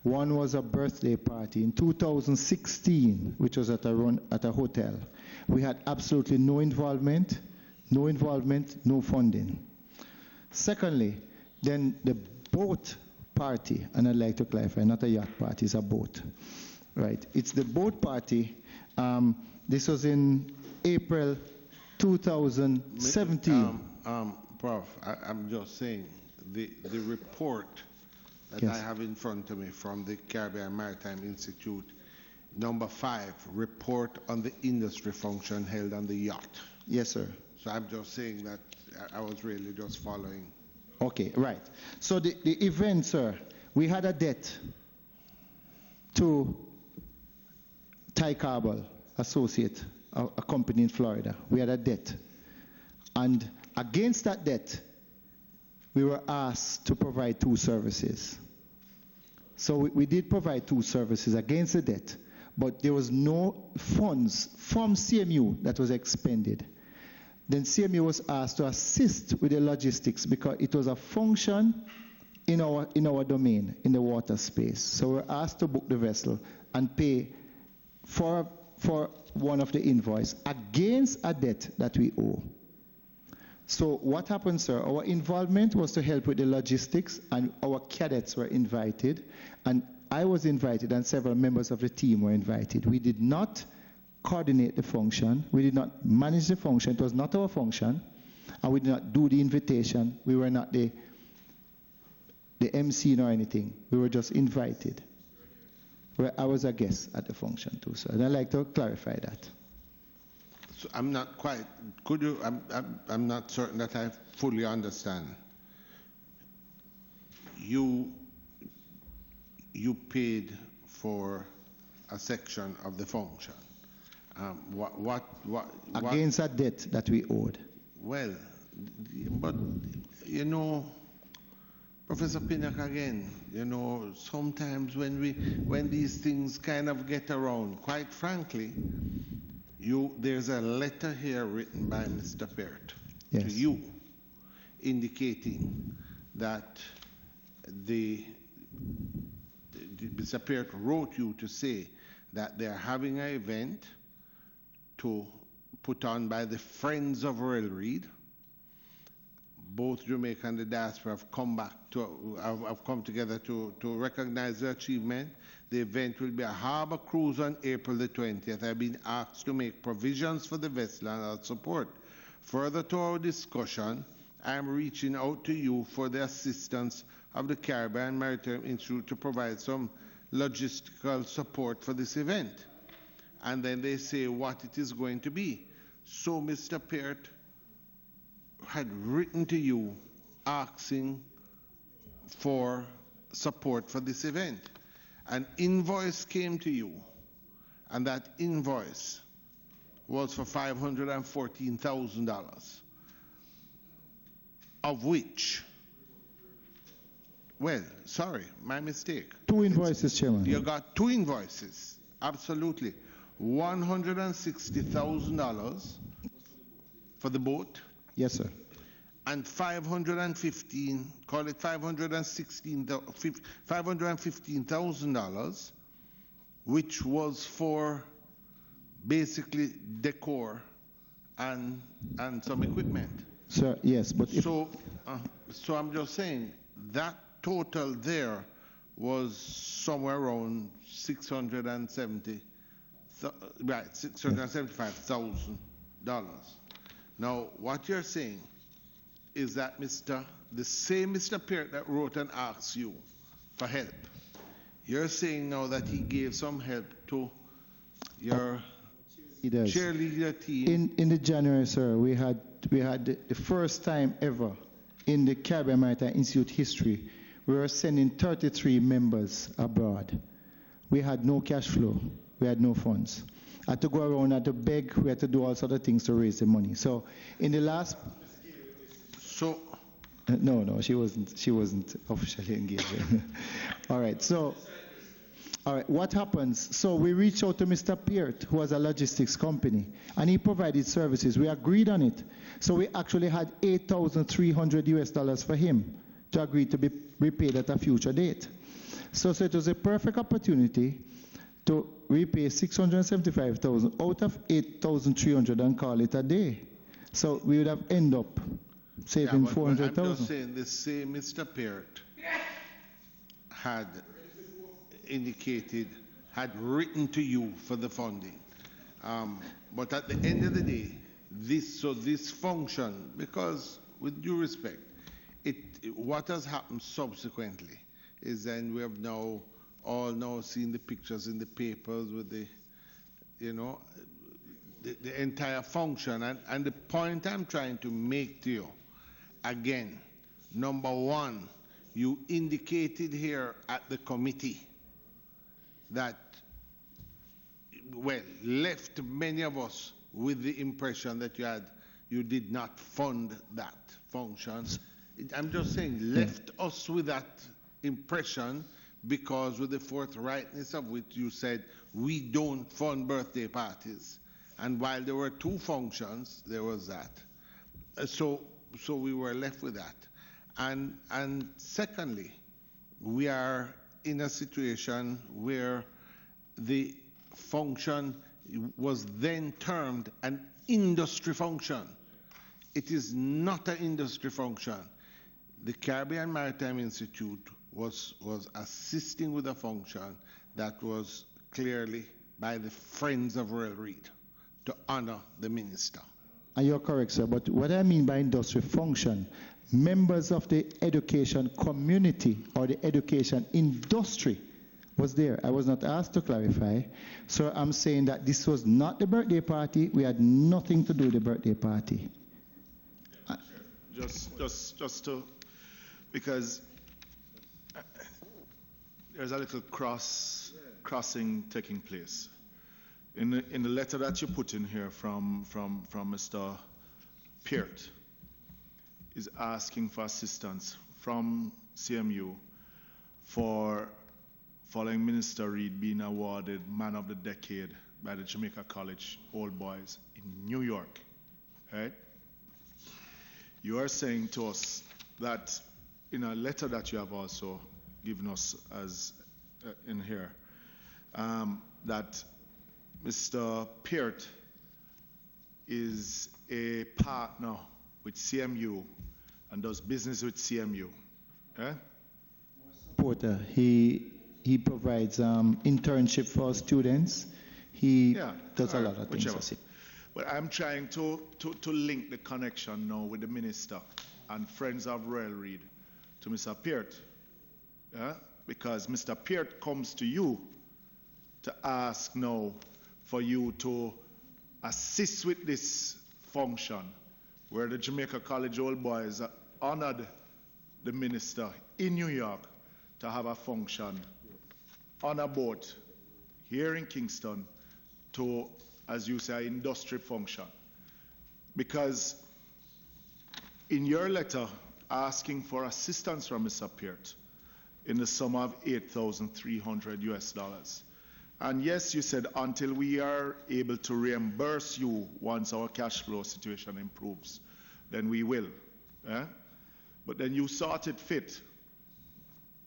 One was a birthday party in 2016, which was at a hotel. We had absolutely no involvement, no funding. Secondly, then the boat party, and I'd like to clarify, not a yacht party, it's a boat. Right? It's the boat party. This was in April 2017. Prof, I'm just saying, the report that I have in front of me from the Caribbean Maritime Institute, number 5, report on the industry function held on the yacht. Yes, sir. So I'm just saying that I was really just following. Okay, right. So the event, sir, we had a debt to Ty Carball Associate, a company in Florida. We had a debt. And against that debt, we were asked to provide 2 services. So we did provide 2 services against the debt, but there was no funds from CMU that was expended. Then CMU was asked to assist with the logistics because it was a function in our domain, in the water space. So we were asked to book the vessel and pay for one of the invoice against a debt that we owe. So what happened, sir? Our involvement was to help with the logistics, and our cadets were invited, and I was invited, and several members of the team were invited. We did not coordinate the function. We did not manage the function. It was not our function, and we did not do the invitation. We were not the MC nor anything. We were just invited. I was a guest at the function too, sir. And I'd like to clarify that. So I'm not quite, could you, I'm not certain that I fully understand. You paid for a section of the function. What against a debt that we owed. Well, but you know, Professor Pinnock, again, you know, sometimes when these things kind of get around, quite frankly, there's a letter here written by Mr. Peart to you indicating that Mr. Peart wrote you to say that they're having an event to put on by the Friends of Royal Reed. Both Jamaica and the diaspora have come together to recognize the achievement. The event will be a harbor cruise on April the 20th. I've been asked to make provisions for the vessel and our support. Further to our discussion, I am reaching out to you for the assistance of the Caribbean Maritime Institute to provide some logistical support for this event. And then they say what it is going to be. So Mr. Peart had written to you asking for support for this event. An invoice came to you, and that invoice was for $514,000, of which Well, sorry, my mistake. 2 invoices, Chairman. You got 2 invoices, absolutely. $160,000 for the boat. Yes, sir. And 515, call it $515,000, which was for basically decor and some equipment. Sir, yes, but if So I'm just saying that total there was somewhere around $675,000. Now, what you're saying is that the same Mr. Peart that wrote and asked you for help, you're saying now that he gave some help to your he does. cheerleader team. In the January, sir, we had the first time ever in the Caribbean Maritime Institute history, we were sending 33 members abroad. We had no cash flow. We had no funds. I had to go around, I had to beg, we had to do all sorts of things to raise the money. So in the last... So... No, she wasn't officially engaged. All right, so... All right, what happens? So we reached out to Mr. Peart, who has a logistics company, and he provided services. We agreed on it. So we actually had $8,300 for him to agree to be repaid at a future date. So it was a perfect opportunity to repay $675,000 out of $8,300 and call it a day. So we would have ended up saving $400,000. I'm just saying the same Mr. Peart had indicated, had written to you for the funding. But at the end of the day, this function, because with due respect, what has happened subsequently is then we have now all seen the pictures in the papers with the entire function. And the point I'm trying to make to you, again, number one, you indicated here at the committee that, well, left many of us with the impression that you did not fund that function. I'm just saying, left us with that impression because with the forthrightness of which you said, we don't fund birthday parties. And while there were 2 functions, there was that. So we were left with that. And secondly, we are in a situation where the function was then termed an industry function. It is not an industry function. The Caribbean Maritime Institute was assisting with a function that was clearly by the Friends of Royal Reed to honor the minister. And you're correct, sir, but what I mean by industry function, members of the education community or the education industry was there. I was not asked to clarify. So I'm saying that this was not the birthday party. We had nothing to do with the birthday party. Just to, because there's a little crossing taking place. In the letter that you put in here from Mr. Peart, is asking for assistance from CMU for following Minister Reed being awarded Man of the Decade by the Jamaica College Old Boys in New York, right? You are saying to us that in a letter that you have also given us as in here, that Mr. Peart is a partner with CMU and does business with CMU. Eh? Porter, he provides internship for students. He does a lot of things. But I'm trying to link the connection now with the minister and Friends of Royal Reed to Mr. Peart. Yeah? Because Mr. Peart comes to you to ask now for you to assist with this function where the Jamaica College Old Boys honored the minister in New York to have a function on a boat here in Kingston to, as you say, industry function. Because in your letter asking for assistance from Mr. Peart, in the sum of $8,300. And yes, you said until we are able to reimburse you once our cash flow situation improves, then we will. But then you thought it fit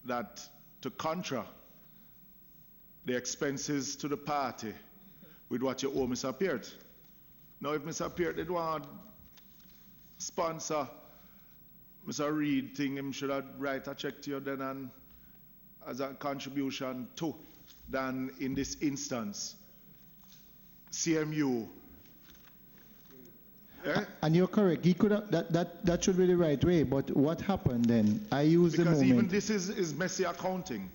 that to contra the expenses to the party with what you owe Mr. Peart. Now, if Mr. Peart did want to sponsor Mr. Reed thing, him should have write a check to you then and as a contribution too. Than in this instance, CMU. And you're correct. He could have, that should be the right way. But what happened then? I used the moment. Because even this is messy accounting.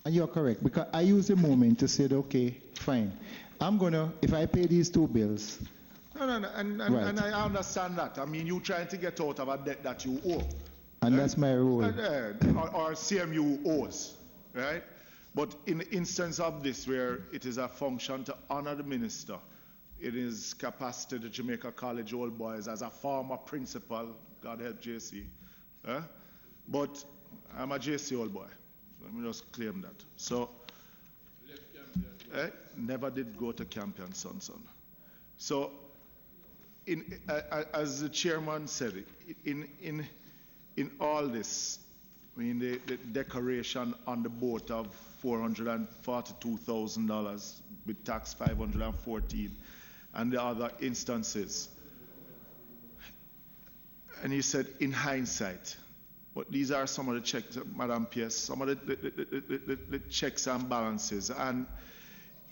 And you're correct, because I used the moment to say, okay, fine. I'm gonna, if I pay these two bills. No, and I understand that. I mean, you trying to get out of a debt that you owe. And that's my role. Or CMU owes, right? But in the instance of this, where it is a function to honor the minister, it is capacity to Jamaica College Old Boys as a former principal, God help JC. But I'm a JC Old Boy. Let me just claim that. So, never did go to Campion, son. So, as the chairman said, in all this, I mean, the decoration on the boat of $442,000 with tax $514, and the other instances. And he said, in hindsight, but these are some of the checks, Madam Pierce, some of the checks and balances. And,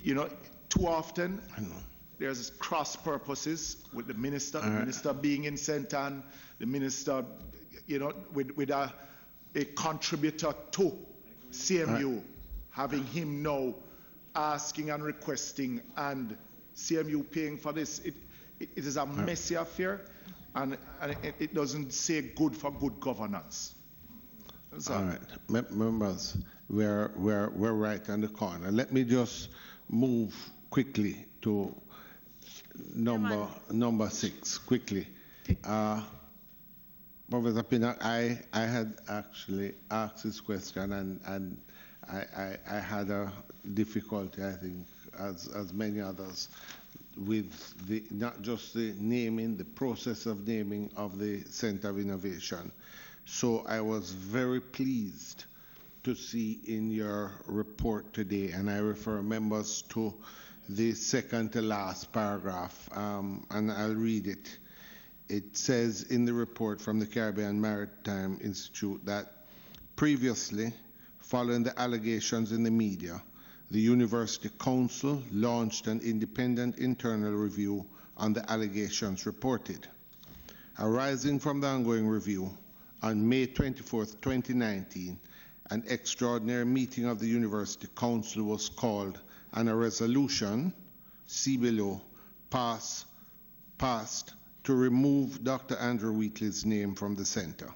you know, too often, there's cross purposes with the minister, the minister being in St. Ann, the minister, you know, with a contributor to CMU, having him now asking and requesting and CMU paying for this. It is a messy affair, and it doesn't say good for good governance. That's all right. Members, we're right on the corner. Let me just move quickly to number 6, quickly. Professor Pinnock, I had actually asked this question, and I had a difficulty, I think, as many others, with not just the naming, the process of naming of the Center of Innovation. So I was very pleased to see in your report today, and I refer members to the second to last paragraph, and I'll read it. It says in the report from the Caribbean Maritime Institute that previously, following the allegations in the media, the University Council launched an independent internal review on the allegations reported. Arising from the ongoing review, on May 24, 2019, an extraordinary meeting of the University Council was called, and a resolution, see below, passed to remove Dr. Andrew Wheatley's name from the center.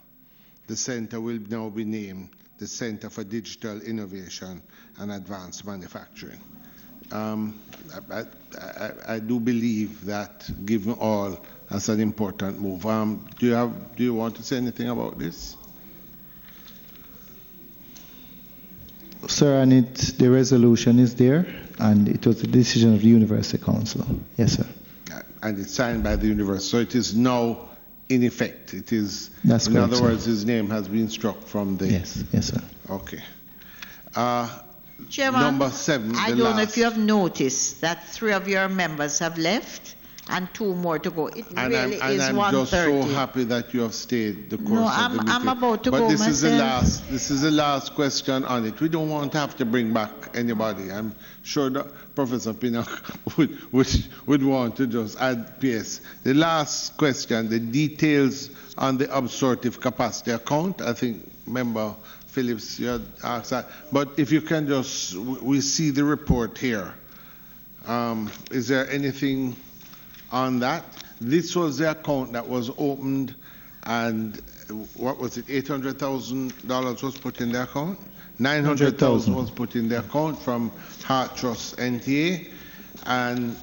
The center will now be named the Center for Digital Innovation and Advanced Manufacturing. I do believe that, given all, that's an important move. Do you want to say anything about this? Sir, and the resolution is there, and it was the decision of the University Council. Yes, sir. And it's signed by the university, so it is now in effect. It is. That's in correct, other sir. words, his name has been struck from the. Yes, sir. Okay. Chairman, number 7. I don't know if you have noticed that 3 of your members have left and 2 more to go. It really is 1:30. I'm just so happy that you have stayed the course of the meeting. I'm about to but go this myself. This is the last question on it. We don't want to have to bring back anybody. I'm sure that Professor Pinnock would want to just add PS. The last question, the details on the absorptive capacity account. I think Member Phillips, you had asked that. But if you can just, we see the report here. Is there anything on that? This was the account that was opened, and what was it, $800,000 was put in the account? 900,000 was put in the account from Heart Trust NTA,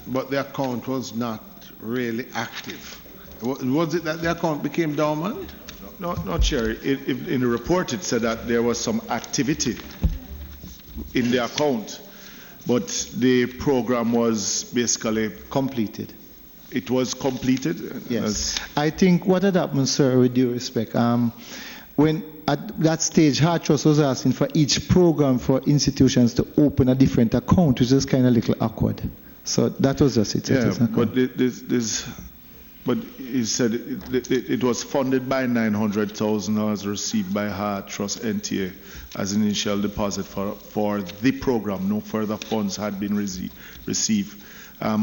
but the account was not really active. Was it that the account became dormant? No, Chair. In the report, it said that there was some activity in the account, but the program was basically completed. It was completed? Yes. I think what had happened, sir, with due respect, when at that stage, Heart Trust was asking for each program for institutions to open a different account, which is kind of a little awkward. So that was just it. Yeah, but he said it was funded by $900,000 received by Heart Trust NTA as initial deposit for the program. No further funds had been received.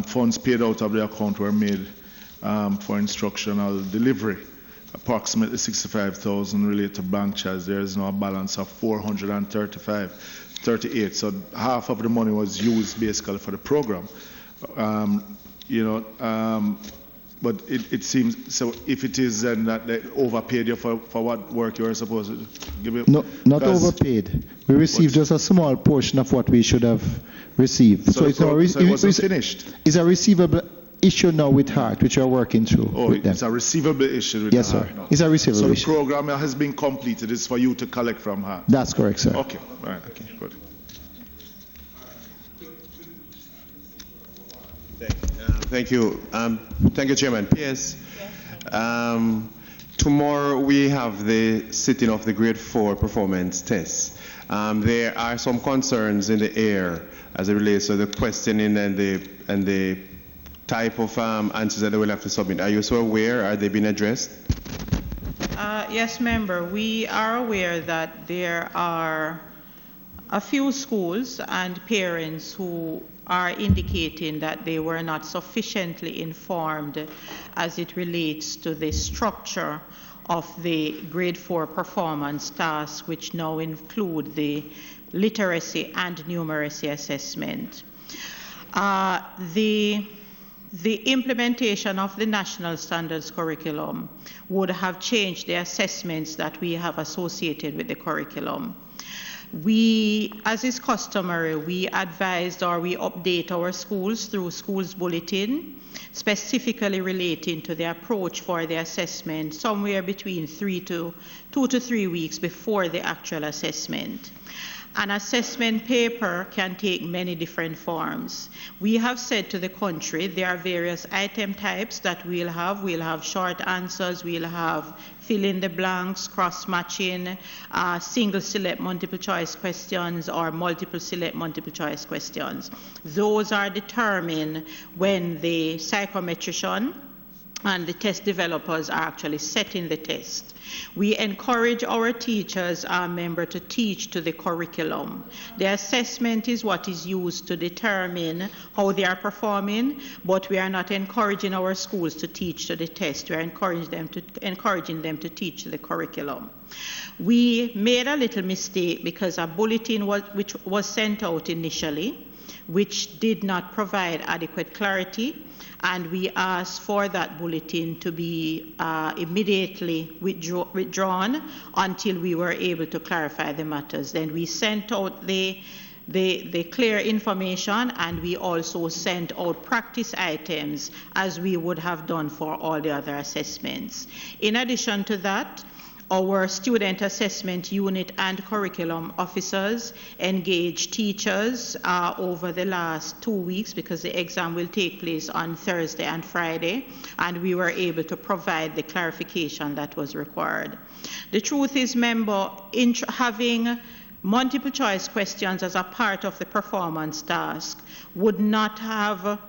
Funds paid out of the account were made for instructional delivery. Approximately 65,000 related to bank charges. There is now a balance of 438. So half of the money was used basically for the program. But it seems, so if it is then that they overpaid you for what work you were supposed to give you? No, not overpaid. We received just a small portion of what we should have received. So it wasn't finished? It's a receivable issue now with Heart, which we are working through. Oh, with them. It's a receivable issue with Yes, Heart. sir. It's a receivable issue. So the program has been completed. It's for you to collect from Heart. That's correct, sir. Okay, all right, okay, good. Thank you. Thank you, Chairman. Yes. Tomorrow we have the sitting of the Grade 4 performance test. There are some concerns in the air as it relates to the questioning and the type of answers that they will have to submit. Are you so aware? Are they being addressed? Yes, member. We are aware that there are a few schools and parents who are indicating that they were not sufficiently informed as it relates to the structure of the Grade 4 performance tasks, which now include the literacy and numeracy assessment. The implementation of the National Standards Curriculum would have changed the assessments that we have associated with the curriculum. We, as is customary, we advised or we update our schools through schools bulletin, specifically relating to the approach for the assessment somewhere between 2 to 3 weeks before the actual assessment. An assessment paper can take many different forms. We have said to the country there are various item types that we'll have. We'll have short answers, we'll have fill in the blanks, cross-matching, single select multiple choice questions, or multiple select multiple choice questions. Those are determined when the psychometrician and the test developers are actually setting the test. We encourage our teachers, our member, to teach to the curriculum. The assessment is what is used to determine how they are performing, but we are not encouraging our schools to teach to the test. We are encouraging them to teach to the curriculum. We made a little mistake because a bulletin which was sent out initially, which did not provide adequate clarity, and we asked for that bulletin to be immediately withdrawn until we were able to clarify the matters. Then we sent out the clear information, and we also sent out practice items as we would have done for all the other assessments. In addition to that, our student assessment unit and curriculum officers engaged teachers over the last 2 weeks, because the exam will take place on Thursday and Friday, and we were able to provide the clarification that was required. The truth is, member, having multiple choice questions as a part of the performance task would not have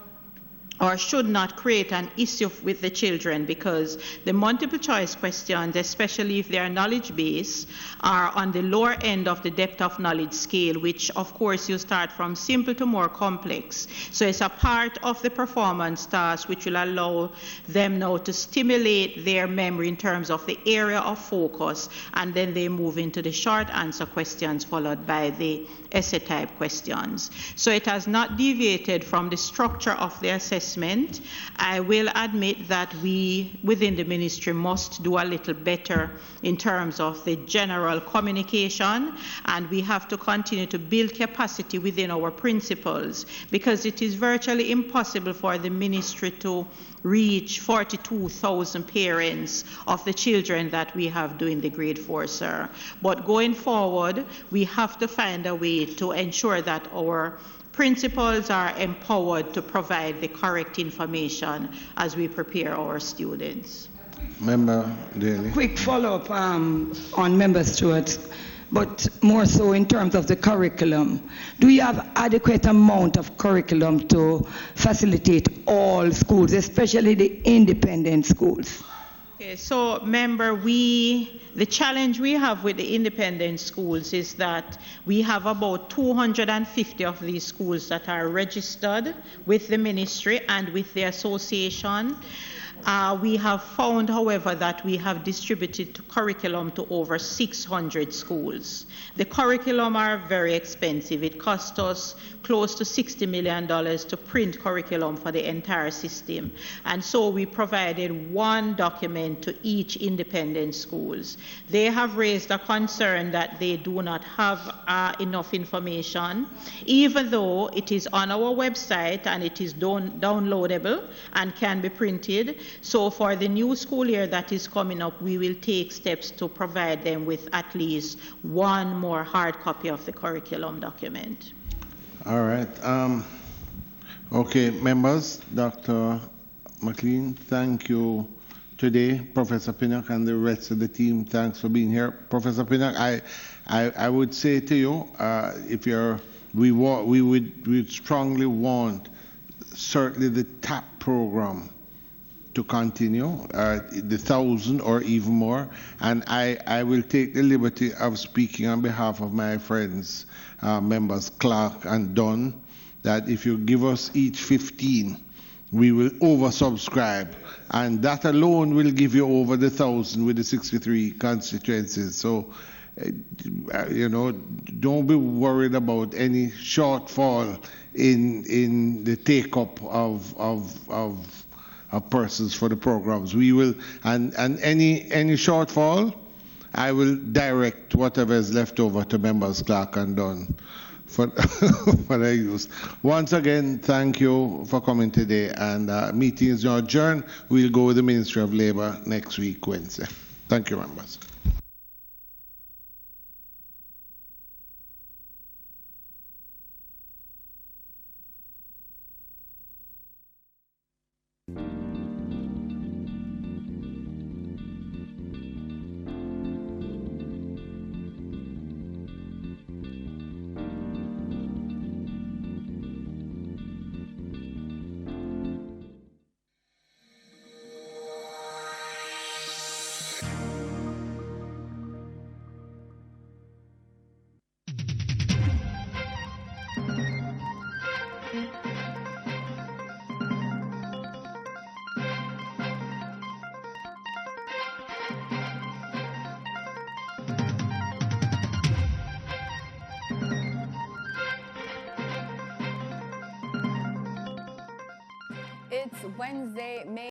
or should not create an issue with the children, because the multiple choice questions, especially if they are knowledge based, are on the lower end of the depth of knowledge scale, which of course you start from simple to more complex. So it's a part of the performance task which will allow them now to stimulate their memory in terms of the area of focus, and then they move into the short answer questions followed by the essay type questions. So it has not deviated from the structure of the assessment assessment. I will admit that we within the ministry must do a little better in terms of the general communication, and we have to continue to build capacity within our principals, because it is virtually impossible for the ministry to reach 42,000 parents of the children that we have doing the grade 4, sir. But going forward, we have to find a way to ensure that our principals are empowered to provide the correct information as we prepare our students. Member Daly. Quick follow-up on Member Stewart's, but more so in terms of the curriculum. Do you have adequate amount of curriculum to facilitate all schools, especially the independent schools? Okay, so member, the challenge we have with the independent schools is that we have about 250 of these schools that are registered with the ministry and with the association. We have found, however, that we have distributed curriculum to over 600 schools. The curriculum are very expensive. It cost us close to $60 million to print curriculum for the entire system. And so we provided one document to each independent schools. They have raised a concern that they do not have enough information, even though it is on our website and it is downloadable and can be printed. So for the new school year that is coming up, we will take steps to provide them with at least one more hard copy of the curriculum document. All right. Okay, members, Dr. McLean, thank you today. Professor Pinnock and the rest of the team, thanks for being here. Professor Pinnock, I would say to you, if you're, we would strongly want certainly the TAP program to continue, the 1,000 or even more. And I will take the liberty of speaking on behalf of my friends, members Clark and Dunn, that if you give us each 15, we will oversubscribe. And that alone will give you over the 1,000 with the 63 constituencies. So, you know, don't be worried about any shortfall in the take-up of persons for the programs. We will, and any shortfall, I will direct whatever is left over to members Clark and Dunn for their use. Once again, thank you for coming today, and meeting is now adjourned. We'll go with the Ministry of Labor next week, Wednesday. Thank you, members. It's Wednesday, May